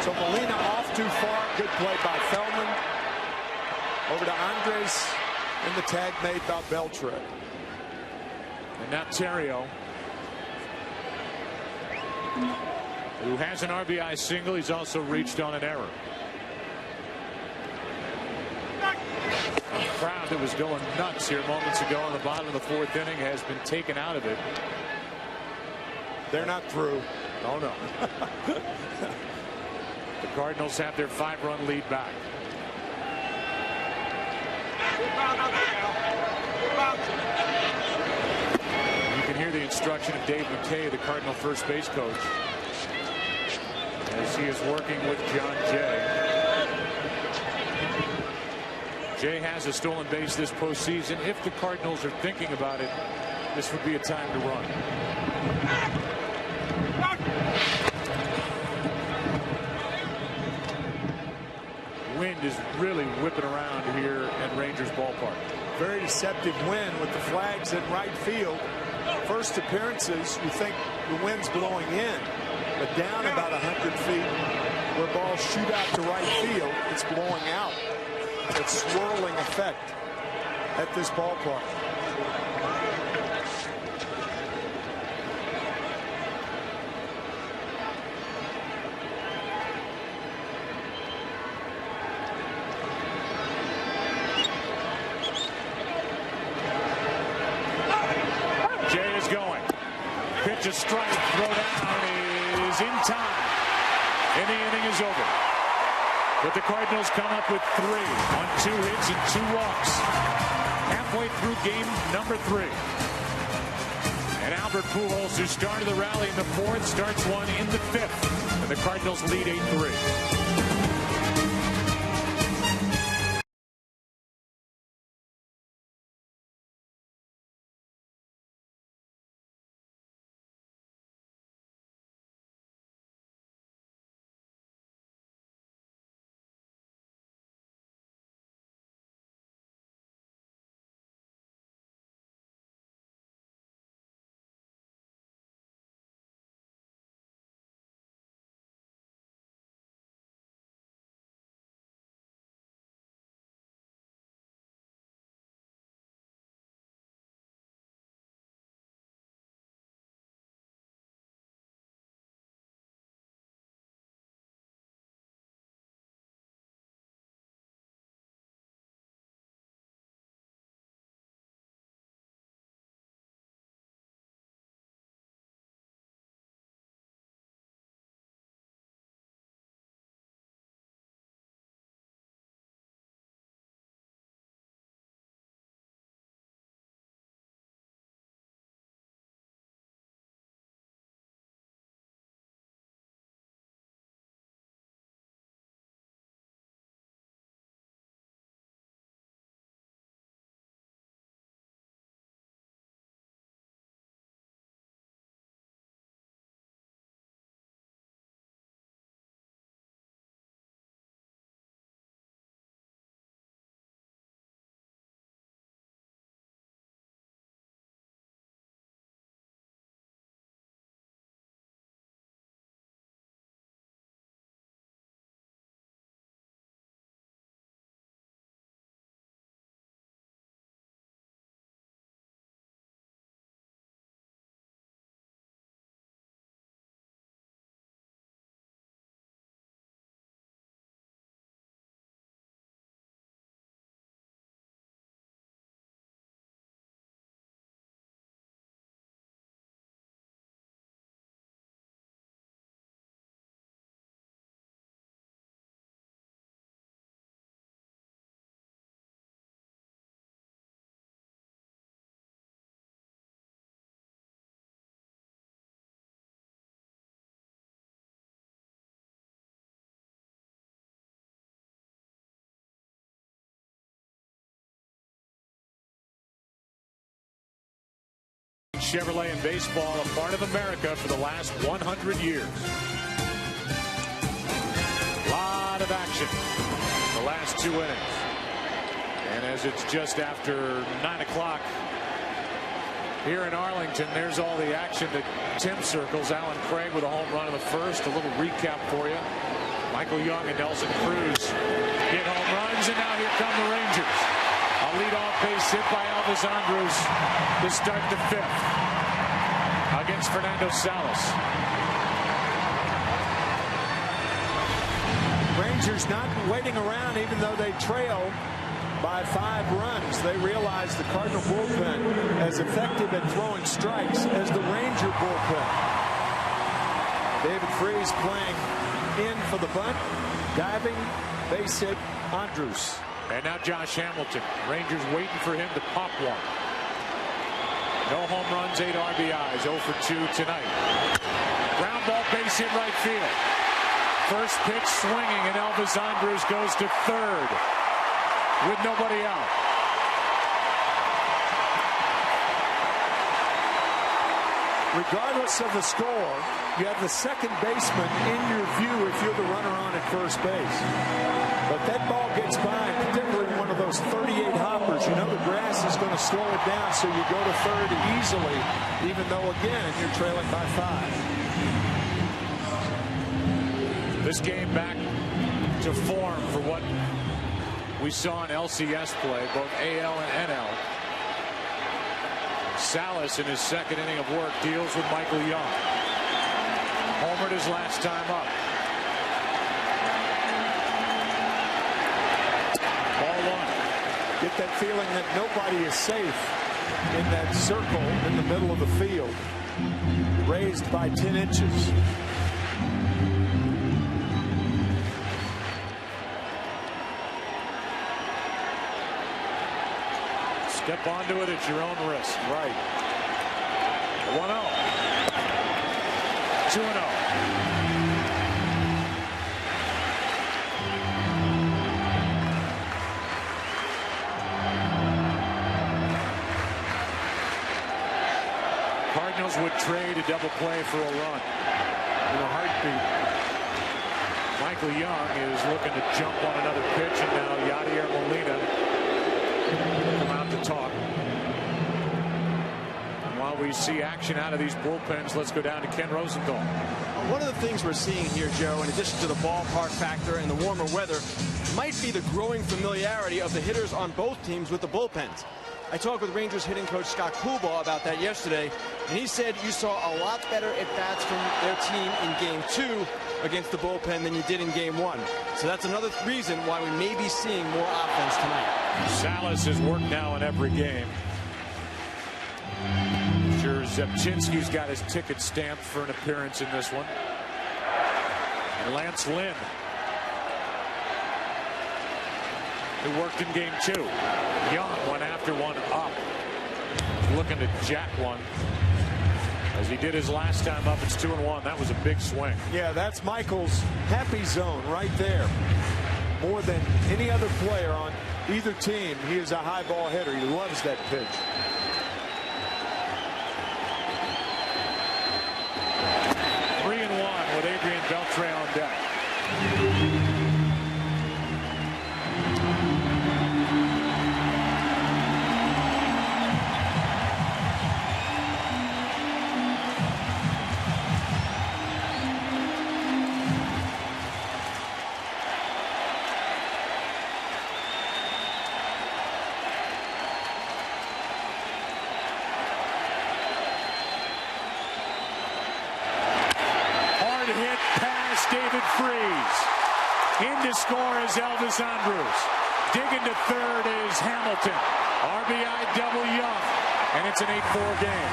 So Molina off too far. Good play by Feldman. Over to Andres, and the tag made by Beltre. And now Terrio, who has an RBI single. He's also reached on an error. A crowd that was going nuts here moments ago in the bottom of the 4th inning has been taken out of it. They're not through. Oh, no. The Cardinals have their 5-run lead back. You can hear the instruction of Dave McKay, the Cardinal first base coach, as he is working with John Jay. Jay has a stolen base this postseason. If the Cardinals are thinking about it, this would be a time to run. Wind is really whipping around here at Rangers ballpark. Very deceptive wind with the flags in right field. First appearances, you think the wind's blowing in, but down about 100 feet where balls shoot out to right field, it's blowing out. It's swirling effect at this ballpark. Jay is going. Pitch a strike, throw down is in time. And the inning is over. But the Cardinals come up with 3 on 2 hits and 2 walks. Halfway through game number 3. And Albert Pujols, who started the rally in the 4th, starts one in the 5th. And the Cardinals lead 8-3. Chevrolet in baseball, a part of America for the last 100 years. A lot of action the last 2 innings. And as it's just after 9 o'clock here in Arlington, there's all the action that Tim circles. Alan Craig with a home run in the first. A little recap for you. Michael Young and Nelson Cruz hit home runs, and now here come the Rangers. A leadoff base hit by Elvis Andrus to start the 5th against Fernando Salas. Rangers not waiting around even though they trail by 5 runs. They realize the Cardinal bullpen as effective at throwing strikes as the Ranger bullpen. David Freese playing in for the bunt. Diving base hit Andrus. And now Josh Hamilton. Rangers waiting for him to pop one. No home runs, 8 RBIs, 0 for 2 tonight. Ground ball, base hit right field. First pitch swinging, and Elvis Andrus goes to third with nobody out. Regardless of the score, you have the second baseman in your view if you're the runner on at first base. But that ball gets by, particularly one of those 38 hoppers. You know the grass is going to slow it down, so you go to third easily, even though, again, you're trailing by 5. This game back to form for what we saw in LCS play, both AL and NL. Salas in his second inning of work deals with Michael Young. Homered his last time up. Ball 1. Get that feeling that nobody is safe in that circle in the middle of the field. Raised by 10 inches. Step onto it at your own risk. Right. 1-0. 2-0. Cardinals would trade a double play for a run in a heartbeat. Michael Young is looking to jump on another pitch, and now Yadier Molina come out to talk. And while we see action out of these bullpens, let's go down to Ken Rosenthal. One of the things we're seeing here, Joe, in addition to the ballpark factor and the warmer weather, might be the growing familiarity of the hitters on both teams with the bullpens. I talked with Rangers hitting coach Scott Coolbaugh about that yesterday, and he said you saw a lot better at-bats from their team in Game 2 against the bullpen than you did in Game 1. So that's another reason why we may be seeing more offense tonight. Salas has worked now in every game. I'm sure Zepchinski's got his ticket stamped for an appearance in this one. And Lance Lynn, who worked in Game 2. Young went after one up. Looking to jack one. As he did his last time up, it's 2-1. That was a big swing. Yeah, that's Michael's happy zone right there. More than any other player on either team, he is a high ball hitter. He loves that pitch. With Adrian Beltre on deck. David Freese. In to score is Elvis Andrus. Digging to third is Hamilton. RBI double Young. And it's an 8-4 game.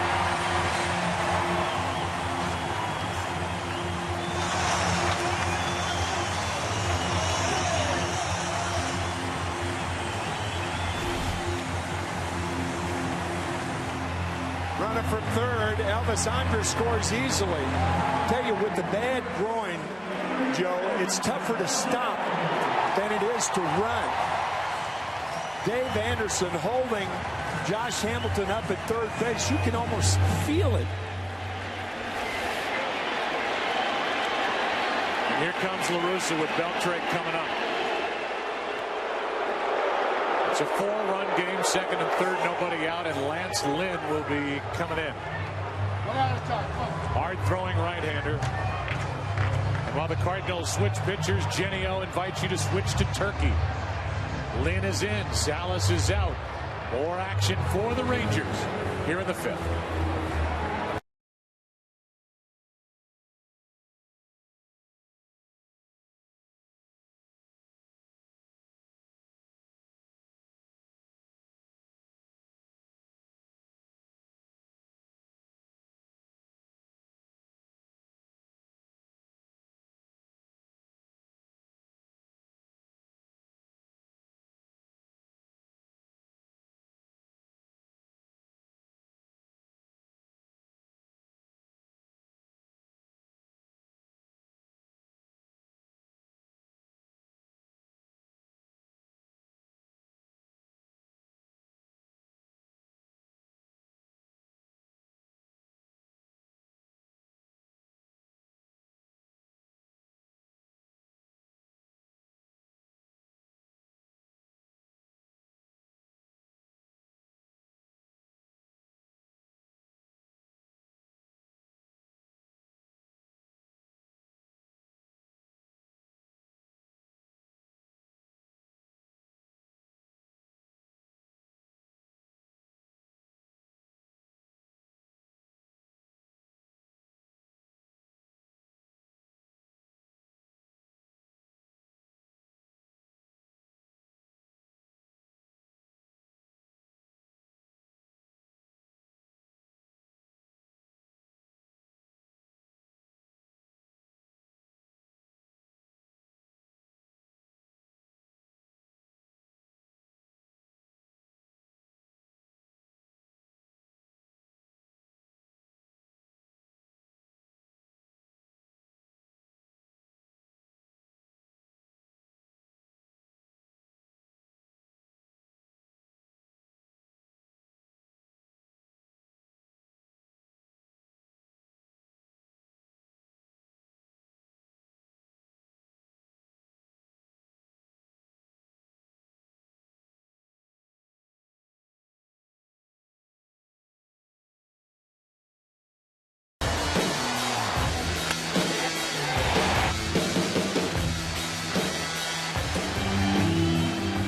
Runner from third. Elvis Andrus scores easily. I tell you, with the bad groin, Joe, it's tougher to stop than it is to run. Dave Anderson holding Josh Hamilton up at third base. You can almost feel it. And here comes La Russa with Beltre coming up. It's a 4-run game, second and third, nobody out, and Lance Lynn will be coming in. Hard throwing right-hander. And while the Cardinals switch pitchers, Jenny O invites you to switch to Turkey. Lynn is in, Salas is out. More action for the Rangers here in the fifth.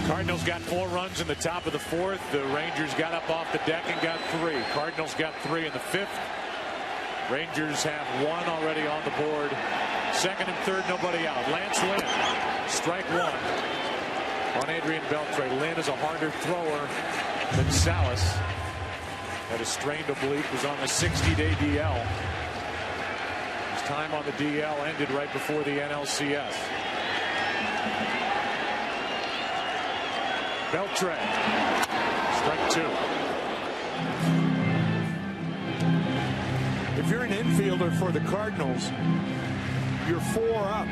Cardinals got 4 runs in the top of the 4th. The Rangers got up off the deck and got 3. Cardinals got 3 in the 5th. Rangers have 1 already on the board. Second and third, nobody out. Lance Lynn, strike 1 on Adrian Beltre. Lynn is a harder thrower than Salas. Had a strained oblique, was on a 60-day DL. His time on the DL ended right before the NLCS. Beltre, strike 2. If you're an infielder for the Cardinals, you're 4 up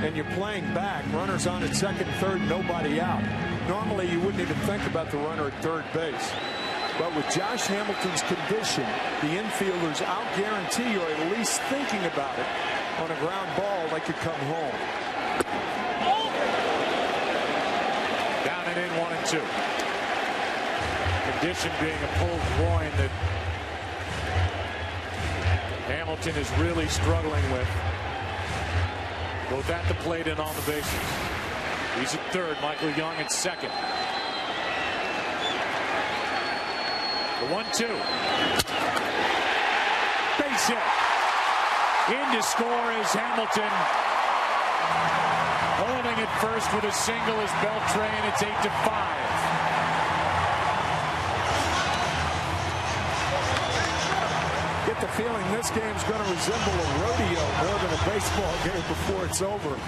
and you're playing back. Runners on at second, third, nobody out. Normally you wouldn't even think about the runner at third base. But with Josh Hamilton's condition, the infielders out guarantee you, or at least thinking about it, on a ground ball, they could come home. Down and in, 1 and 2. Condition being a pulled groin that Hamilton is really struggling with, both at the plate and on the bases. He's at third, Michael Young at second. The 1-2. Base hit. In to score is Hamilton. Holding it first with a single is Beltre, and it's 8-5. Get the feeling this game's going to resemble a rodeo more than a baseball game before it's over.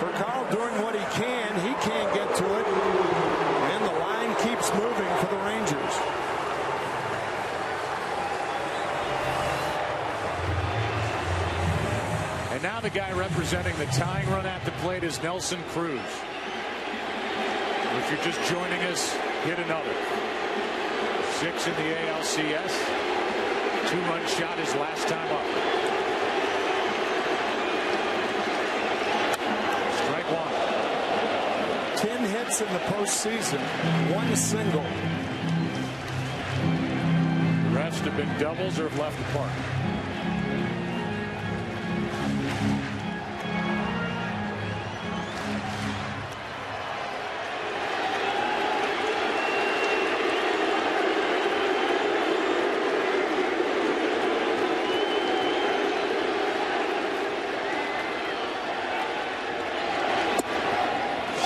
For Carl doing what he can't get to it. And the line keeps moving for the Rangers. And now the guy representing the tying run at the plate is Nelson Cruz. If you're just joining us, hit another. 6 in the ALCS. 2-run shot his last time up. Strike one. 10 hits in the postseason, 1 single. The rest have been doubles or have left the park.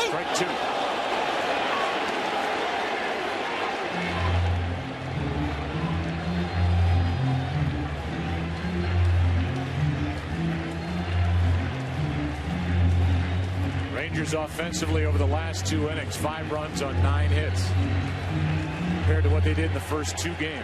Strike 2. Rangers offensively over the last 2 innings, 5 runs on 9 hits compared to what they did in the first 2 games.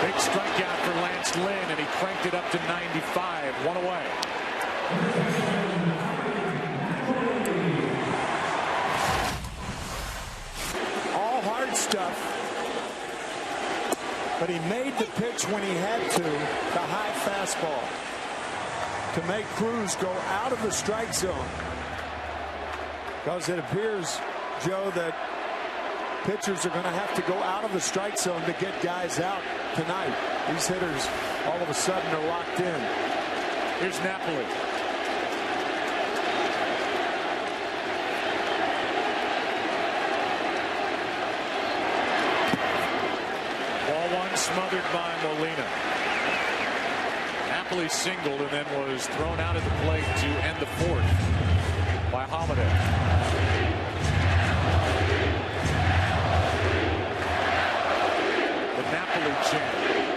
Big strikeout for Lance Lynn, and he cranked it up to 95. 1 away. Stuff, but he made the pitch when he had to, the high fastball, to make Cruz go out of the strike zone, because it appears, Joe, that pitchers are going to have to go out of the strike zone to get guys out tonight. These hitters all of a sudden are locked in. Here's Napoli. Smothered by Molina. Napoli singled and then was thrown out at the plate to end the 4th by Holiday. The Napoli chant.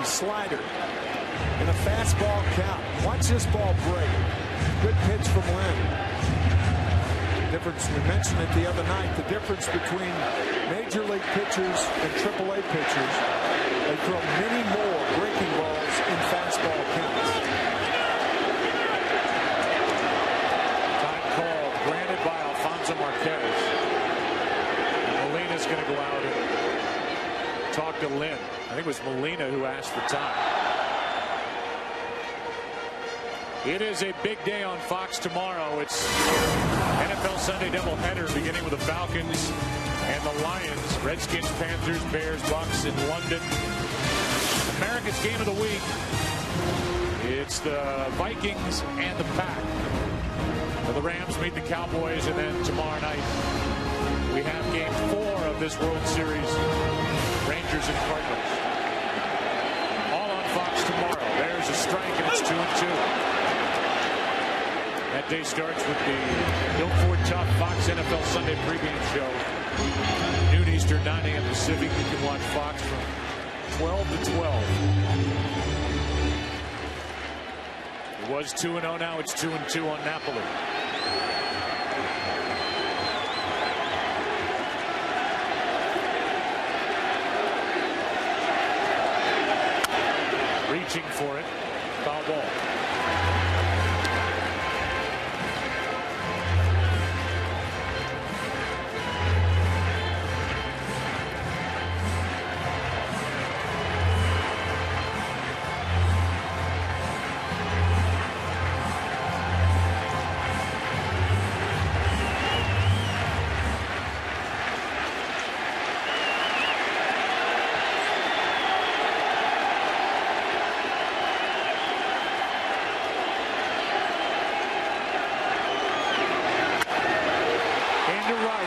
Slider and a fastball count. Watch this ball break. Good pitch from Lynn. Difference, we mentioned it the other night, the difference between major league pitchers and AAA pitchers. They throw many more breaking balls in fastball counts. Time call granted by Alfonso Marquez. And Molina's going to go out and talk to Lynn. I think it was Molina who asked for time. It is a big day on Fox tomorrow. It's NFL Sunday doubleheader beginning with the Falcons and the Lions. Redskins, Panthers, Bears, Bucks in London. America's game of the week. It's the Vikings and the Pack. The Rams meet the Cowboys, and then tomorrow night we have game 4 of this World Series. Rangers and Cardinals. All on Fox tomorrow. There's a strike, and it's 2-2. That day starts with the Bill Ford Tough Fox NFL Sunday pregame show. Noon Eastern, 9 a.m. Pacific. You can watch Fox from 12 to 12. It was 2-0. Now it's 2-2 on Napoli. Reaching for it. Foul ball.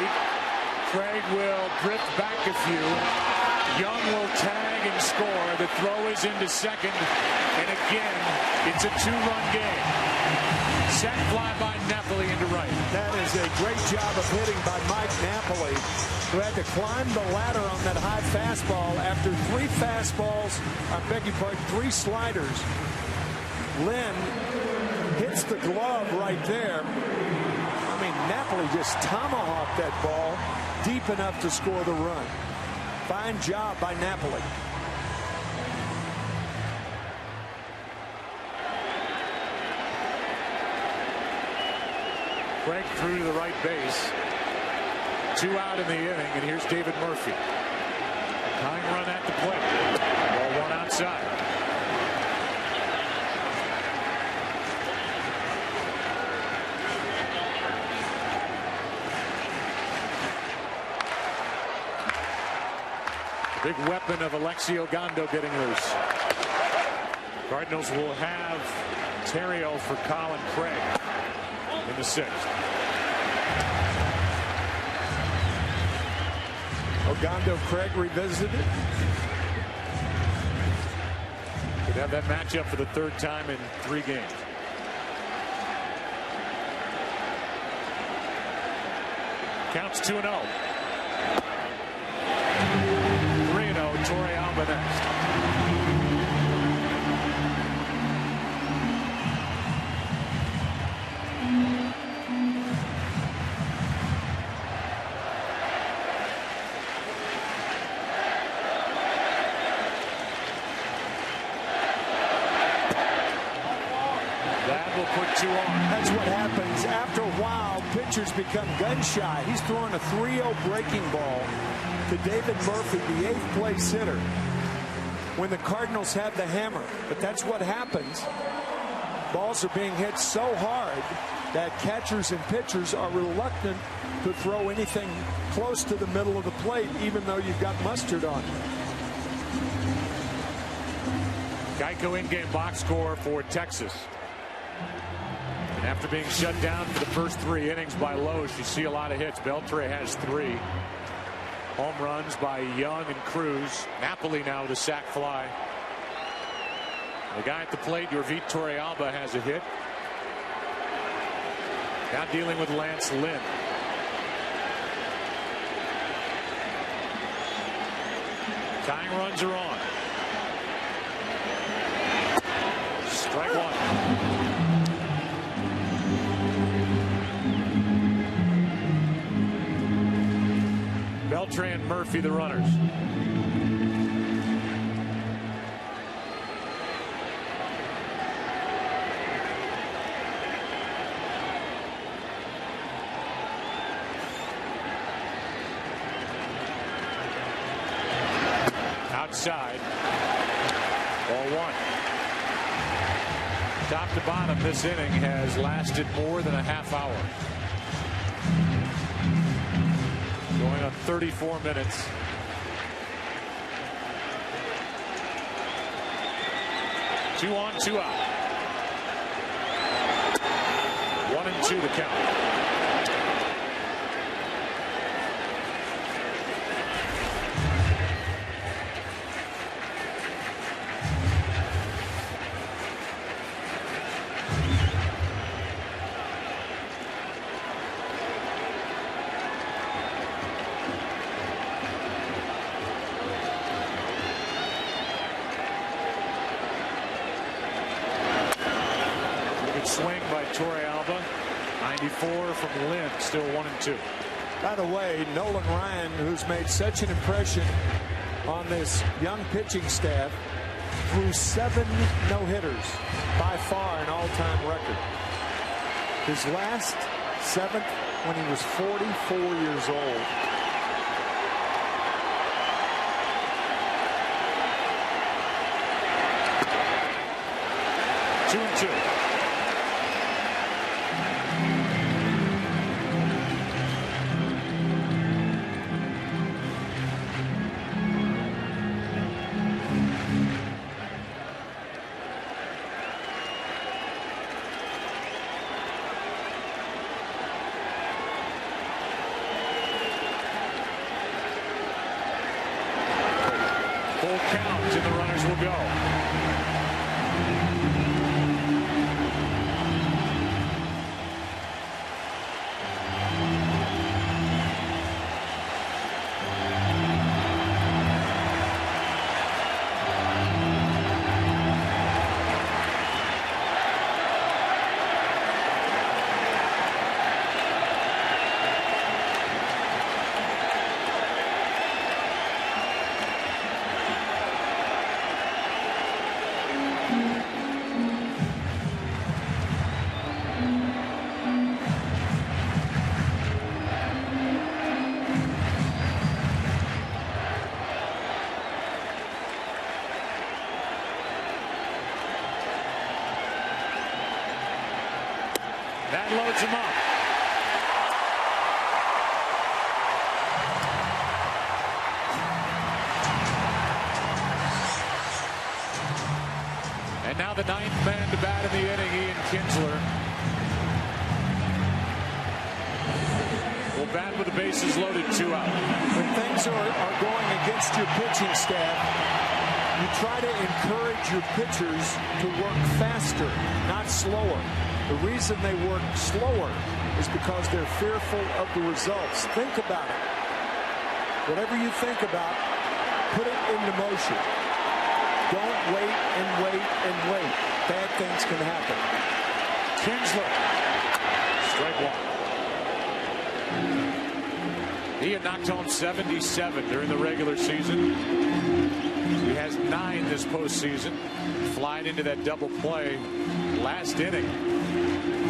lead. Craig will drift back a few. Young will tag and score. The throw is into second. And again, it's a 2-run game. Sac fly by Napoli into right. That is a great job of hitting by Mike Napoli, who had to climb the ladder on that high fastball after 3 fastballs, I beg your pardon, 3 sliders. Lynn hits the glove right there. I mean, Napoli just tomahawked that ball deep enough to score the run. Fine job by Napoli. Craig threw to the right base. 2 out in the inning, and here's David Murphy. Tying run at the plate. Ball 1 outside. Big weapon of Alexio Gondo getting loose. Cardinals will have Terrio for Colin Craig in the 6th. Gondo Craig revisited. Could have that matchup for the 3rd time in 3 games. Counts 2-0. 3-0. Torrealba next. That's what happens after a while. Pitchers become gun shy. He's throwing a 3-0 breaking ball to David Murphy, the 8th place hitter, when the Cardinals have the hammer. But that's what happens. Balls are being hit so hard that catchers and pitchers are reluctant to throw anything close to the middle of the plate, even though you've got mustard on it. Geico in-game box score for Texas. After being shut down for the first 3 innings by Loesch, you see a lot of hits. Beltre has 3. Home runs by Young and Cruz. Napoli now with a sac fly. The guy at the plate, Yorvit Torrealba, has a hit. Now dealing with Lance Lynn. Tying runs are on. Strike 1. Beltre and Murphy, the runners. Outside. Ball 1. Top to bottom, this inning has lasted more than a half hour. Going on 34 minutes. Two on, 2 out. 1-2 the count. Swing by Torrealba. 94 from Lynn, still 1-2. By the way, Nolan Ryan, who's made such an impression on this young pitching staff, threw 7 no-hitters, by far an all-time record. His last 7th when he was 44 years old. Two and two. full count, and the runners will go. That loads him up. And now the ninth man to bat in the inning, Ian Kinsler. Will bat with the bases loaded, 2 out. When things are going against your pitching staff, you try to encourage your pitchers to work faster, not slower. The reason they work slower is because they're fearful of the results. Think about it. Whatever you think about, put it into motion. Don't wait and wait and wait. Bad things can happen. Kinsler. Strike 1. He had knocked home 77 during the regular season. He has 9 this postseason. Flying into that double play last inning.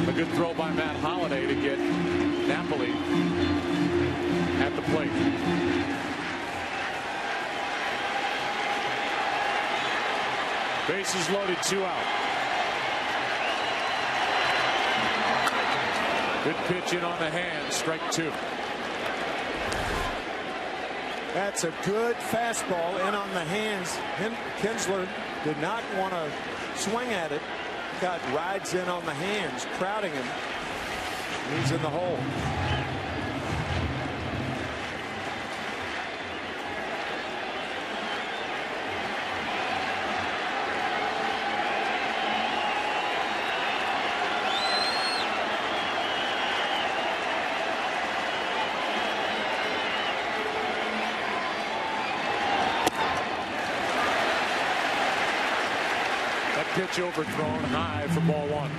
A good throw by Matt Holliday to get Napoli at the plate. Bases loaded, 2 out. Good pitch in on the hand, strike 2. That's a good fastball in on the hands. Kinsler did not want to swing at it. Got rides in on the hands, crowding him. He's in the hole. Pitch overthrown high for ball 1.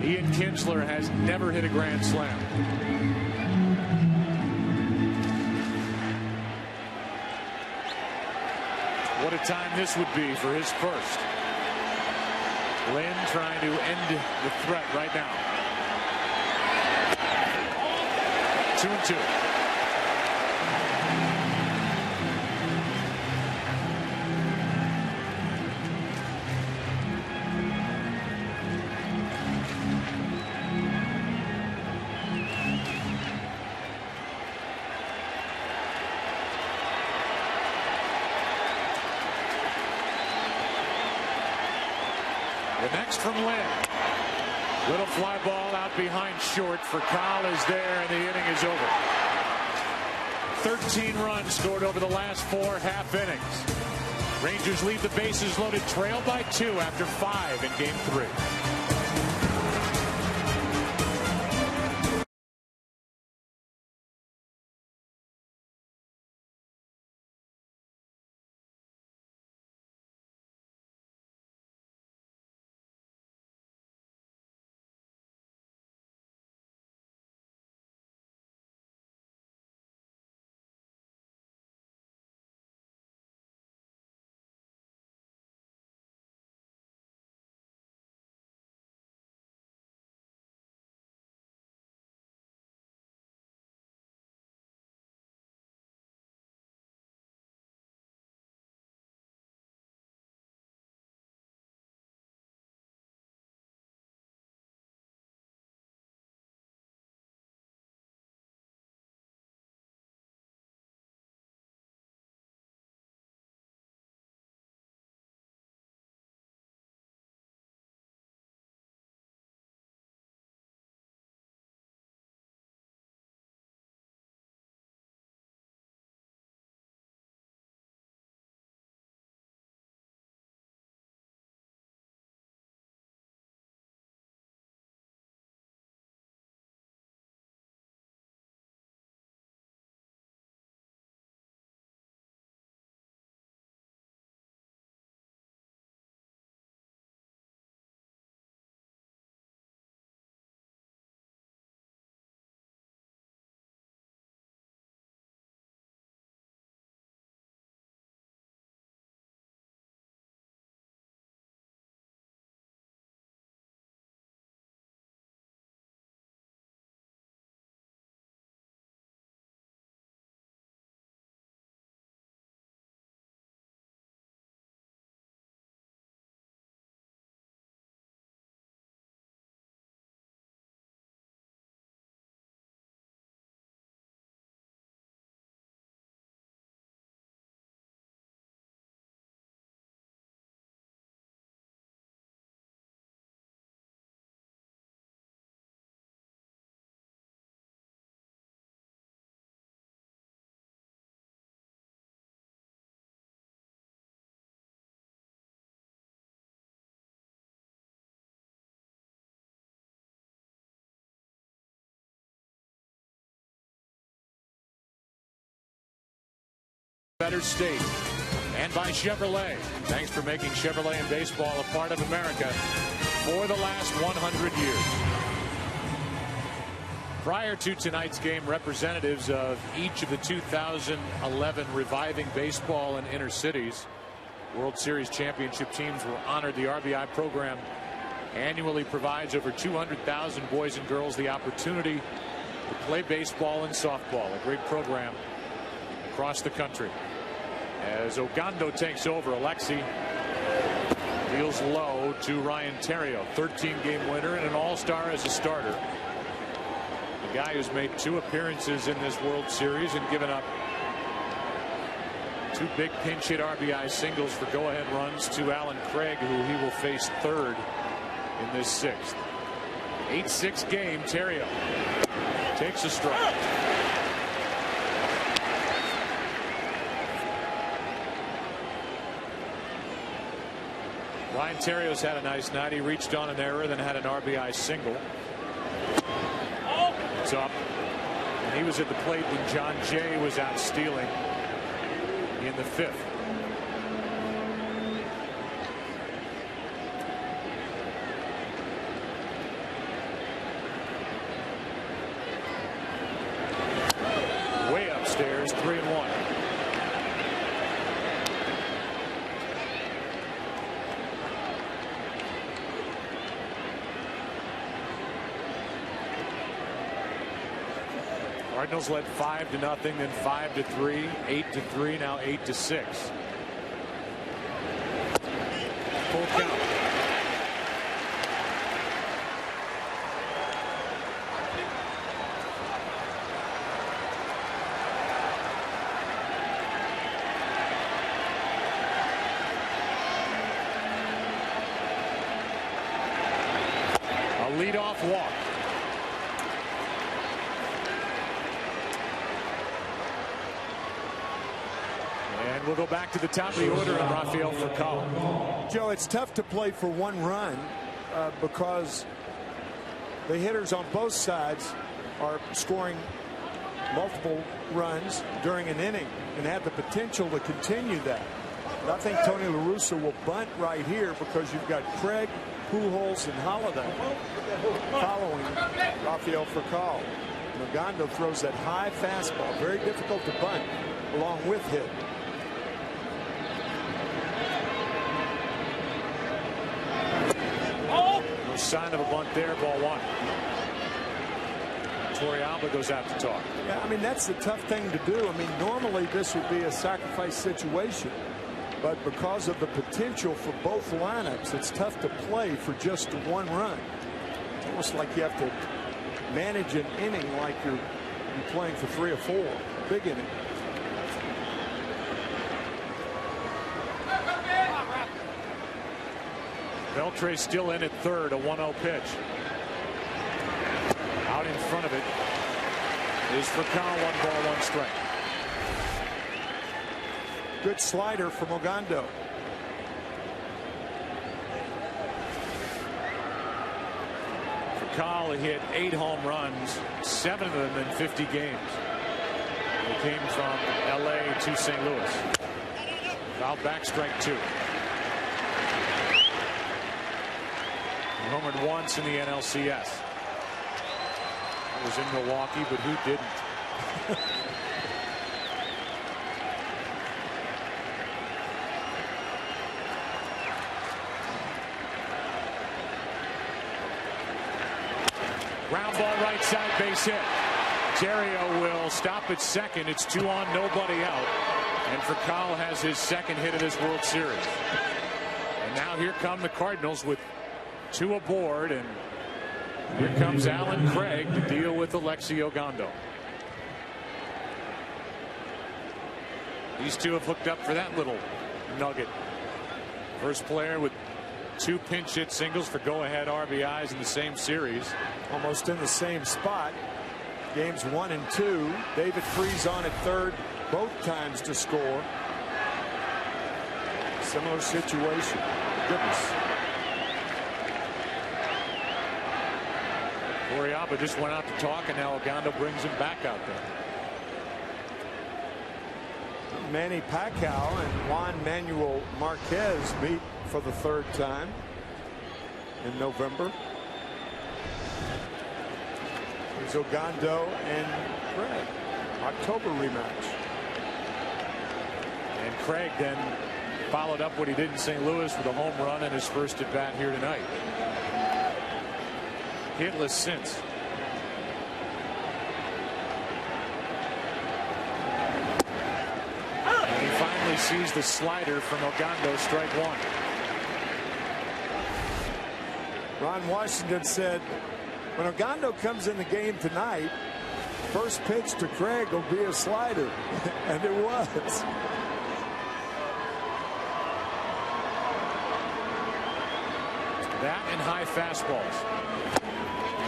Ian Kinsler has never hit a grand slam. What a time this would be for his first. Lynn trying to end the threat right now. 2-2. The next from Lynn. Little fly ball out behind short for Kyle is there, and the inning is over. 13 runs scored over the last 4 half innings. Rangers leave the bases loaded, trail by 2 after 5 in game 3. better state. And by Chevrolet. Thanks for making Chevrolet and baseball a part of America for the last 100 years. Prior to tonight's game, representatives of each of the 2011 Reviving Baseball and Inner Cities World Series championship teams were honored. The RBI program annually provides over 200,000 boys and girls the opportunity to play baseball and softball. A great program across the country. As Ogando takes over, Alexi deals low to Ryan Theriot, 13-game winner and an all-star as a starter. The guy who's made 2 appearances in this World Series and given up 2 big pinch hit RBI singles for go-ahead runs to Alan Craig, who he will face third in this 6th. 8-6 game. Theriot takes a strike. Ryan Theriot's had a nice night. He reached on an error, then had an RBI single. It's up. And he was at the plate when John Jay was out stealing in the 5th. Way upstairs, 3-1. Cardinals led 5-0, then 5-3, 8-3, now 8-6. Full count. A leadoff walk. We'll go back to the top of the order and Rafael Furcal. Joe, it's tough to play for 1 run because the hitters on both sides are scoring multiple runs during an inning and have the potential to continue that. But I think Tony La Russa will bunt right here because you've got Craig, Pujols, and Holliday following Rafael Furcal. Ogando throws that high fastball, very difficult to bunt along with hit. No sign of a bunt there. Ball 1. Torrealba goes out to talk. Yeah, I mean, that's the tough thing to do. I mean, normally this would be a sacrifice situation, but because of the potential for both lineups, it's tough to play for just 1 run. It's almost like you have to manage an inning like you're playing for 3 or 4. Big inning. Beltre still in at third, a 1-0 pitch. Out in front of it is Furcal, 1 ball, 1 strike. Good slider from Ogando. Furcal hit 8 home runs, 7 of them in 50 games. They came from LA to St. Louis. Foul back, strike 2. Homered once in the NLCS. That was in Milwaukee, but who didn't? Ground ball right side, base hit. Theriot will stop at second. It's 2 on, nobody out. And Furcal has his 2nd hit of this World Series. And now here come the Cardinals with 2 aboard, and here comes Alan Craig to deal with Alexi Ogando. These 2 have hooked up for that little nugget. First player with 2 pinch hit singles for go-ahead RBIs in the same series. Almost in the same spot. Games 1 and 2. David Freese on at third both times to score. Similar situation. Goodness. Torrealba just went out to talk, and now Ogando brings him back out there. Manny Pacquiao and Juan Manuel Marquez meet for the 3rd time in November. There's Ogando and Craig. October rematch. And Craig then followed up what he did in St. Louis with a home run in his first at bat here tonight. Hitless since. And he finally sees the slider from Ogando, strike 1. Ron Washington said, when Ogando comes in the game tonight, first pitch to Craig will be a slider. And it was. That and high fastballs.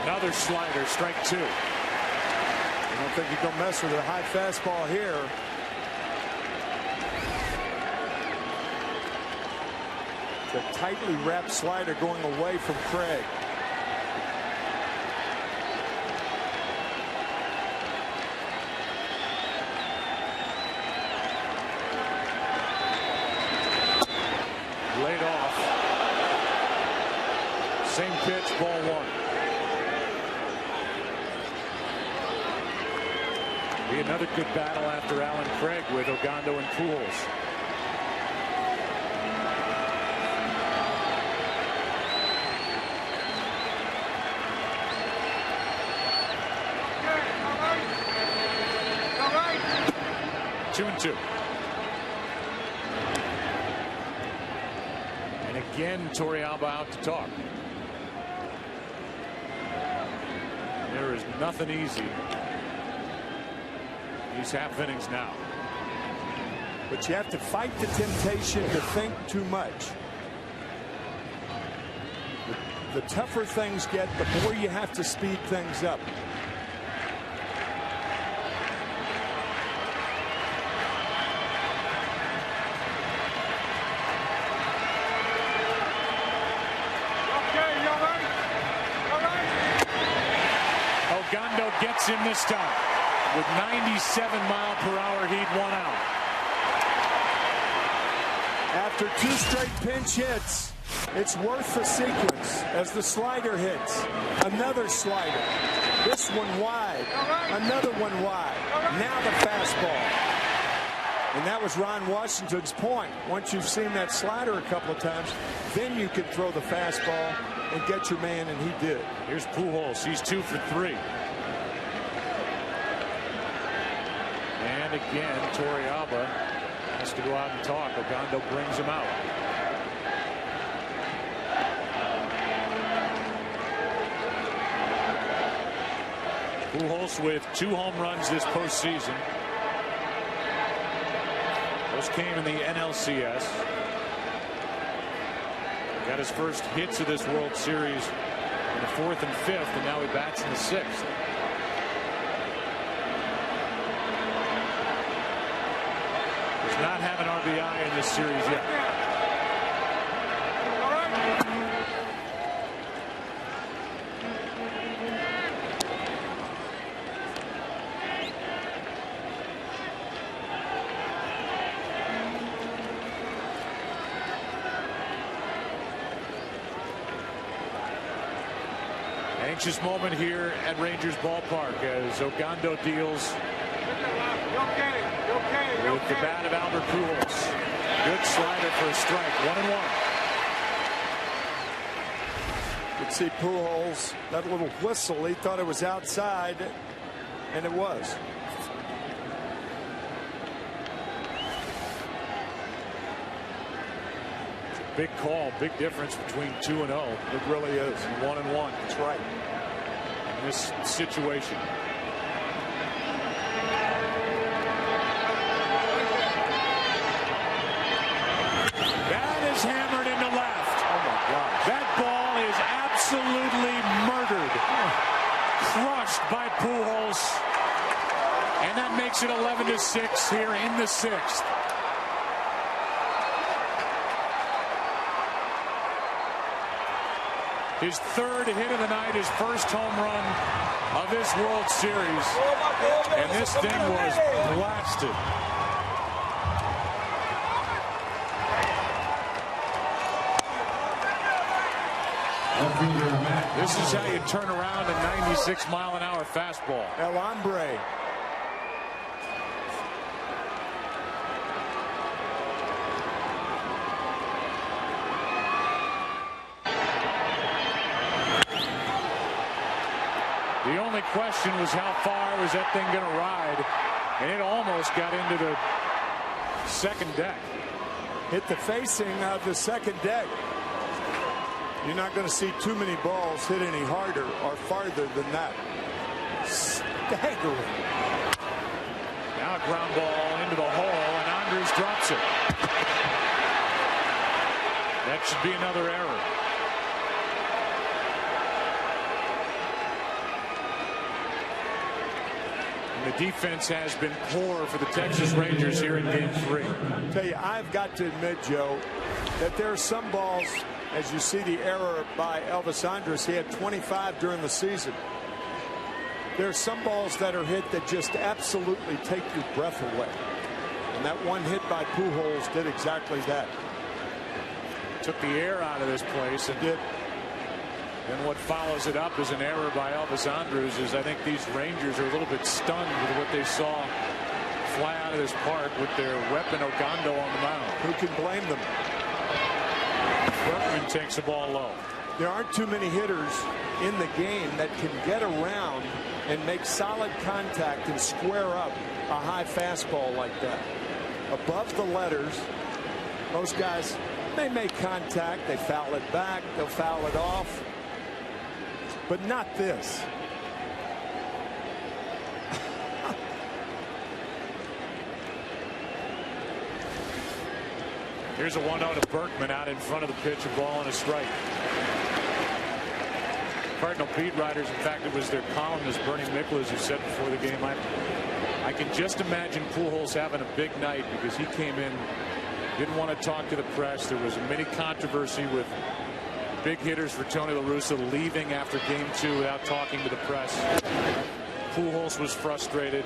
Another slider, strike 2. I don't think you can mess with a high fastball here. The tightly wrapped slider going away from Craig. Laid off. Same pitch, ball 1. Be another good battle after Alan Craig with Ogando and Pujols. All right. 2-2. And again, Torrealba out to talk. There is nothing easy. These half innings now. But you have to fight the temptation to think too much. The tougher things get, the more you have to speed things up. Ogando gets him this time. With 97-mile-per-hour heat, 1 out. After 2 straight pinch hits, it's worth the sequence as the slider hits. Another slider. This one wide. Another one wide. Now the fastball. And that was Ron Washington's point. Once you've seen that slider a couple of times, then you can throw the fastball and get your man, and he did. Here's Pujols. He's 2 for 3. And again, Torrealba has to go out and talk. Ogando brings him out. Pujols with 2 home runs this postseason. Those came in the NLCS. Got his first hits of this World Series in the 4th and 5th, and now he bats in the 6th. Does not have an RBI in this series yet. Anxious moment here at Rangers Ballpark as Ogando deals with the bat of Albert Pujols. Good slider for a strike. 1-1. You could see Pujols, that little whistle, he thought it was outside, and it was. Big call, big difference between 2 and 0. It really is. 1-1. That's right. In this situation. That is hammered into left. Oh my God. That ball is absolutely murdered. Crushed by Pujols. And that makes it 11-6 here in the 6th. His 3rd hit of the night, his first home run of this World Series. And this thing was blasted. This is how you turn around a 96-mile-an-hour fastball. El Hombre. The only question was how far was that thing going to ride, and it almost got into the second deck. Hit the facing of the second deck. You're not going to see too many balls hit any harder or farther than that. Staggering. Now a ground ball into the hole, and Andres drops it. That should be another error. The defense has been poor for the Texas Rangers here in Game 3. I tell you, I've got to admit, Joe, that there are some balls, as you see the error by Elvis Andres, he had 25 during the season. There are some balls that are hit that just absolutely take your breath away. And that one hit by Pujols did exactly that. Took the air out of this place and did. And what follows it up is an error by Elvis Andres. Is I think these Rangers are a little bit stunned with what they saw fly out of this park with their weapon Ogando on the mound. Who can blame them? Berkman takes the ball low. There aren't too many hitters in the game that can get around and make solid contact and square up a high fastball like that. Above the letters, most guys, they make contact, they foul it back, they'll foul it off. But not this. Here's a 1-0 to Berkman out in front of the pitch, a ball and a strike. Cardinal beat writers, in fact, it was their columnist Bernie Miklasz who said before the game, I can just imagine Pujols having a big night because he came in, didn't want to talk to the press. There was a mini controversy with big hitters for Tony La Russa leaving after Game 2 without talking to the press. Pujols was frustrated.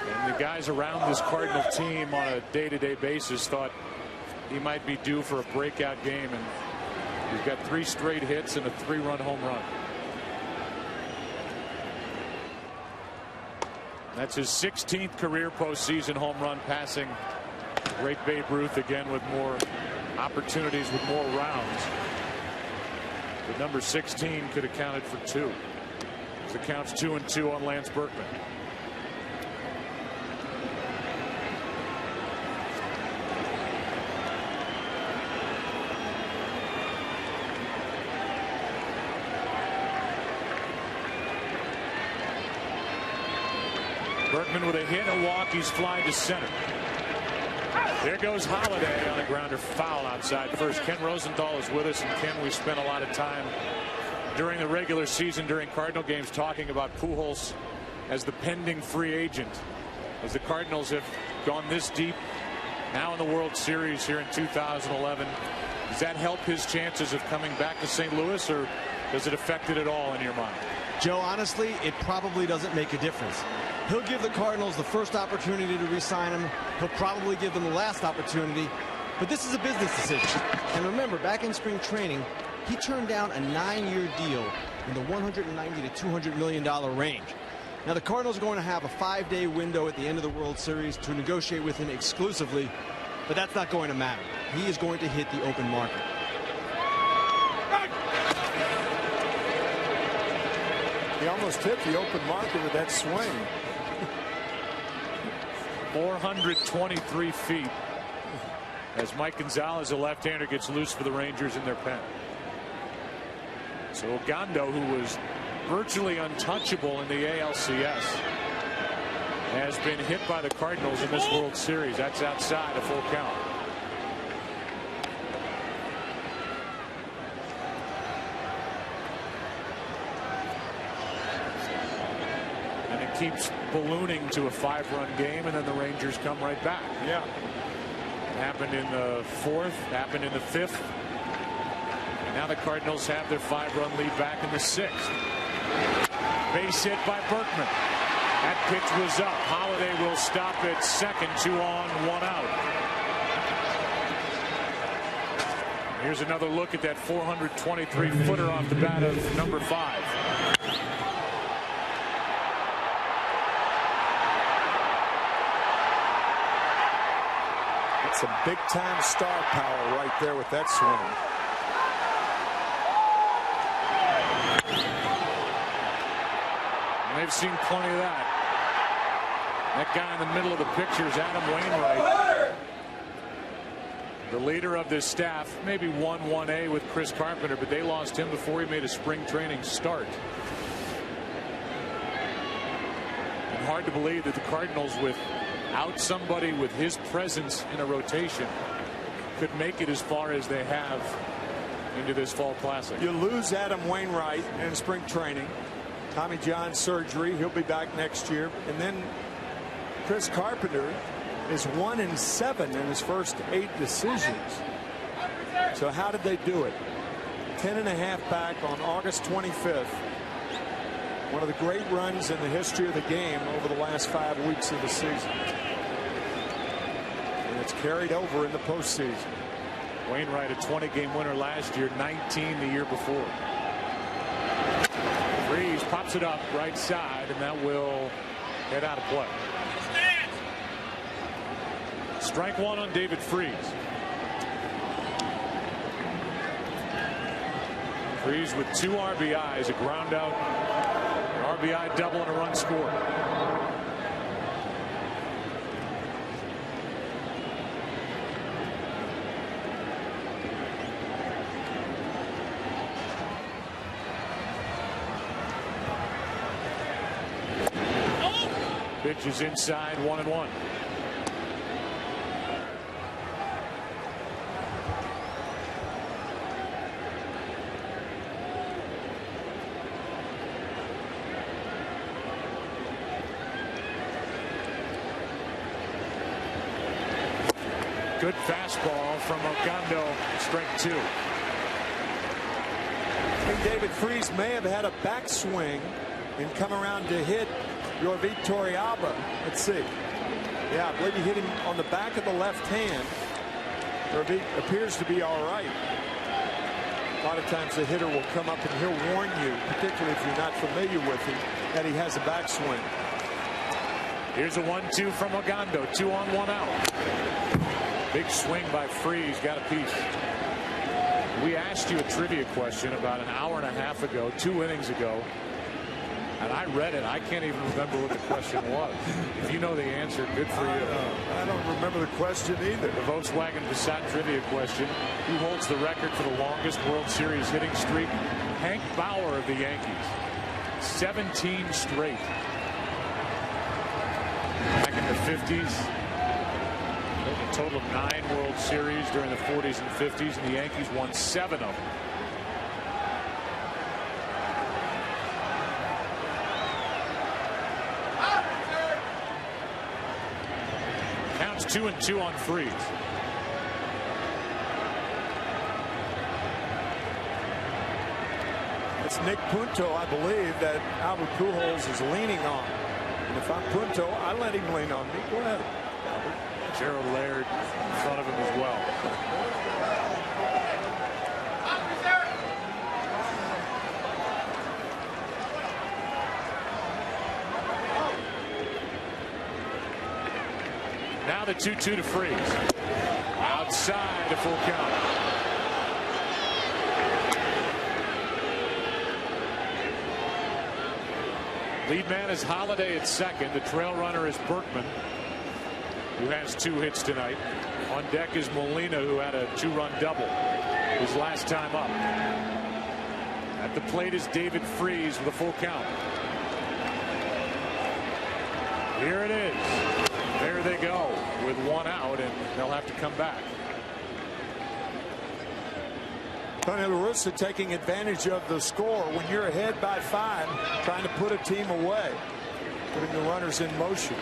And the guys around this Cardinal team on a day-to-day basis thought he might be due for a breakout game, and he's got 3 straight hits and a 3-run home run. That's his 16th career postseason home run, passing great Babe Ruth again with more opportunities, with more rounds. But number 16 could have counted for 2. So it counts 2-2 on Lance Berkman. Berkman with a hit, a walk, he's flying to center. There goes Holiday on a grounder foul outside first. Ken Rosenthal is with us, and Ken, we spent a lot of time during the regular season, during Cardinal games, talking about Pujols as the pending free agent. As the Cardinals have gone this deep now in the World Series here in 2011, does that help his chances of coming back to St. Louis, or does it affect it at all in your mind? Joe, honestly, it probably doesn't make a difference. He'll give the Cardinals the first opportunity to re-sign him. He'll probably give them the last opportunity. But this is a business decision. And remember, back in spring training, he turned down a 9-year deal in the $190 to $200 million range. Now, the Cardinals are going to have a 5-day window at the end of the World Series to negotiate with him exclusively, but that's not going to matter. He is going to hit the open market. He almost hit the open market with that swing. 423 feet as Mike Gonzalez, a left-hander, gets loose for the Rangers in their pen. So Ogando, who was virtually untouchable in the ALCS, has been hit by the Cardinals in this World Series. That's outside a full count. And it keeps ballooning to a 5-run game, and then the Rangers come right back. Yeah. It happened in the 4th, happened in the 5th. And now the Cardinals have their 5-run lead back in the 6th. Base hit by Berkman. That pitch was up. Holiday will stop at second, 2 on, 1 out. Here's another look at that 423-footer off the bat of number 5. It's a big-time star power right there with that swing. And they've seen plenty of that. That guy in the middle of the picture is Adam Wainwright, the leader of this staff. Maybe won 1A with Chris Carpenter, but they lost him before he made a spring training start. And hard to believe that the Cardinals, without somebody with his presence in a rotation, could make it as far as they have into this fall classic. You lose Adam Wainwright in spring training. Tommy John surgery. He'll be back next year. And then Chris Carpenter is 1-7 in his first 8 decisions. So how did they do it? 10.5 back on August 25th. One of the great runs in the history of the game over the last 5 weeks of the season. And it's carried over in the postseason. Wainwright, a 20-game winner last year, 19 the year before. Freese pops it up right side, and that will head out of play. Strike one on David Freese. Freese with 2 RBIs, a ground out, an RBI double, and a run scored. Pitch is inside, 1-1. Good fastball from Ogando, strike 2. I think David Freese may have had a backswing and come around to hit your Torrealba. Let's see. Yeah, I believe he hit him on the back of the left hand. It appears to be all right. A lot of times the hitter will come up and he'll warn you, particularly if you're not familiar with him, that he has a backswing. Here's a 1-2 from Ogando. 2 on, 1 out. Big swing by Freese, got a piece. We asked you a trivia question about an hour and a half ago, 2 innings ago, and I read it. I can't even remember what the question was. If you know the answer, good for you. I don't remember the question either. The Volkswagen Passat trivia question: who holds the record for the longest World Series hitting streak? Hank Bauer of the Yankees. 17 straight. Back in the 50s. A total of 9 World Series during the 40s and 50s, and the Yankees won 7 of them. Counts 2-2 on Freese. It's Nick Punto, I believe, that Albert Pujols is leaning on. And if I'm Punto, I let him lean on me. Go ahead, Albert. Gerald Laird in front of him as well. Now the 2-2 to Freese. Outside to full count. Lead man is Holiday at second. The trail runner is Berkman, who has 2 hits tonight. On deck is Molina, who had a 2-run double his last time up. At the plate is David Freese with a full count. Here it is. There they go with 1 out, and they'll have to come back. Tony La Russa taking advantage of the score when you're ahead by 5, trying to put a team away, putting the runners in motion.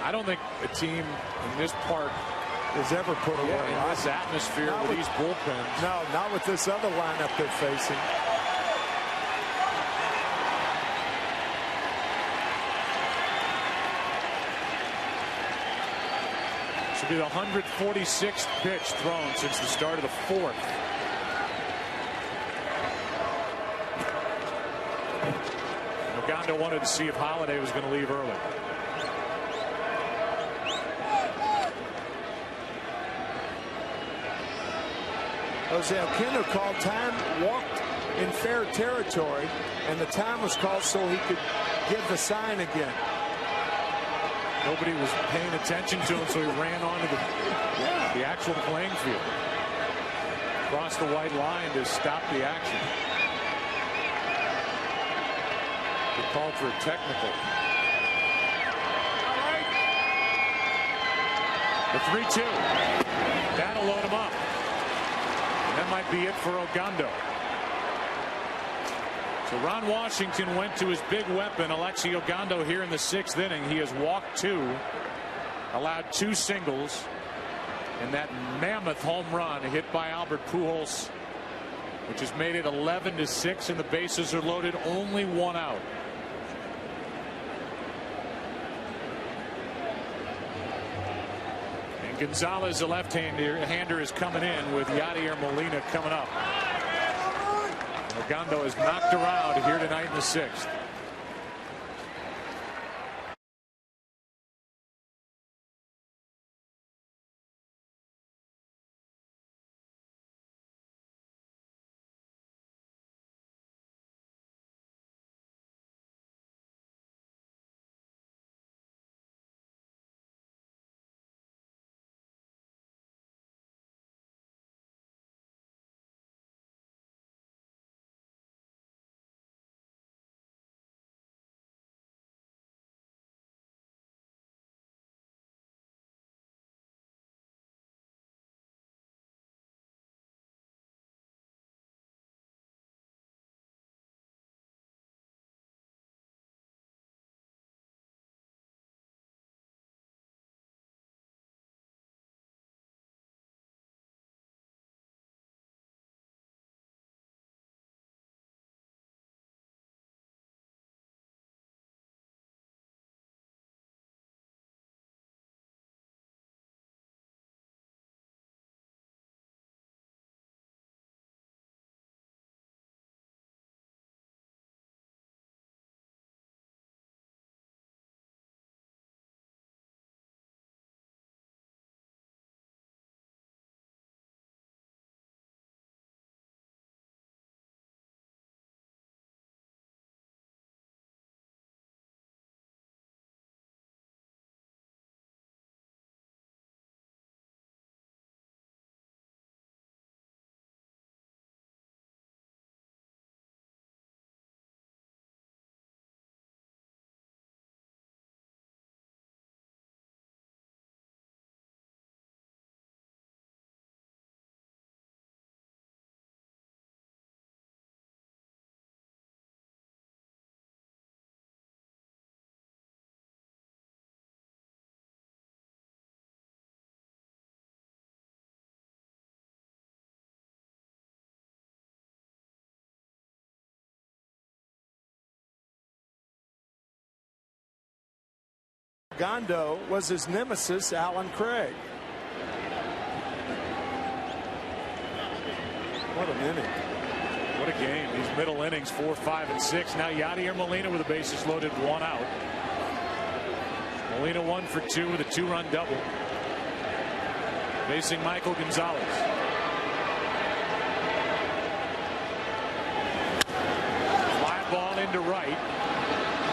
I don't think a team in this park is ever put away. In this atmosphere with these bullpens. No, not with this other lineup they're facing. Should be the 146th pitch thrown since the start of the 4th. Ogando wanted to see if Holiday was going to leave early. Jose Oquendo called time, walked in fair territory, and the time was called so he could give the sign again. Nobody was paying attention to him, so he ran onto the actual playing field. Across the white line to stop the action. He called for a technical. The 3-2. That'll load him up. And that might be it for Ogando. So Ron Washington went to his big weapon, Alexi Ogando, here in the 6th inning. He has walked 2, allowed 2 singles, and that mammoth home run hit by Albert Pujols, which has made it 11-6, and the bases are loaded, only 1 out. And Gonzalez, the left-hander, is coming in with Yadier Molina coming up. Ogando is knocked around here tonight in the 6th. Ogando was his nemesis, Alan Craig. What an inning. What a game. These middle innings, 4, 5, and 6. Now Yadier Molina with the bases loaded, 1 out. Molina 1 for 2 with a 2-run double. Facing Michael Gonzalez. Fly ball into right.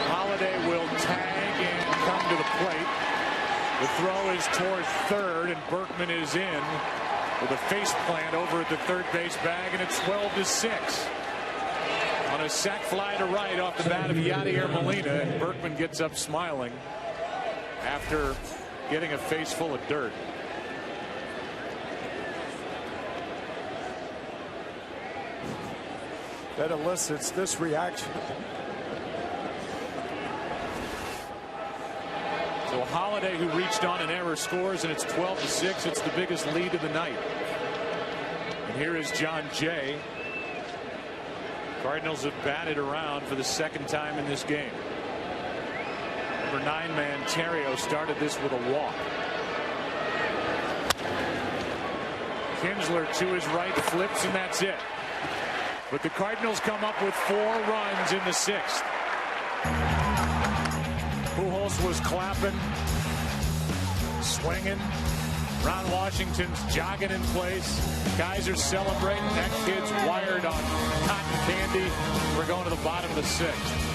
Holiday will tag and come to the plate. The throw is towards third, and Berkman is in with a face plant over at the third base bag, and it's 12-6. On a sac fly to right off the bat of Yadier Molina, and Berkman gets up smiling after getting a face full of dirt. That elicits this reaction. So Holiday, who reached on an error, scores, and it's 12-6. It's the biggest lead of the night. And here is John Jay. Cardinals have batted around for the 2nd time in this game. Number 9-man Theriot started this with a walk. Kinsler to his right, flips, and that's it. But the Cardinals come up with 4 runs in the 6th. Pujols was clapping, swinging. Ron Washington's jogging in place. Guys are celebrating. That kid's wired on cotton candy. We're going to the bottom of the 6th.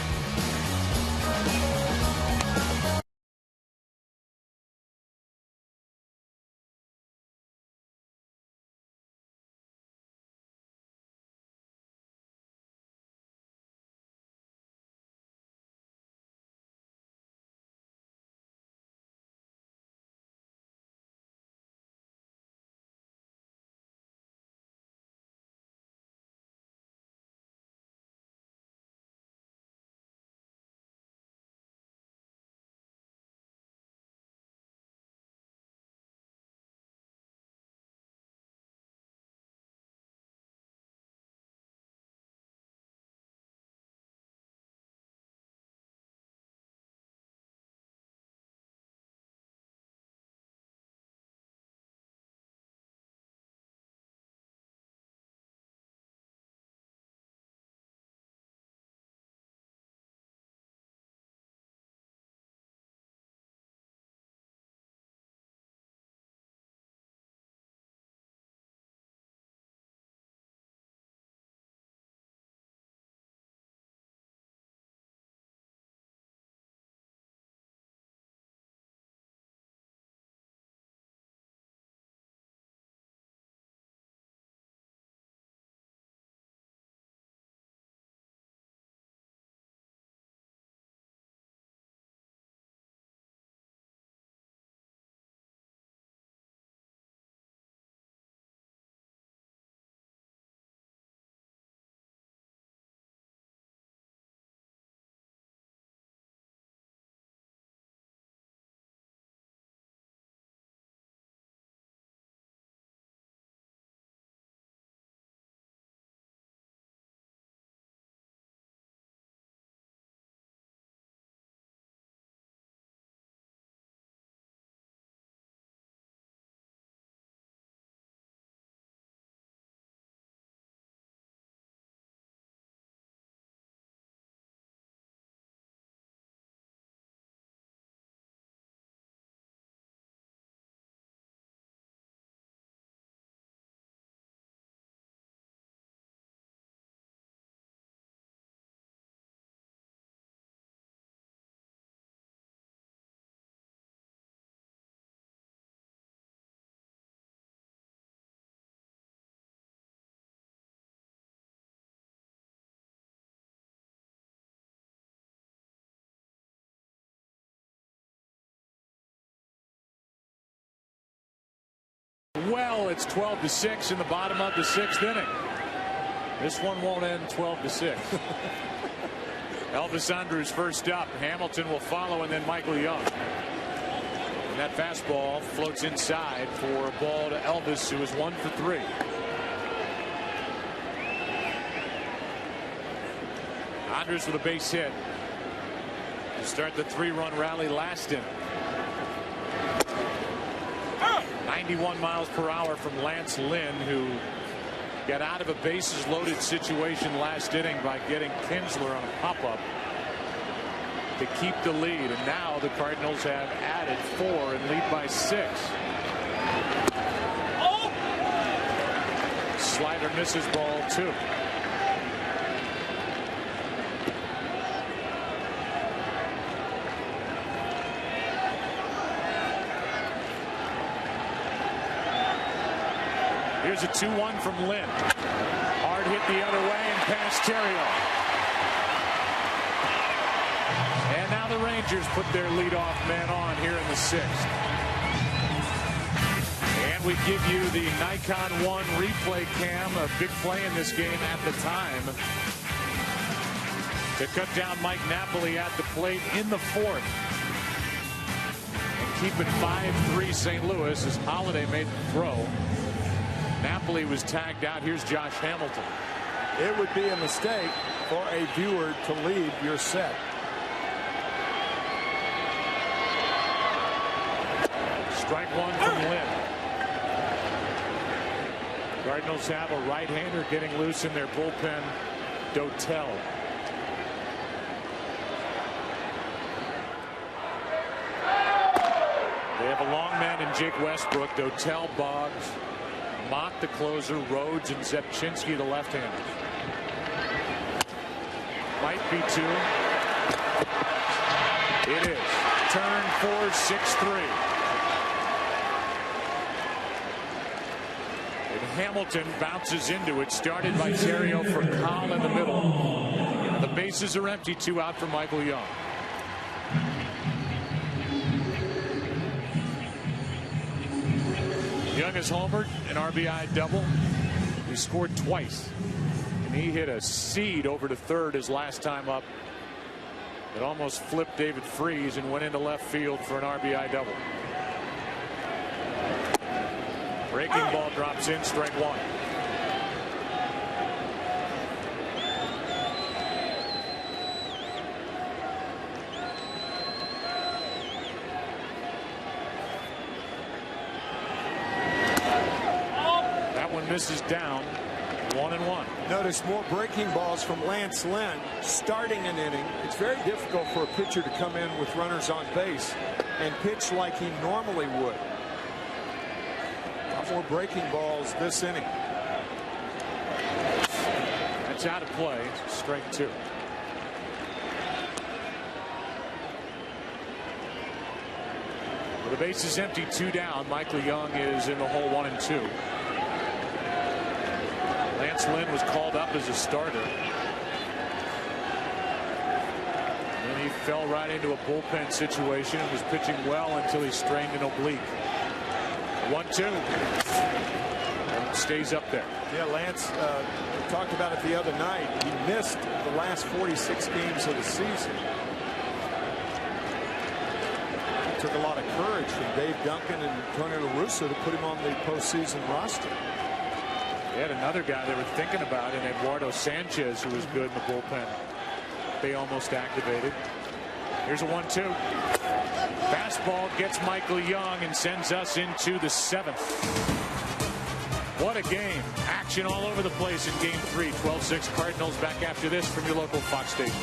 Well, it's 12-6 in the bottom of the 6th inning. This one won't end 12-6. Elvis Andrus first up. Hamilton will follow, and then Michael Young. And that fastball floats inside for a ball to Elvis, who is 1 for 3. Andrus with a base hit to start the 3-run rally last inning. 91 miles per hour from Lance Lynn, who got out of a bases loaded situation last inning by getting Kinsler on a pop-up to keep the lead. And now the Cardinals have added 4 and lead by 6. Oh! Slider misses, ball 2. Here's a 2-1 from Lynn. Hard hit the other way and past Theriot. And now the Rangers put their leadoff man on here in the 6th. And we give you the Nikon 1 replay cam. A big play in this game at the time to cut down Mike Napoli at the plate in the 4th. And keep it 5-3 St. Louis as Holiday made the throw. Napoli was tagged out. Here's Josh Hamilton. It would be a mistake for a viewer to leave your set. Strike 1 from Lynn. Cardinals have a right-hander getting loose in their bullpen, Dotel. Len and Jake Westbrook, Dotel, Boggs, Mott the closer, Rhodes and Zepchinski the left-handers. Might be 2. It is. Turn 4, 6-3. And Hamilton bounces into it. Started by Terrio for Coll in the middle. The bases are empty. 2 out for Michael Young. Young has homered, an RBI double. He scored twice. And he hit a seed over to third his last time up. It almost flipped David Freese and went into left field for an RBI double. Breaking ball drops in, strike 1. That one misses down. 1-1. Notice more breaking balls from Lance Lynn starting an inning. It's very difficult for a pitcher to come in with runners on base and pitch like he normally would. A lot more breaking balls this inning. That's out of play. Strike 2. With the bases empty, 2 down, Michael Young is in the hole 1-2. Lance Lynn was called up as a starter. And he fell right into a bullpen situation and was pitching well until he strained an oblique. 1-2. And stays up there. Yeah, Lance talked about it the other night. He missed the last 46 games of the season. It took a lot of courage from Dave Duncan and Tony La Russa to put him on the postseason roster. They had another guy they were thinking about in Eduardo Sanchez, who was good in the bullpen. They almost activated. Here's a 1-2. Fastball gets Michael Young and sends us into the 7th. What a game. Action all over the place in game 3. 12-6 Cardinals back after this from your local Fox station.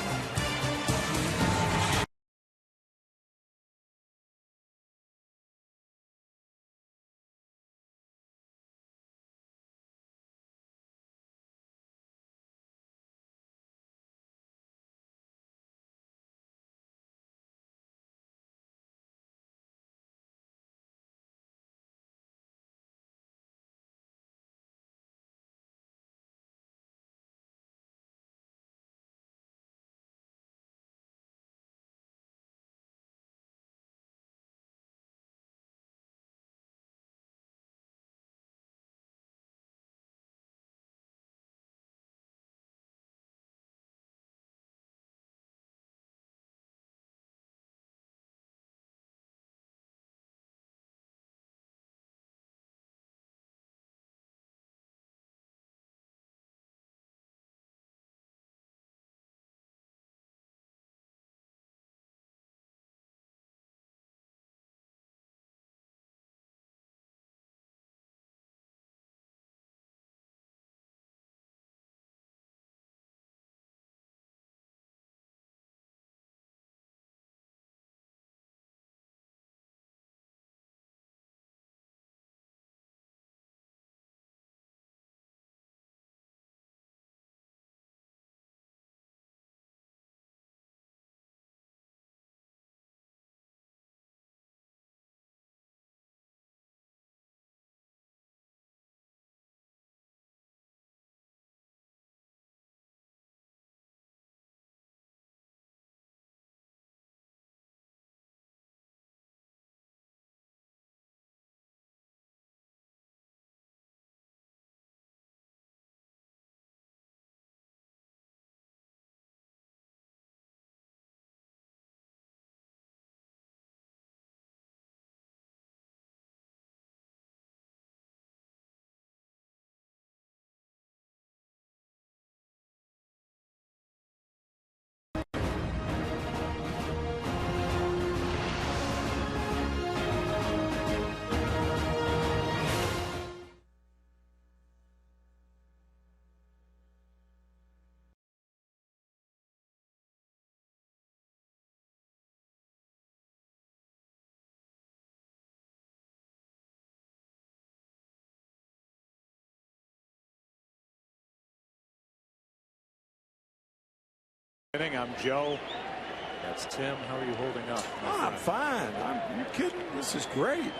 I'm Joe. That's Tim. How are you holding up? I'm fine. You kidding? This is great.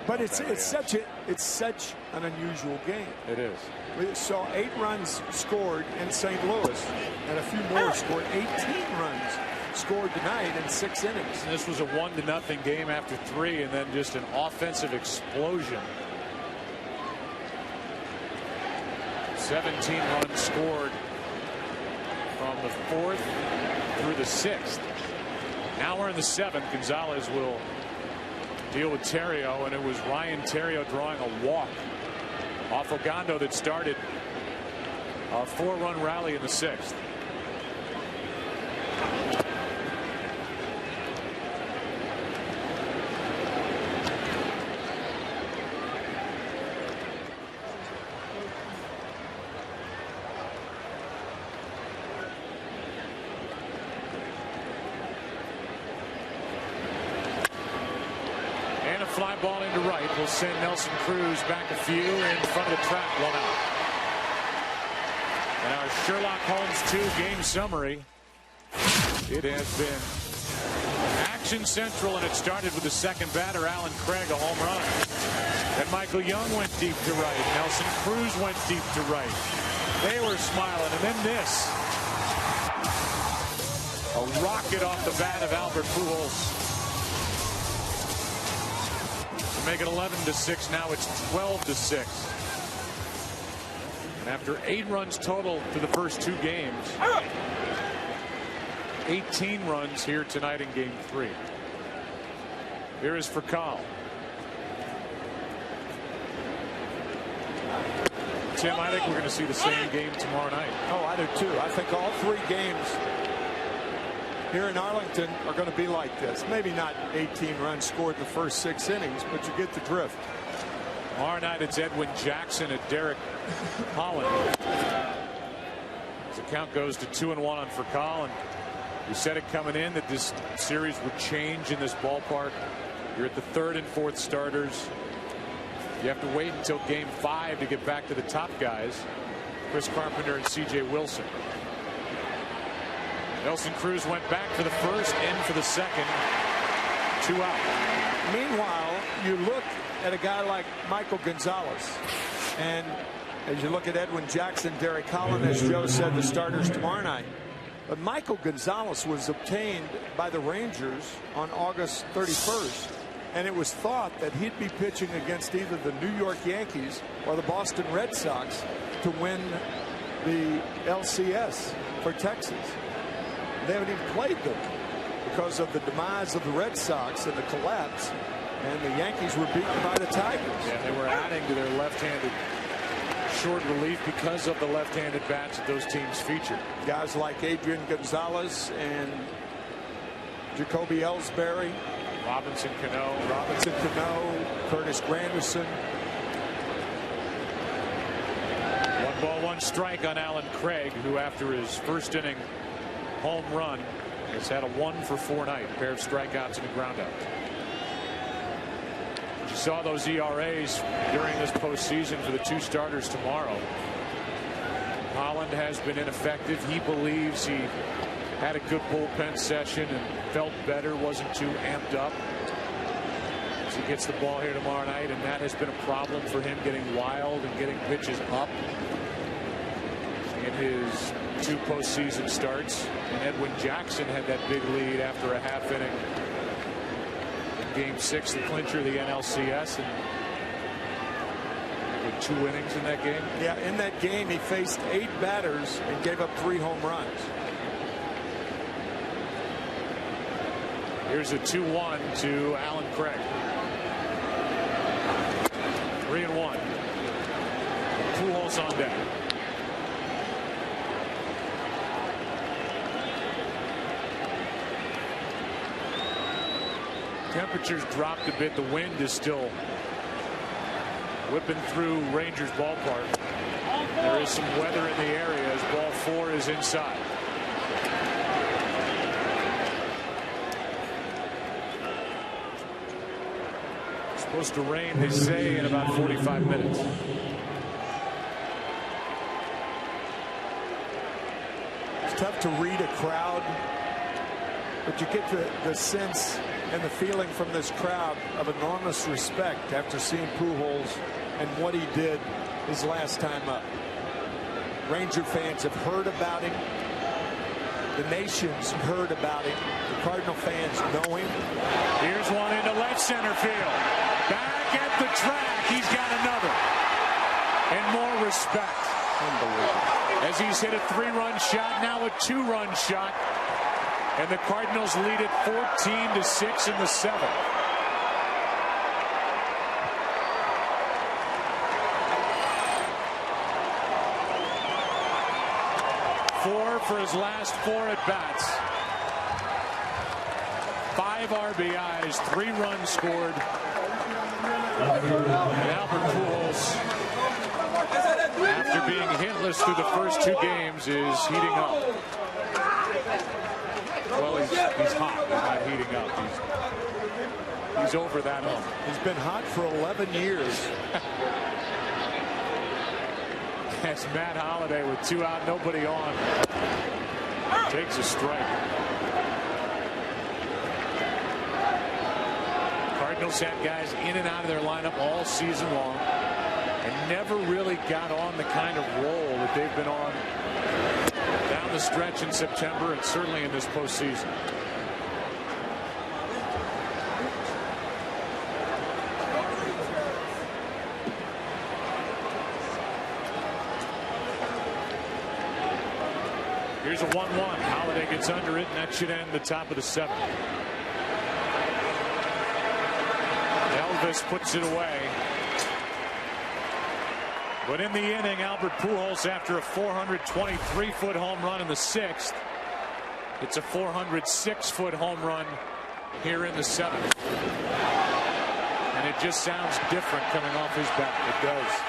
But it's such an unusual game. It is. We saw 8 runs scored in St. Louis, and a few more scored. 18 runs scored tonight in 6 innings. And this was a 1-0 game after 3, and then just an offensive explosion. 17 runs scored from the 4th through the 6th. Now we're in the 7th. Gonzalez will deal with Theriot, and it was Ryan Theriot drawing a walk off Ogando that started a 4-run rally in the 6th. Fly ball into right will send Nelson Cruz back a few in front of the trap. 1 out. And our Sherlock Holmes 2 game summary. It has been action central, and it started with the second batter, Alan Craig, a home run. And Michael Young went deep to right. Nelson Cruz went deep to right. They were smiling, and then this. A rocket off the bat of Albert Pujols. Make it 11-6. Now it's 12-6. And after 8 runs total to the first 2 games, 18 runs here tonight in game 3. Here is Furcal. Tim, I think we're going to see the same game tomorrow night. Oh, I do too. I think all 3 games here in Arlington are going to be like this. Maybe not 18 runs scored in the first 6 innings, but you get the drift. Tomorrow night it's Edwin Jackson and Derek Holland. As the count goes to 2-1 on Furcal, and we said it coming in that this series would change in this ballpark. You're at the 3rd and 4th starters. You have to wait until game 5 to get back to the top guys, Chris Carpenter and C.J. Wilson. Nelson Cruz went back for the first, in for the second. 2 out. Meanwhile, you look at a guy like Michael Gonzalez, and as you look at Edwin Jackson, Derek Holland, as Joe said, the starters tomorrow night. But Michael Gonzalez was obtained by the Rangers on August 31st, and it was thought that he'd be pitching against either the New York Yankees or the Boston Red Sox to win the LCS for Texas. They haven't even played them because of the demise of the Red Sox and the collapse, and the Yankees were beaten by the Tigers. Yeah, they were adding to their left-handed short relief because of the left-handed bats that those teams featured. Guys like Adrian Gonzalez and Jacoby Ellsbury, Robinson Cano, Curtis Granderson. 1 ball, 1 strike on Alan Craig, who after his first inning home run has had a 1-for-4 night. A pair of strikeouts and a ground out. You saw those ERAs during this postseason for the 2 starters tomorrow. Holland has been ineffective. He believes he had a good bullpen session and felt better, wasn't too amped up. As he gets the ball here tomorrow night, and that has been a problem for him, getting wild and getting pitches up in his 2 postseason starts. And Edwin Jackson had that big lead after a half inning in game 6, the clincher of the NLCS, and with 2 innings in that game. Yeah, in that game he faced 8 batters and gave up 3 home runs. Here's a 2-1 to Alan Craig. 3-1. Pujols on deck. Temperatures dropped a bit. The wind is still whipping through Rangers ballpark. There is some weather in the area as ball 4 is inside. It's supposed to rain, they say, in about 45 minutes. tough to read a crowd, but you get the sense and the feeling from this crowd of enormous respect after seeing Pujols and what he did his last time up. Ranger fans have heard about him. The nation's heard about him. The Cardinal fans know him. Here's one into left center field. Back at the track. He's got another. And more respect. Unbelievable. As he's hit a 3-run shot, now a 2-run shot. And the Cardinals lead it 14-6 in the 7th. For his last 4 at-bats. 5 RBIs, 3 runs scored. And Albert Pujols, after being hitless through the first 2 games, is heating up. Well, he's hot. He's not heating up. He's over that hump. He's been hot for 11 years. That's Matt Holliday with 2 out, nobody on. Takes a strike. Cardinals had guys in and out of their lineup all season long and never really got on the kind of roll that they've been on down the stretch in September and certainly in this postseason. Here's a 1-1. Holliday gets under it, and that should end the top of the 7th. Elvis puts it away. But in the inning, Albert Pujols, after a 423-foot home run in the 6th, it's a 406-foot home run here in the 7th. And it just sounds different coming off his bat. It does.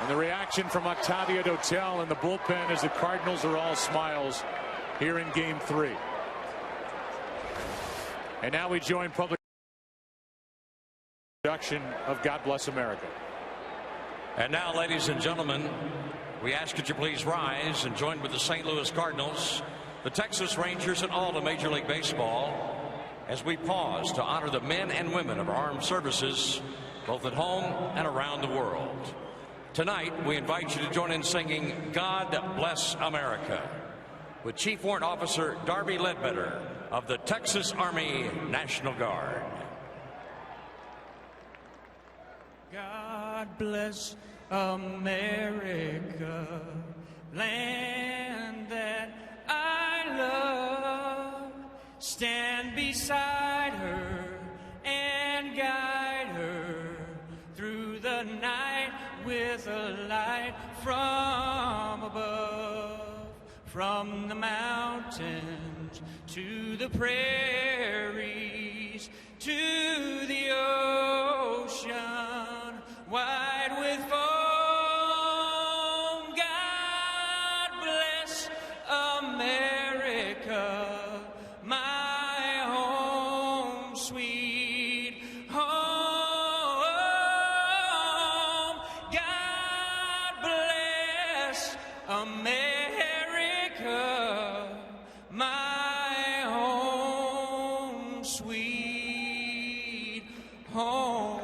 And the reaction from Octavio Dotel in the bullpen as the Cardinals are all smiles here in Game 3. And now we join public production of God Bless America. And now, ladies and gentlemen, we ask that you please rise and join with the St. Louis Cardinals, the Texas Rangers, and all of Major League Baseball as we pause to honor the men and women of our armed services, both at home and around the world. Tonight, we invite you to join in singing God Bless America with Chief Warrant Officer Darby Ledbetter of the Texas Army National Guard. God bless America, land that I love. Stand beside her and guide her through the night with a light from above. From the mountains to the prairies to the ocean wide with foam. God bless America, my home, sweet home. God bless America, my home, sweet home.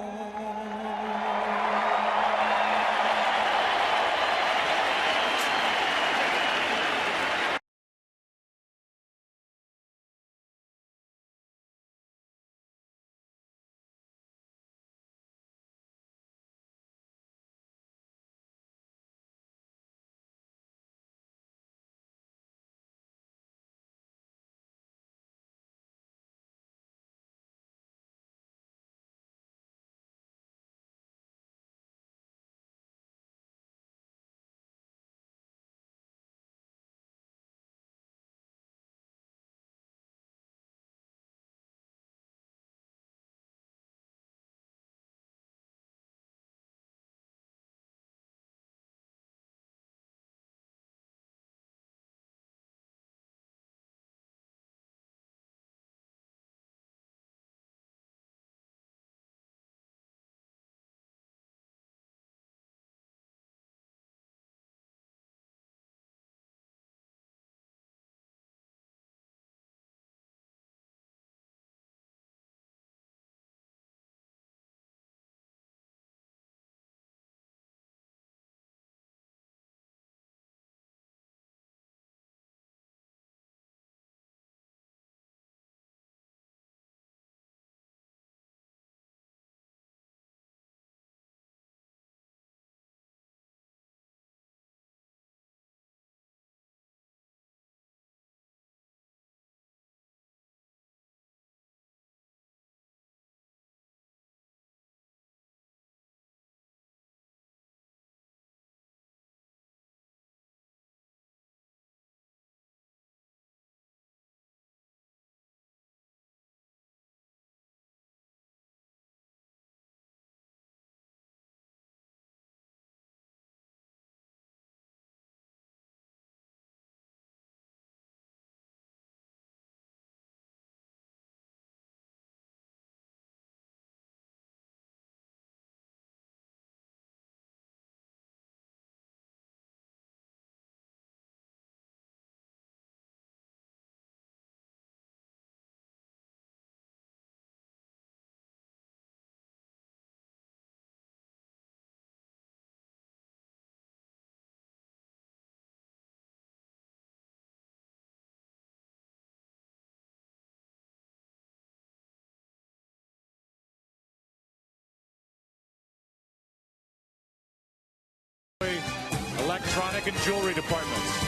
electronic and jewelry departments.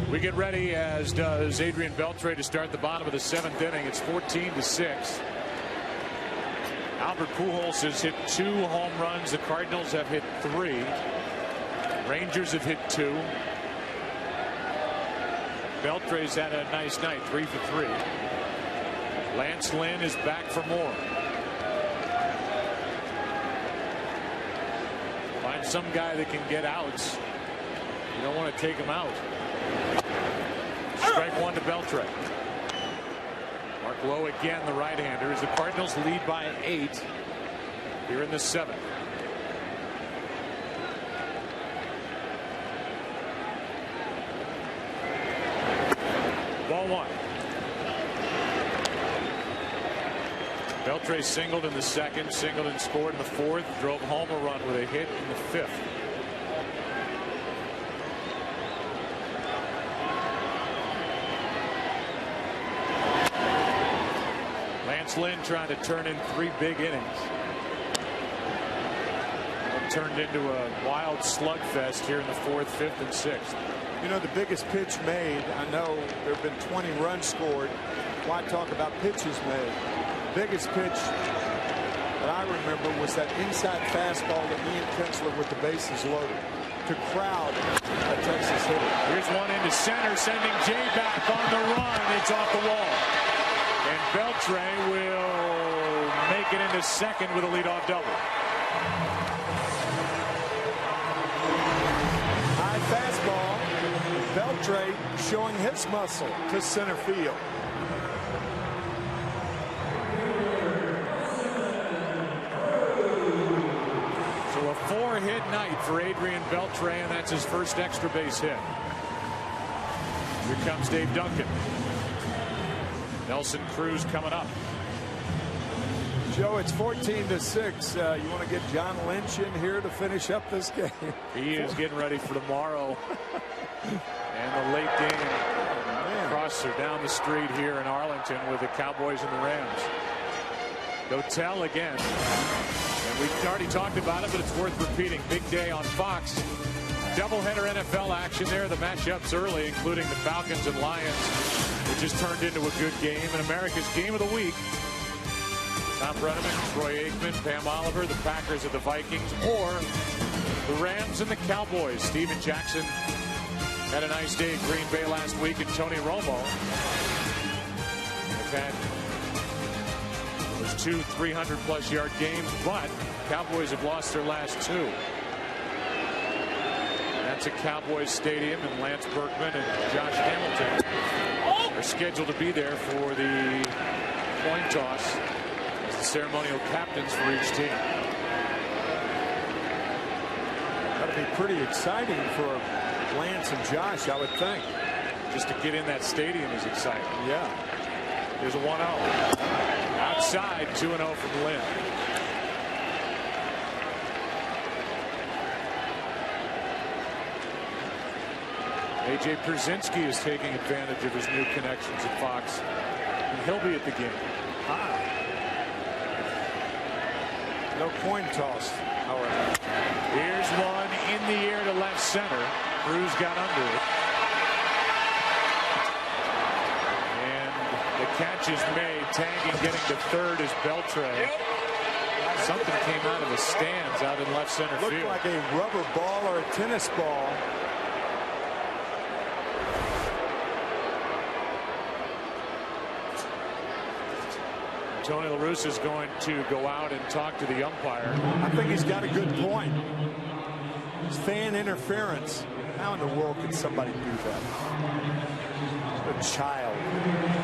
We get ready, as does Adrian Beltre, to start the bottom of the 7th inning. It's 14-6. Albert Pujols has hit 2 home runs. The Cardinals have hit 3. Rangers have hit 2. Beltre's had a nice night, 3 for 3. Lance Lynn is back for more. Find some guy that can get outs. You don't want to take him out. Strike 1 to Beltre. Mark Lowe again, the right-hander, as the Cardinals lead by 8 here in the 7th. Ball 1. Beltre singled in the 2nd, singled and scored in the 4th, drove home a run with a hit in the 5th. Lance Lynn trying to turn in 3 big innings. It turned into a wild slugfest here in the 4th, 5th, and 6th. You know, the biggest pitch made, I know there have been 20 runs scored. Why talk about pitches made? The biggest pitch that I remember was that inside fastball to Ian Kinsler with the bases loaded to crowd a Texas hitter. Here's one into center, sending Jay back on the run. It's off the wall. And Beltre will make it into 2nd with a leadoff double. High fastball. Beltre showing his muscle to center field. So a 4-hit night for Adrian Beltre, and that's his first extra base hit. Here comes Dave Duncan. Nelson Cruz coming up. Joe, it's 14-6. You want to get John Lynch in here to finish up this game? He is getting ready for tomorrow. And the late game across or down the street here in Arlington with the Cowboys and the Rams. Dotel again. And we've already talked about it, but it's worth repeating. Big day on Fox. Doubleheader NFL action there. The matchups early, including the Falcons and Lions, which just turned into a good game. And America's Game of the Week. Tom Brenneman, Troy Aikman, Pam Oliver, the Packers and the Vikings, or the Rams and the Cowboys. Steven Jackson had a nice day at Green Bay last week, and Tony Romo have had those 2 300-plus yard games, but Cowboys have lost their last 2. That's at Cowboys Stadium, and Lance Berkman and Josh Hamilton are scheduled to be there for the coin toss as the ceremonial captains for each team. That'll be pretty exciting for Lance and Josh, I would think. Just to get in that stadium is exciting. Yeah. Here's a 1-0. Outside, 2-0 from Lynn. A.J. Pierzynski is taking advantage of his new connections at Fox, and he'll be at the game. No coin toss, however. Here's one in the air to left center. Cruz got under it. And the catch is made. Tagging getting to 3rd is Beltre. Something came out of the stands out in left center field. Looked like a rubber ball or a tennis ball. Tony La Russa is going to go out and talk to the umpire. I think he's got a good point. It's fan interference. How in the world could somebody do that? A child.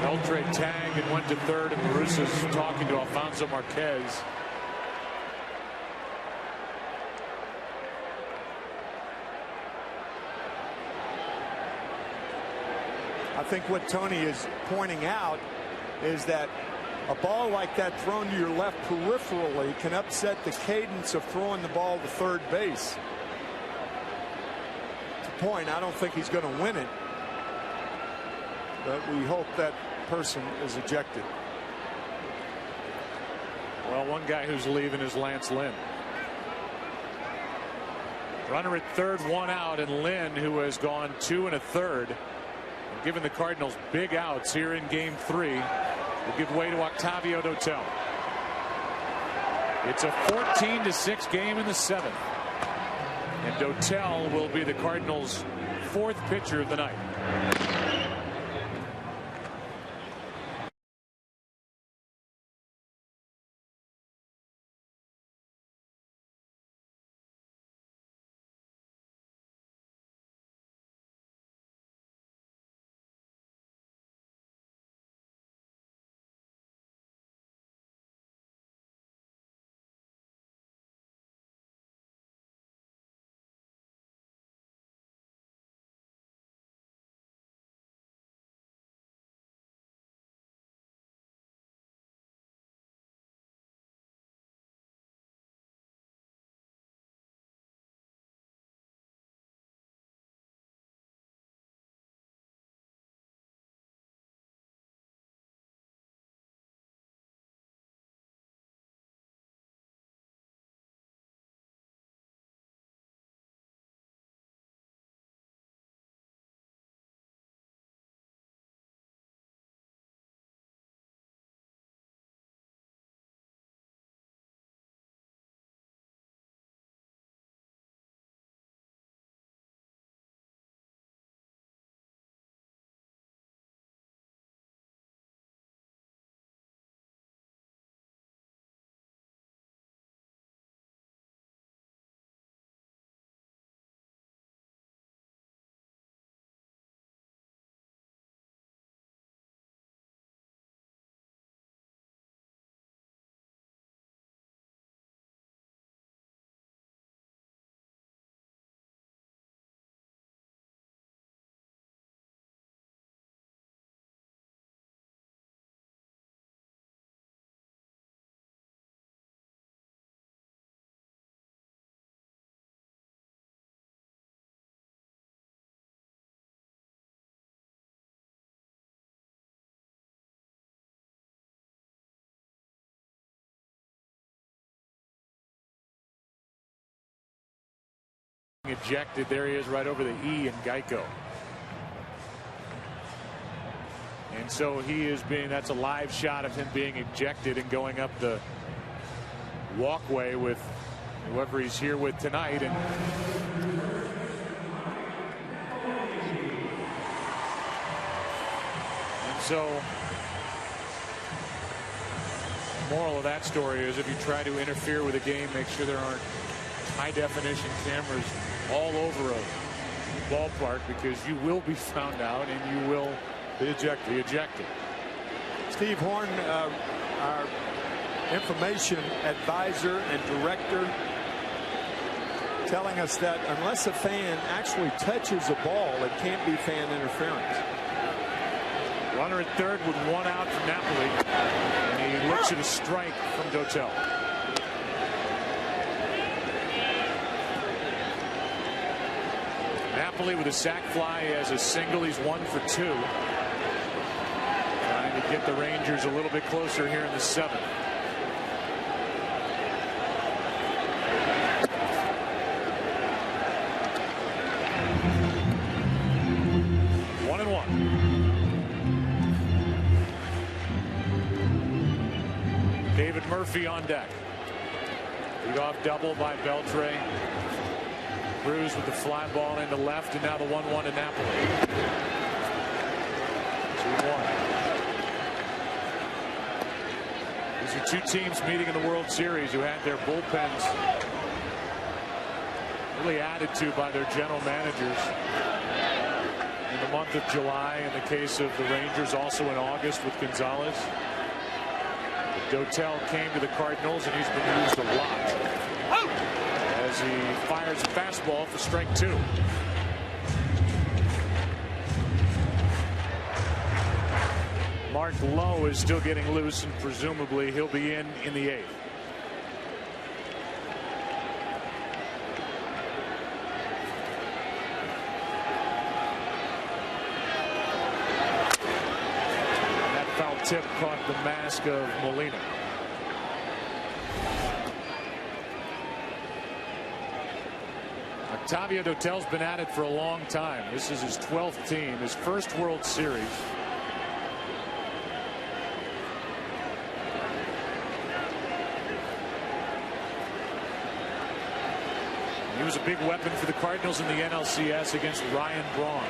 Beltre tagged and went to 3rd, and La Russa's talking to Alfonso Marquez. I think what Tony is pointing out is that a ball like that thrown to your left peripherally can upset the cadence of throwing the ball to 3rd base. To point, I don't think he's going to win it, but we hope that person is ejected. Well, one guy who's leaving is Lance Lynn. Runner at third, one out, and Lynn, who has gone 2 1/3, and given the Cardinals big outs here in Game 3, will give way to Octavio Dotel. It's a 14-6 game in the 7th, and Dotel will be the Cardinals' 4th pitcher of the night. Ejected. There he is right over the E in Geico. And so he is being, that's a live shot of him being ejected and going up the walkway with whoever he's here with tonight. And so moral of that story is if you try to interfere with a game, make sure there aren't high definition cameras all over a ballpark, because you will be found out and you will be ejected. Steve Horn, our information advisor and director, telling us that unless a fan actually touches a ball, it can't be fan interference. Runner at third with one out from Napoli, and he looks at a strike from Dotel. Napoli with a sac fly as a single. He's 1 for 2. Trying to get the Rangers a little bit closer here in the 7th. David Murphy on deck. Leadoff double by Beltre. Cruz with the fly ball into left, and now the 1-1 to Napoli. 2-1. These are two teams meeting in the World Series who had their bullpens really added to by their general managers in the month of July. In the case of the Rangers, also in August with Gonzalez. Dotel came to the Cardinals, and he's been used a lot as he fires a fastball for strike 2. Mark Lowe is still getting loose, and presumably he'll be in the 8th. Tip caught the mask of Molina. Octavio Dotel's been at it for a long time. This is his 12th team, his first World Series. He was a big weapon for the Cardinals in the NLCS against Ryan Braun,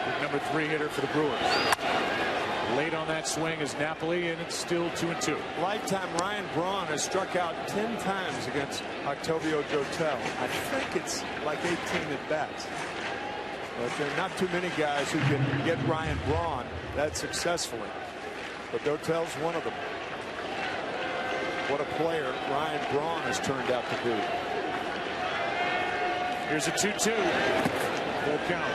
the number 3 hitter for the Brewers. Late on that swing is Napoli, and it's still 2-2. Lifetime Ryan Braun has struck out 10 times against Octavio Dotel. I think it's like 18 at bats. But there are not too many guys who can get Ryan Braun that successfully. But Dotel's one of them. What a player Ryan Braun has turned out to be. Here's a 2-2. Full count.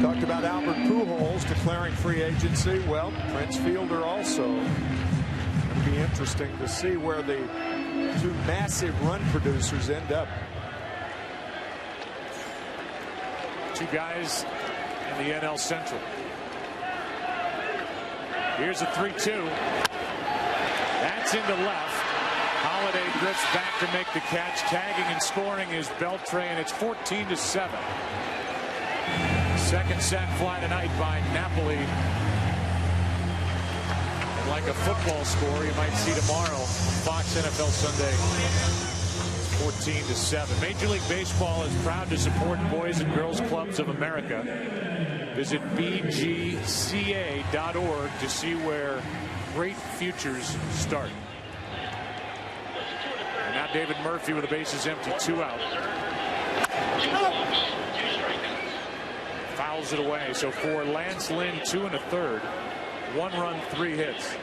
Talked about Albert Pujols declaring free agency. Well, Prince Fielder also. It'll be interesting to see where the 2 massive run producers end up. 2 guys in the NL Central. Here's a 3-2. That's into left. Holiday drifts back to make the catch. Tagging and scoring is Beltran. It's 14-7. Second sac fly tonight by Napoli. And like a football score you might see tomorrow on Fox NFL Sunday. 14-7. Major League Baseball is proud to support Boys and Girls Clubs of America. Visit bgca.org to see where great futures start. And now David Murphy with the bases empty, 2 out. Fouls it away. So for Lance Lynn, 2 1/3, 1 run, 3 hits.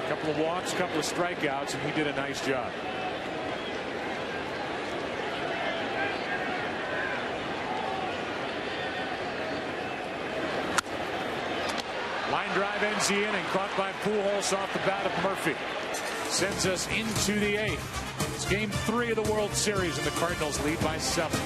A couple of walks, a couple of strikeouts, and he did a nice job. Line drive ends the inning, caught by Pujols off the bat of Murphy. Sends us into the 8th. It's game 3 of the World Series, and the Cardinals lead by 7.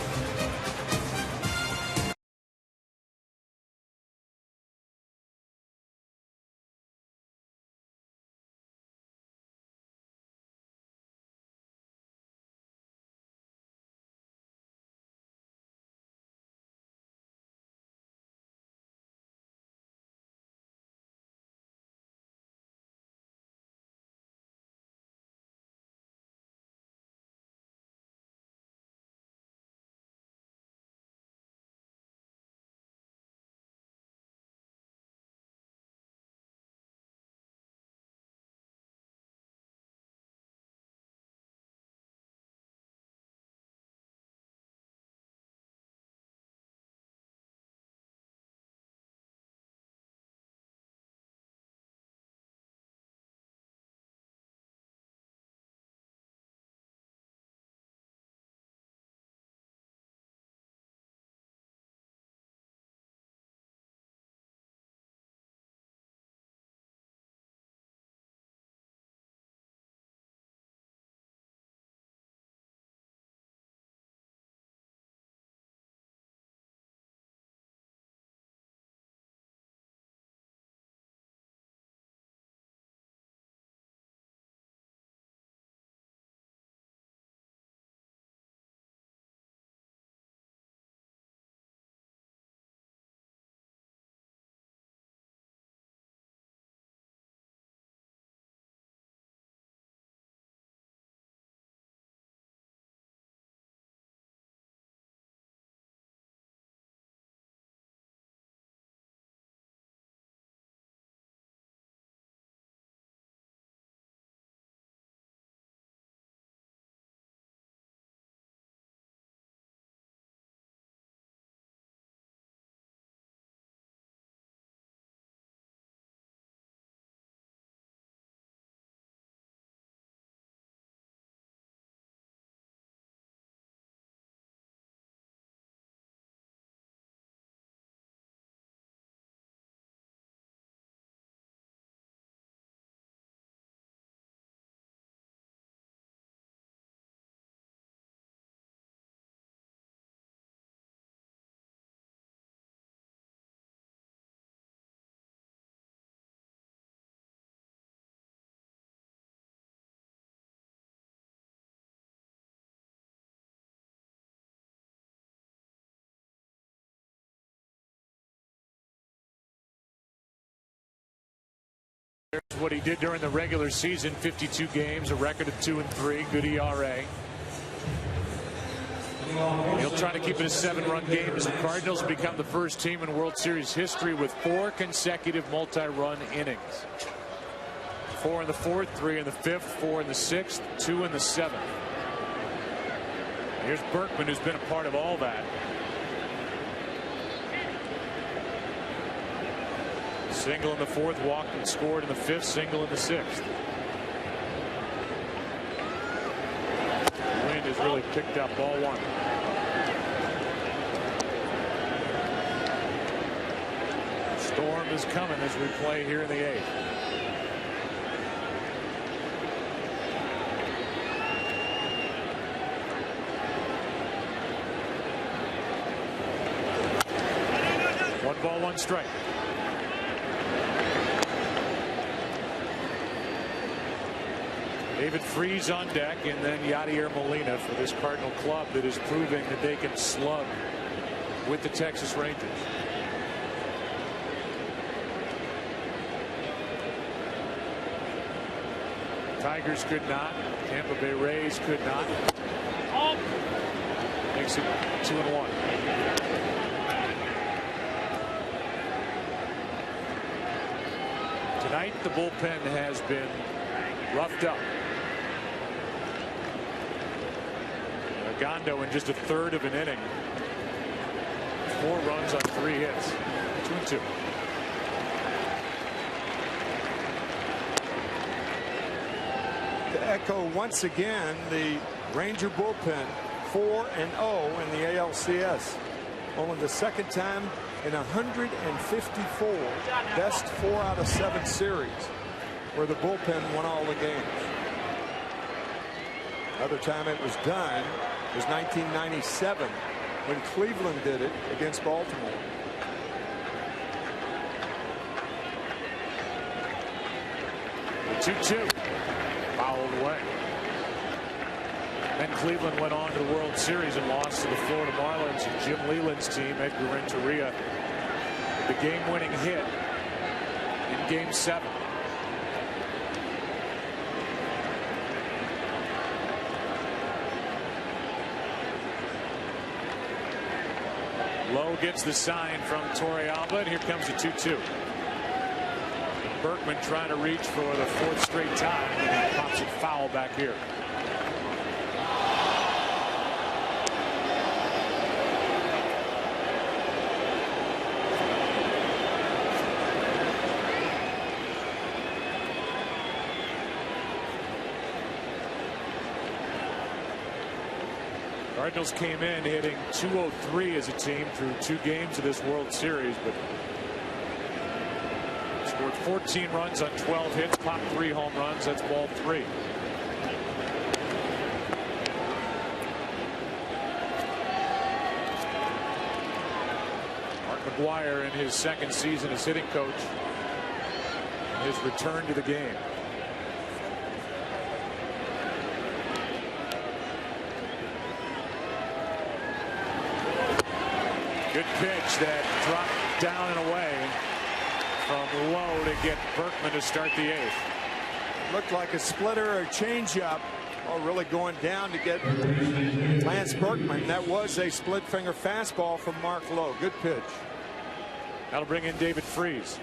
There's what he did during the regular season, 52 games, a record of 2-3, good ERA. He'll try to keep it a 7-run game as the Cardinals become the first team in World Series history with 4 consecutive multi-run innings. 4 in the 4th, 3 in the 5th, 4 in the 6th, 2 in the 7th. Here's Berkman, who's been a part of all that. Single in the 4th, walked and scored in the 5th, single in the 6th. Wind has really picked up, ball 1. Storm is coming as we play here in the 8th. One ball, one strike. David Freese on deck, and then Yadier Molina for this Cardinal club that is proving that they can slug with the Texas Rangers. Tigers could not. Tampa Bay Rays could not. Makes it 2-1. Tonight the bullpen has been roughed up. Gondo in just a 1/3 of an inning. 4 runs on 3 hits. 2-2. To echo once again, the Ranger bullpen 4-0 in the ALCS. Only the 2nd time in 154 best 4 out of 7 series where the bullpen won all the games. Other time it was done was 1997 when Cleveland did it against Baltimore. The 2-2 fouled away. Then Cleveland went on to the World Series and lost to the Florida Marlins and Jim Leyland's team. Edgar Renteria with the game-winning hit in Game 7. Lowe gets the sign from Torrealba, and here comes the 2-2. Berkman trying to reach for the 4th straight time, and he pops it foul back here. Cardinals came in hitting .203 as a team through 2 games of this World Series, but scored 14 runs on 12 hits, popped 3 home runs. That's ball 3. Mark McGwire in his 2nd season as hitting coach, his return to the game. Good pitch that dropped down and away from Lowe to get Berkman to start the 8th. Looked like a splitter or a changeup. Oh, really going down to get Lance Berkman. That was a split finger fastball from Mark Lowe. Good pitch. That'll bring in David Freese.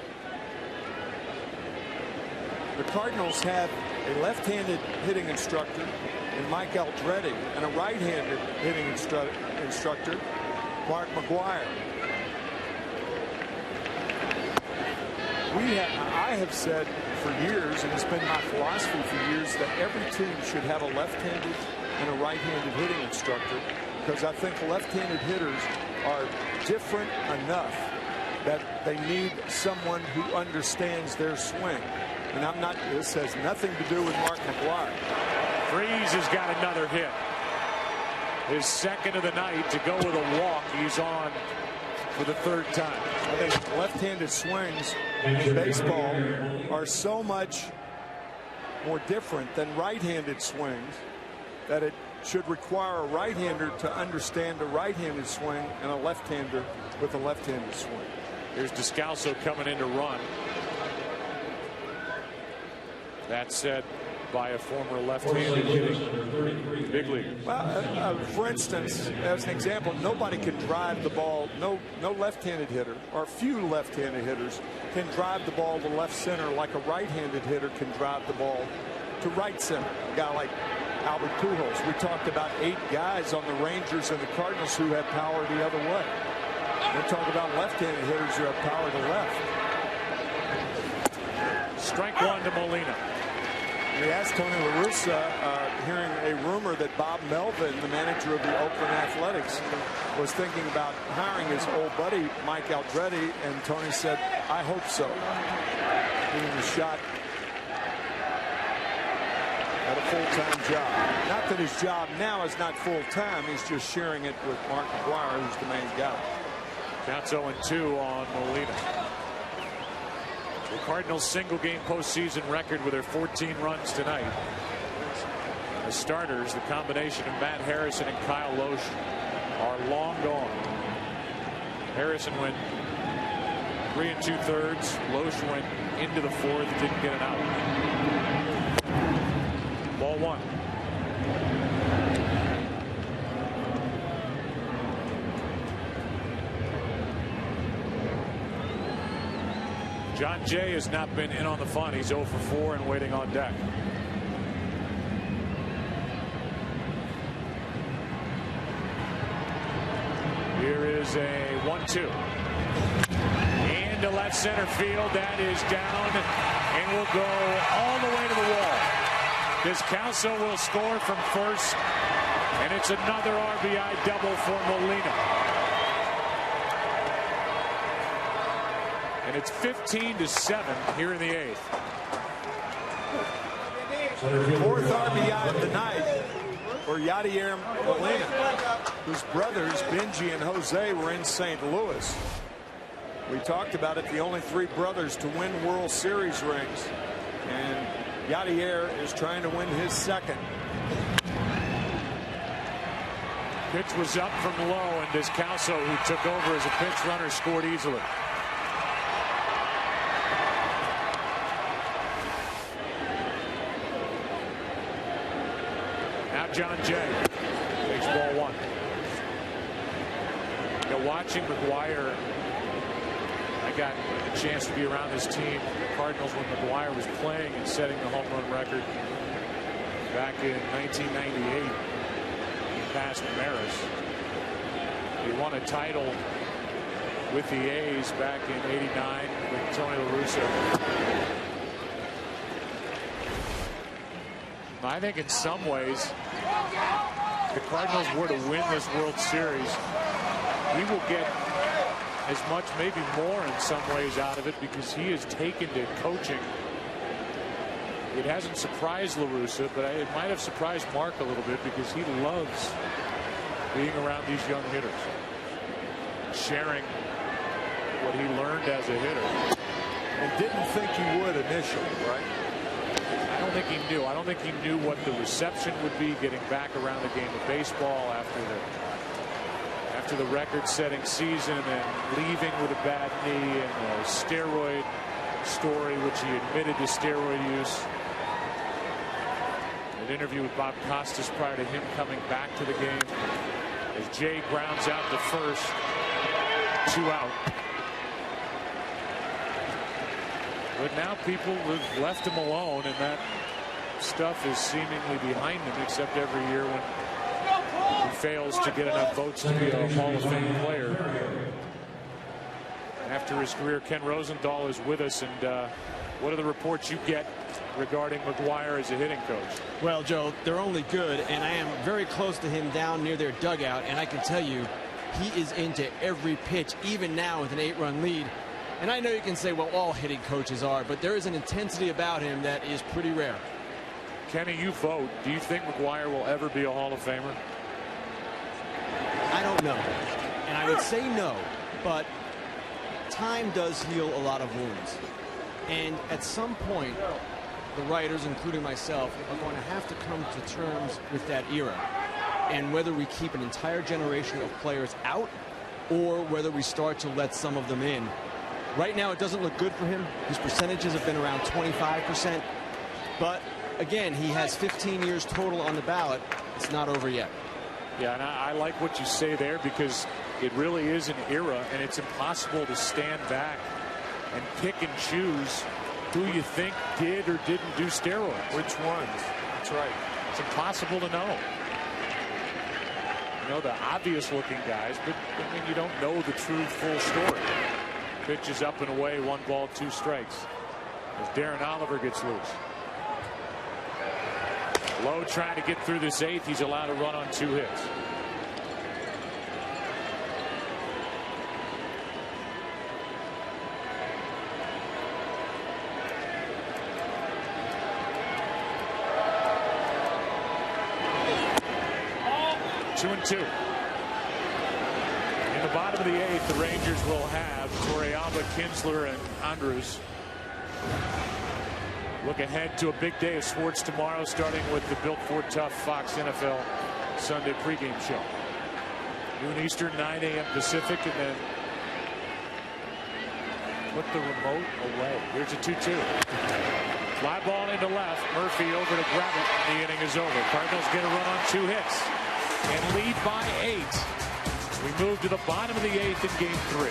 The Cardinals have a left-handed hitting instructor in Mike Aldrete and a right-handed hitting instructor, Mark McGwire. I have said for years, and it's been my philosophy for years, that every team should have a left-handed and a right-handed hitting instructor, because I think left-handed hitters are different enough that they need someone who understands their swing. And this has nothing to do with Mark McGwire. Freese has got another hit. His 2nd of the night to go with a walk. He's on for the 3rd time. I think left-handed swings in baseball are so much more different than right-handed swings that it should require a right-hander to understand a right-handed swing and a left-hander with a left-handed swing. Here's Descalso coming in to run. That said by a former left-handed hitting big league. Well, for instance, as an example, nobody can drive the ball. No left-handed hitter, or few left-handed hitters, can drive the ball to left center like a right-handed hitter can drive the ball to right center. A guy like Albert Pujols. We talked about 8 guys on the Rangers and the Cardinals who have power the other way. We're talking about left-handed hitters who have power to left. Strike one to Molina. We asked Tony La Russa, hearing a rumor that Bob Melvin, the manager of the Oakland Athletics, was thinking about hiring his old buddy Mike Aldrete, and Tony said, I hope so. Giving him a shot at a full-time job. Not that his job now is not full-time, he's just sharing it with Mark McGwire, who's the main guy. Counts 0-2 on Molina. The Cardinals' single-game postseason record with their 14 runs tonight. The starters, the combination of Matt Harrison and Kyle Lohse, are long gone. Harrison went 3 2/3. Lohse went into the 4th, didn't get an out. Ball 1. John Jay has not been in on the fun. He's 0 for 4 and waiting on deck. Here is a 1-2. Into left center field. That is down and will go all the way to the wall. Descalso will score from first, and it's another RBI double for Molina. And it's 15-7 here in the 8th. 4th RBI of the night for Yadier Molina, whose brothers Benji and Jose were in St. Louis. We talked about it, the only 3 brothers to win World Series rings, and Yadier is trying to win his 2nd. Pitch was up from low, and Descalso, who took over as a pinch runner, scored easily. John Jay takes ball 1. You know, watching McGwire, I got a chance to be around this team, the Cardinals, when McGwire was playing and setting the home run record back in 1998. He passed Maris. He won a title with the A's back in '89 with Tony La Russa. I think in some ways, if the Cardinals were to win this World Series, he will get as much, maybe more in some ways, out of it, because he has taken to coaching. It hasn't surprised La Russa, but it might have surprised Mark a little bit, because he loves being around these young hitters, sharing what he learned as a hitter. And didn't think he would initially, right? I don't think he knew. I don't think he knew what the reception would be getting back around the game of baseball after the record-setting season, and then leaving with a bad knee and a steroid story, which he admitted to steroid use. An interview with Bob Costas prior to him coming back to the game, as Jay grounds out the first, 2 out. But now people have left him alone, and that stuff is seemingly behind him, except every year when he fails to get enough votes to be a Hall of Fame player. After his career, Ken Rosenthal is with us, and what are the reports you get regarding McGwire as a hitting coach? Well, Joe, they're only good, and I am very close to him down near their dugout, and I can tell you he is into every pitch, even now with an 8-run lead. And I know you can say, well, all hitting coaches are, but there is an intensity about him that is pretty rare. Kenny, you vote. Do you think McGwire will ever be a Hall of Famer? I don't know. And I would say no, but time does heal a lot of wounds. And at some point, the writers, including myself, are going to have to come to terms with that era. And whether we keep an entire generation of players out, or whether we start to let some of them in. Right now, it doesn't look good for him. His percentages have been around 25%. But again, he has 15 years total on the ballot. It's not over yet. Yeah, and I like what you say there, because it really is an era, and it's impossible to stand back and pick and choose who you think did or didn't do steroids. Which ones? That's right. It's impossible to know. You know the obvious looking guys, but I mean, you don't know the true full story. Pitch is up and away, 1 ball, 2 strikes. As Darren Oliver gets loose. Lowe trying to get through this 8th. He's allowed to run on 2 hits. Two and 2. In the bottom of the 8th, the Rangers will have Torrealba, Kinsler, and Andrus. Look ahead to a big day of sports tomorrow, starting with the Built Ford Tough Fox NFL Sunday pregame show. Noon Eastern, 9 a.m. Pacific, and then put the remote away. Here's a 2-2. Fly ball into left. Murphy over to grab it. The inning is over. Cardinals get a run on 2 hits and lead by 8. We move to the bottom of the 8th in Game 3.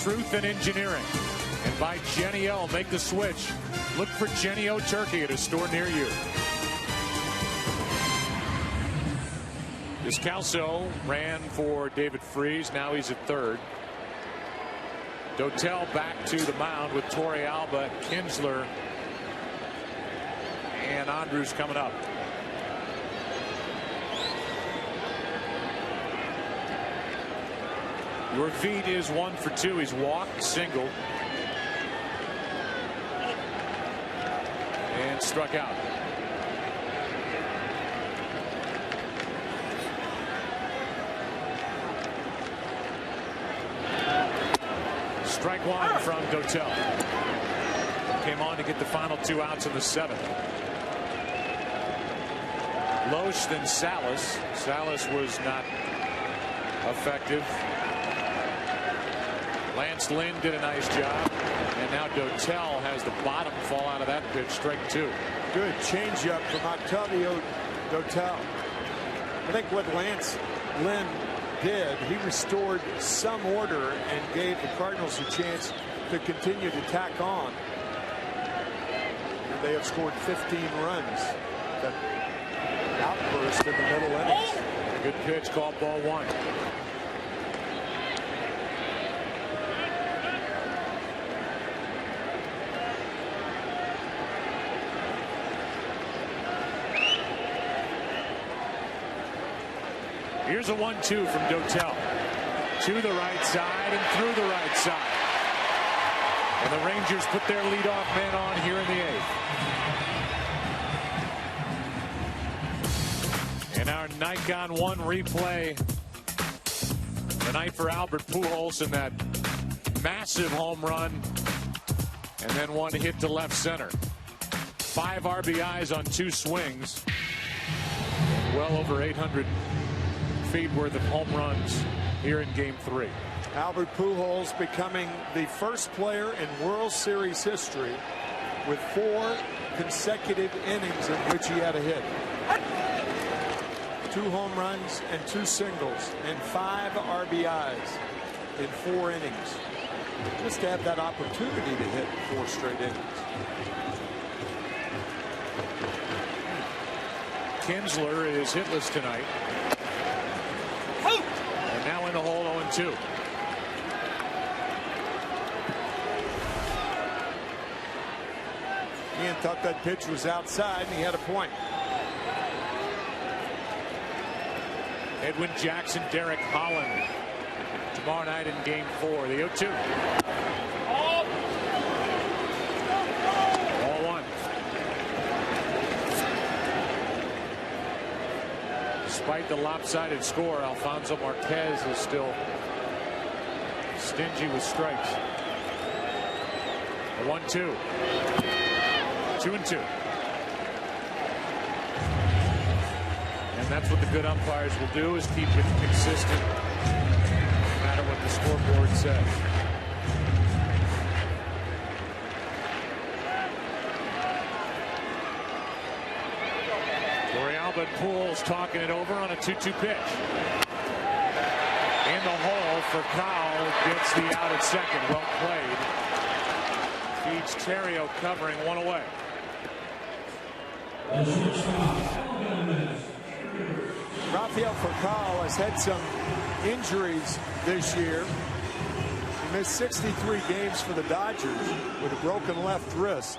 Truth in Engineering. And by Jenny O. Make the switch. Look for Jenny O Turkey at a store near you. Descalso ran for David Freese. Now he's at third. Dotel back to the mound with Torrealba, Kinsler, and Andrus coming up. Urquidy is 1 for 2. He's walked, singled, and struck out. Strike 1 from Dotel. Came on to get the final 2 outs in the 7th. Loesch, then Salas. Salas was not effective. Lance Lynn did a nice job. And now Dotel has the bottom fall out of that pitch. Strike 2. Good changeup from Octavio Dotel. I think what Lance Lynn did, he restored some order and gave the Cardinals a chance to continue to tack on. And they have scored 15 runs. That outburst in the middle innings. Good pitch, called ball 1. Here's a 1-2 from Dotel. To the right side and through the right side. And the Rangers put their leadoff man on here in the 8th. And our Nikon 1 replay tonight for Albert Pujols in that massive home run. And then one hit to left center. 5 RBIs on 2 swings. Well over 800 feet worth of home runs here in Game 3. Albert Pujols becoming the first player in World Series history with 4 consecutive innings in which he had a hit. 2 home runs and 2 singles and 5 RBIs in 4 innings. Just to have that opportunity to hit 4 straight innings. Kinsler is hitless tonight. And now in the hole 0-2. Ian thought that pitch was outside and he had a point. Edwin Jackson, Derek Holland tomorrow night in Game 4. The 0-2. Ball 1. Despite the lopsided score, Alfonso Marquez is still stingy with strikes. A 1-2. 2-2. And that's what the good umpires will do, is keep it consistent no matter what the scoreboard says. But Pujols talking it over on a 2-2 pitch. In the hole for Kyle, gets the out at second. Well played. Feeds Theriot covering, 1 away. Rafael Furcal has had some injuries this year. He missed 63 games for the Dodgers with a broken left wrist.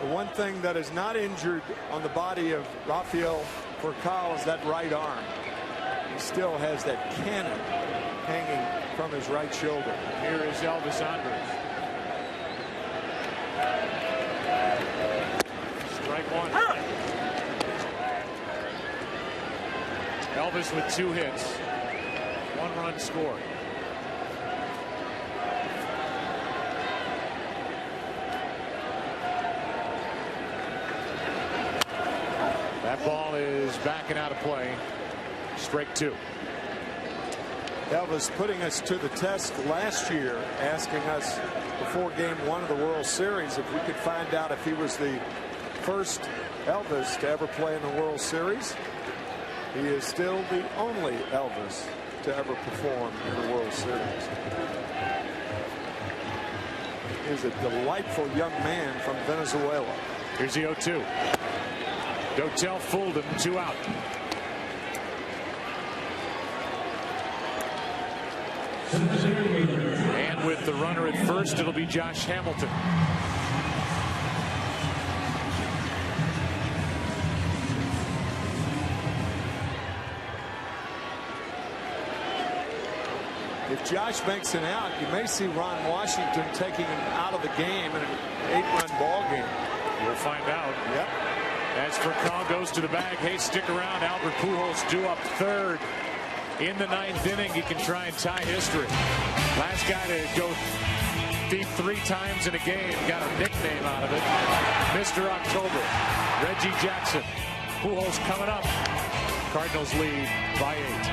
The one thing that is not injured on the body of Rafael Furcal is that right arm. He still has that cannon hanging from his right shoulder. Here is Elvis Andrus. Strike 1. Elvis with 2 hits. 1 run scored. That ball is backing out of play. Strike 2. Elvis putting us to the test last year, asking us before Game 1 of the World Series if we could find out if he was the first Elvis to ever play in the World Series. He is still the only Elvis to ever perform in the World Series. He is a delightful young man from Venezuela. Here's the 0-2. Dotel fooled him, 2 out. And with the runner at first, it'll be Josh Hamilton. If Josh makes an out, you may see Ron Washington taking him out of the game in an 8-run ball game. We'll find out. Yep. As Furcal goes to the bag, hey, stick around. Albert Pujols due up 3rd in the 9th inning. He can try and tie history. Last guy to go deep 3 times in a game, got a nickname out of it. Mr. October, Reggie Jackson. Pujols coming up. Cardinals lead by 8.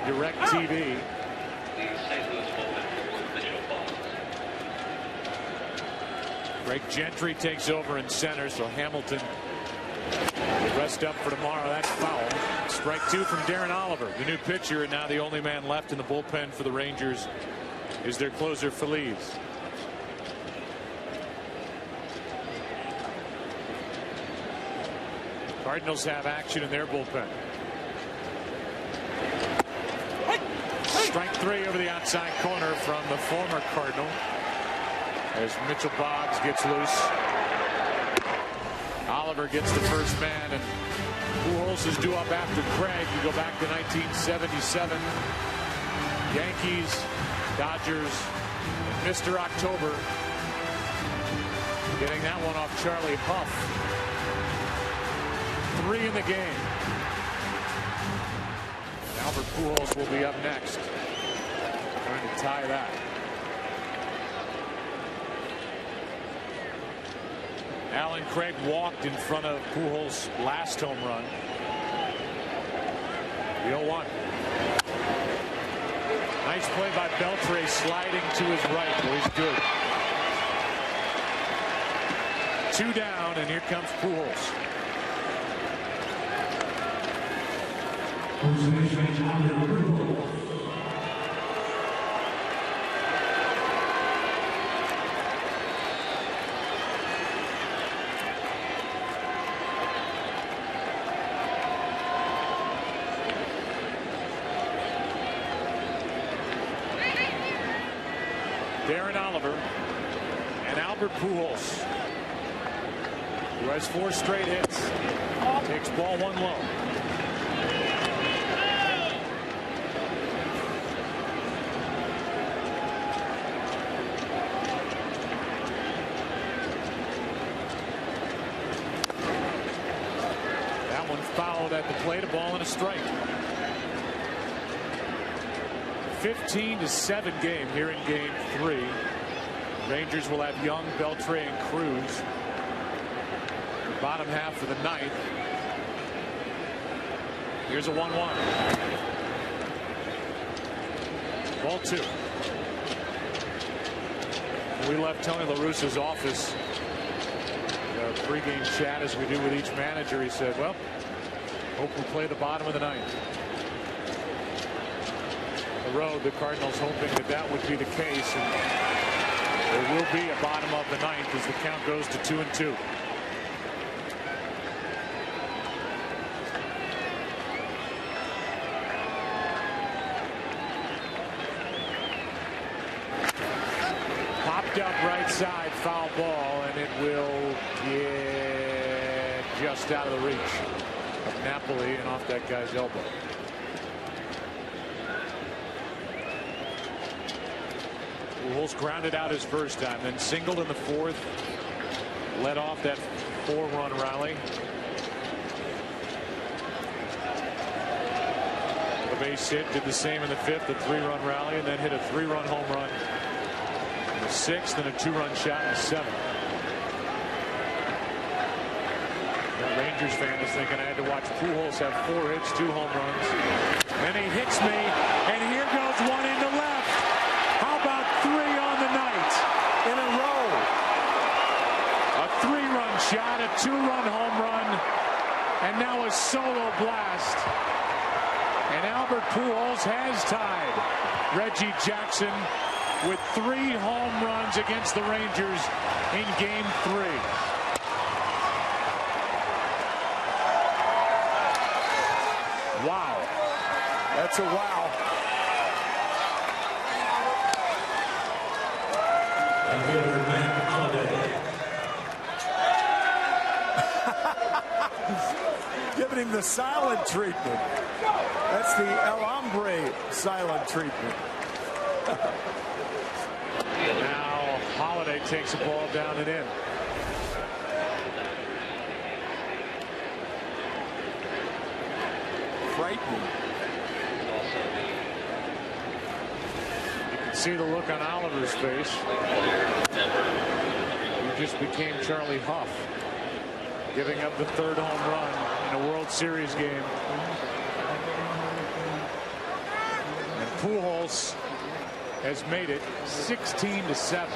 DirecTV. Greg Gentry takes over in center, so Hamilton will rest up for tomorrow. That's foul. Strike 2 from Darren Oliver, the new pitcher, and now the only man left in the bullpen for the Rangers is their closer, Feliz. Cardinals have action in their bullpen. Strike 3 over the outside corner from the former Cardinal as Mitchell Boggs gets loose. Oliver gets the first man, and Pujols is due up after Craig. You go back to 1977. Yankees, Dodgers, Mr. October getting that one off Charlie Huff. 3 in the game. Albert Pujols will be up next, trying to tie that. Alan Craig walked in front of Pujols' last home run. The 0-1. Nice play by Beltre, sliding to his right. Well, he's good. 2 down, and here comes Pujols. Darren Oliver and Albert Pujols, who has 4 straight hits, takes ball 1 low. That one fouled at the plate, a ball and a strike. 15-7 game here in game 3. Rangers will have Young, Beltre, and Cruz. The bottom half of the 9th. Here's a 1-1. Ball 2. We left Tony La Russa's office. Pre-game chat as we do with each manager. He said, well, hope we play the bottom of the 9th. The road, the Cardinals hoping that that would be the case, and there will be a bottom of the 9th as the count goes to 2-2. Popped up right side, foul ball, and it will get just out of the reach of Napoli and off that guy's elbow. Pujols grounded out his first time, then singled in the 4th, led off that 4-run rally. The base hit, did the same in the 5th, a 3-run rally, and then hit a 3-run home run in the 6th and a 2-run shot in the 7th. The Rangers fan is thinking I had to watch Pujols have 4 hits, 2 home runs, and he hits me, and here goes one into left. How about 3 on the night in a row? A 3-run shot, a 2-run home run, and now a solo blast. And Albert Pujols has tied Reggie Jackson with 3 home runs against the Rangers in game 3. Wow. That's a wow. Giving him the silent treatment. That's the El Hombre silent treatment. Now Holiday takes the ball down and in. Frightening. You can see the look on Oliver's face. He just became Charlie Huff, giving up the 3rd home run in a World Series game. Pujols has made it 16-7.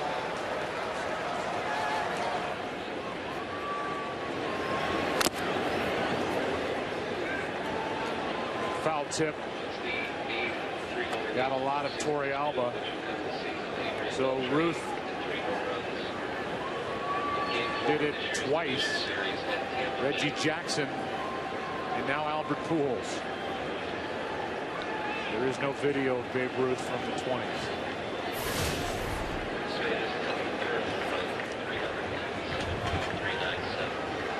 Foul tip. Got a lot of Torrealba. So Ruth did it twice. Reggie Jackson and now Albert Pujols. There is no video of Babe Ruth from the 20s.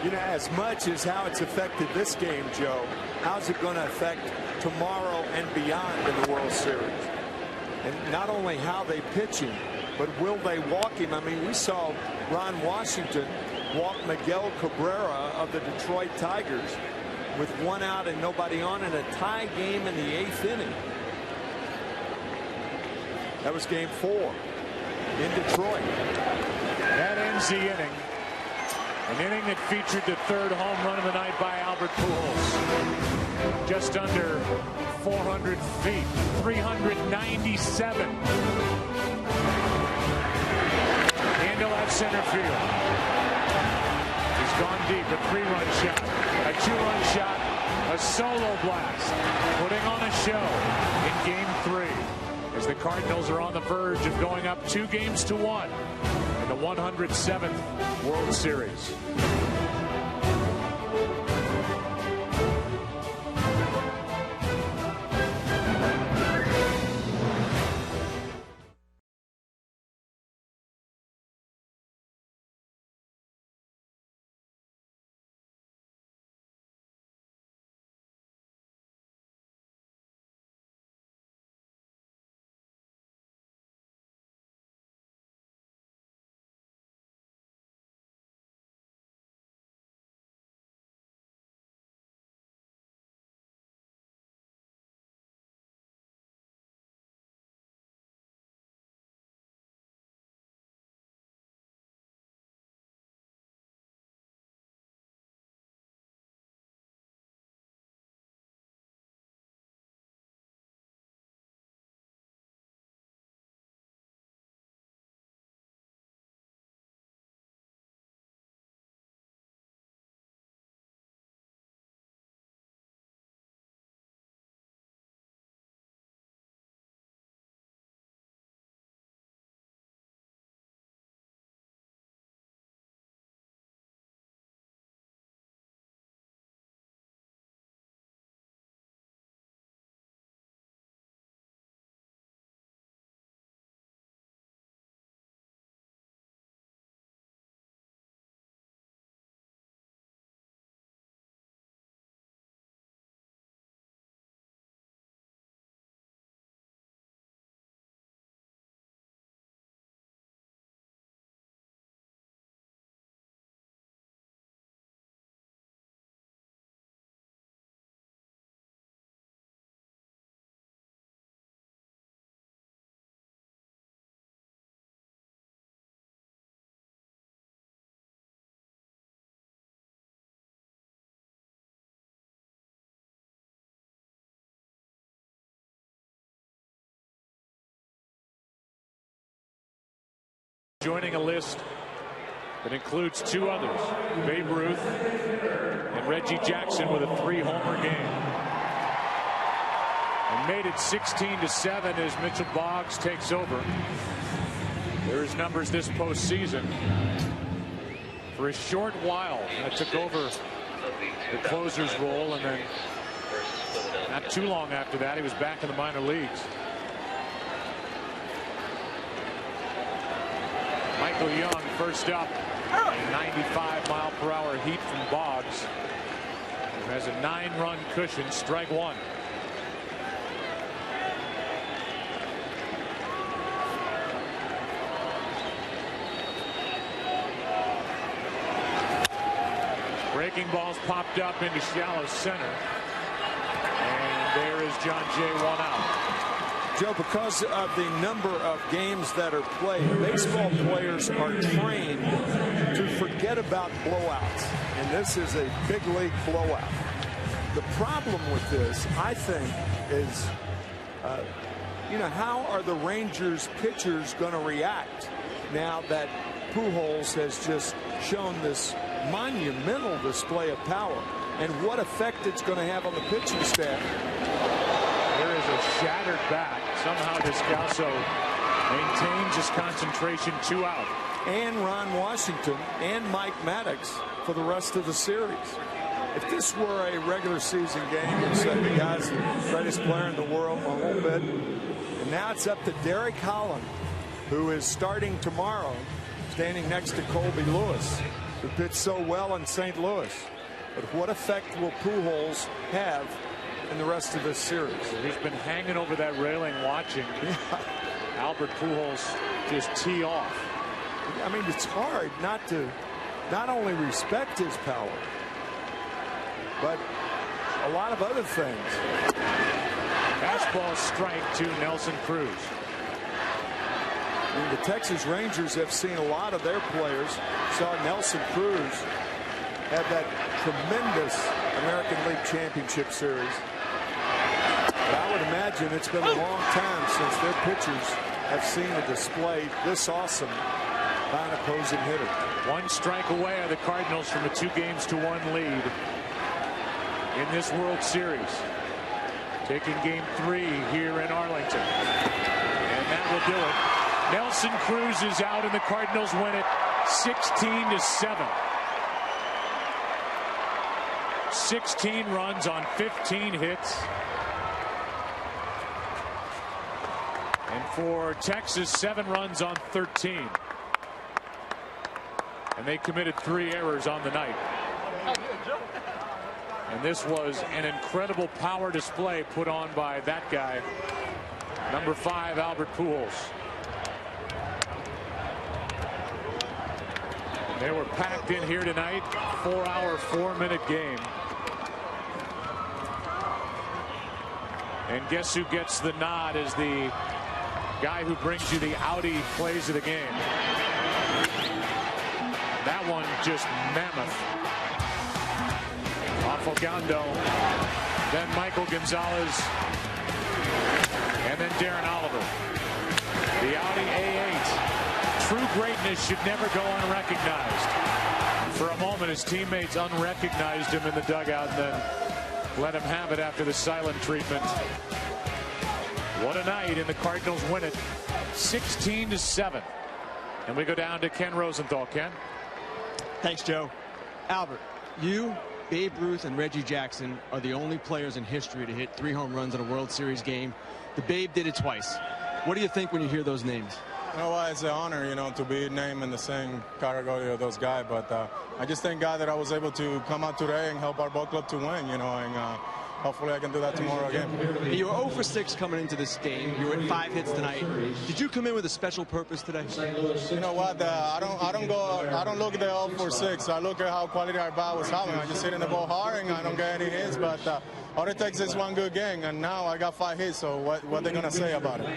You know, as much as how it's affected this game, Joe, how's it going to affect tomorrow and beyond in the World Series? And not only how they pitch him, but will they walk him? I mean, we saw Ron Washington walk Miguel Cabrera of the Detroit Tigers with 1 out and nobody on in a tie game in the 8th inning. That was game 4 in Detroit. That ends the inning. An inning that featured the 3rd home run of the night by Albert Pujols. Just under 400 feet, 397. Into left center field. He's gone deep. A 3-run shot, a 2-run shot, a solo blast, putting on a show in game 3 as the Cardinals are on the verge of going up 2-1 in the 107th World Series. Joining a list that includes 2 others, Babe Ruth and Reggie Jackson with a 3-homer game. And made it 16-7 as Mitchell Boggs takes over. There's numbers this postseason. For a short while, took over the closer's role, and then not too long after that, he was back in the minor leagues. Michael Young first up. 95-mile-per-hour heat from Boggs, who has a 9-run cushion, strike 1. Breaking balls popped up into shallow center. And there is John Jay, 1 out. Joe, because of the number of games that are played, baseball players are trained to forget about blowouts. And this is a big league blowout. The problem with this, I think, is you know, how are the Rangers pitchers going to react now that Pujols has just shown this monumental display of power, and what effect it's going to have on the pitching staff? There is a shattered bat. Somehow Descalso maintains his concentration, 2 out. And Ron Washington and Mike Maddox for the rest of the series. If this were a regular season game, you'd say the guy's the greatest player in the world a little bit. And now it's up to Derek Holland, who is starting tomorrow, standing next to Colby Lewis, who pitched so well in St. Louis. But what effect will Pujols have in the rest of this series? He's been hanging over that railing watching Albert Pujols just tee off. I mean, it's hard not to not only respect his power, but a lot of other things. Fastball strike to Nelson Cruz. I mean, the Texas Rangers have seen a lot of their players. Saw Nelson Cruz have that tremendous American League Championship Series. But I would imagine it's been a long time since their pitchers have seen a display this awesome by an opposing hitter. 1 strike away are the Cardinals from a 2-1 lead in this World Series. Taking game 3 here in Arlington. And that will do it. Nelson Cruz is out and the Cardinals win it 16-7. 16 runs on 15 hits. And for Texas, 7 runs on 13. And they committed 3 errors on the night. And this was an incredible power display put on by that guy, number 5, Albert Pujols. They were packed in here tonight. 4-hour, 4-minute game. And guess who gets the nod as the guy who brings you the Audi plays of the game. That one just mammoth. Off Ogando, then Michael Gonzalez, and then Darren Oliver. The Audi A8. True greatness should never go unrecognized. For a moment, his teammates unrecognized him in the dugout and then let him have it after the silent treatment. What a night, and the Cardinals win it 16-7. And we go down to Ken Rosenthal. Ken? Thanks, Joe. Albert, you, Babe Ruth, and Reggie Jackson are the only players in history to hit 3 home runs in a World Series game. The Babe did it twice. What do you think when you hear those names? You know what? It's an honor, you know, to be named in the same category of those guys. But I just thank God that I was able to come out today and help our ball club to win, you know, and hopefully I can do that tomorrow again. You were 0 for 6 coming into this game. You were at 5 hits tonight. Did you come in with a special purpose today? You know what? I don't look at the 0 for 6. I look at how quality our bat was having. I just hit in the ball hard and I don't get any hits. But all it takes is 1 good game, and now I got 5 hits. So what are they gonna say about it?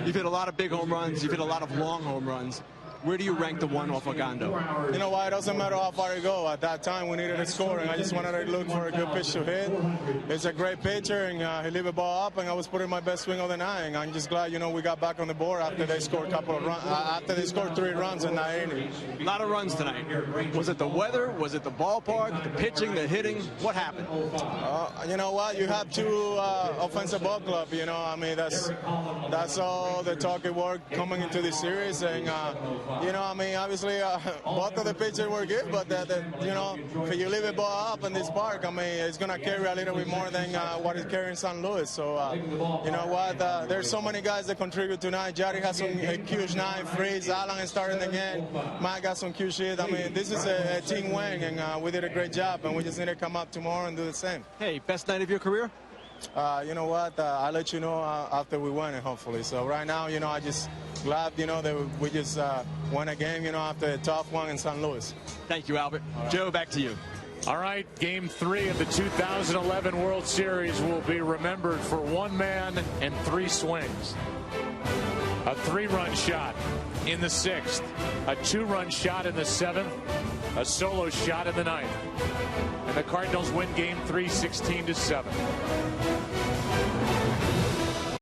You've hit a lot of big home runs. You've hit a lot of long home runs. Where do you rank the one off Ogando? You know why? It doesn't matter how far you go. At that time, we needed a score, and I just wanted to look for a good pitch to hit. It's a great pitcher, and he leave the ball up, and I was putting my best swing of the night. And I'm just glad, you know, we got back on the board after they scored a couple of runs. After they scored 3 runs in that inning. A lot of runs tonight. Was it the weather? Was it the ballpark? The pitching? The hitting? What happened? You know what? You have 2 offensive ball club. You know, I mean, that's all the talking work coming into this series, and you know, I mean, obviously, both of the pitchers were good, but you know, if you leave the ball up in this park, I mean, it's gonna carry a little bit more than what is carrying St. Louis. So, you know what? There's so many guys that contribute tonight. Jerry has some huge night. Freeze, Allen is starting again. Mike got some huge shit. I mean, this is a team win, and we did a great job, and we just need to come up tomorrow and do the same. Hey, best night of your career? You know what? I'll let you know after we win it, hopefully. So right now, you know, I just glad, you know, that we just won a game, you know, after a tough one in St. Louis. Thank you, Albert. Right. Joe, back to you. All right, game 3 of the 2011 World Series will be remembered for 1 man and 3 swings. A 3-run shot in the 6th, a 2-run shot in the 7th, a solo shot in the 9th. And the Cardinals win game 3, 16-7.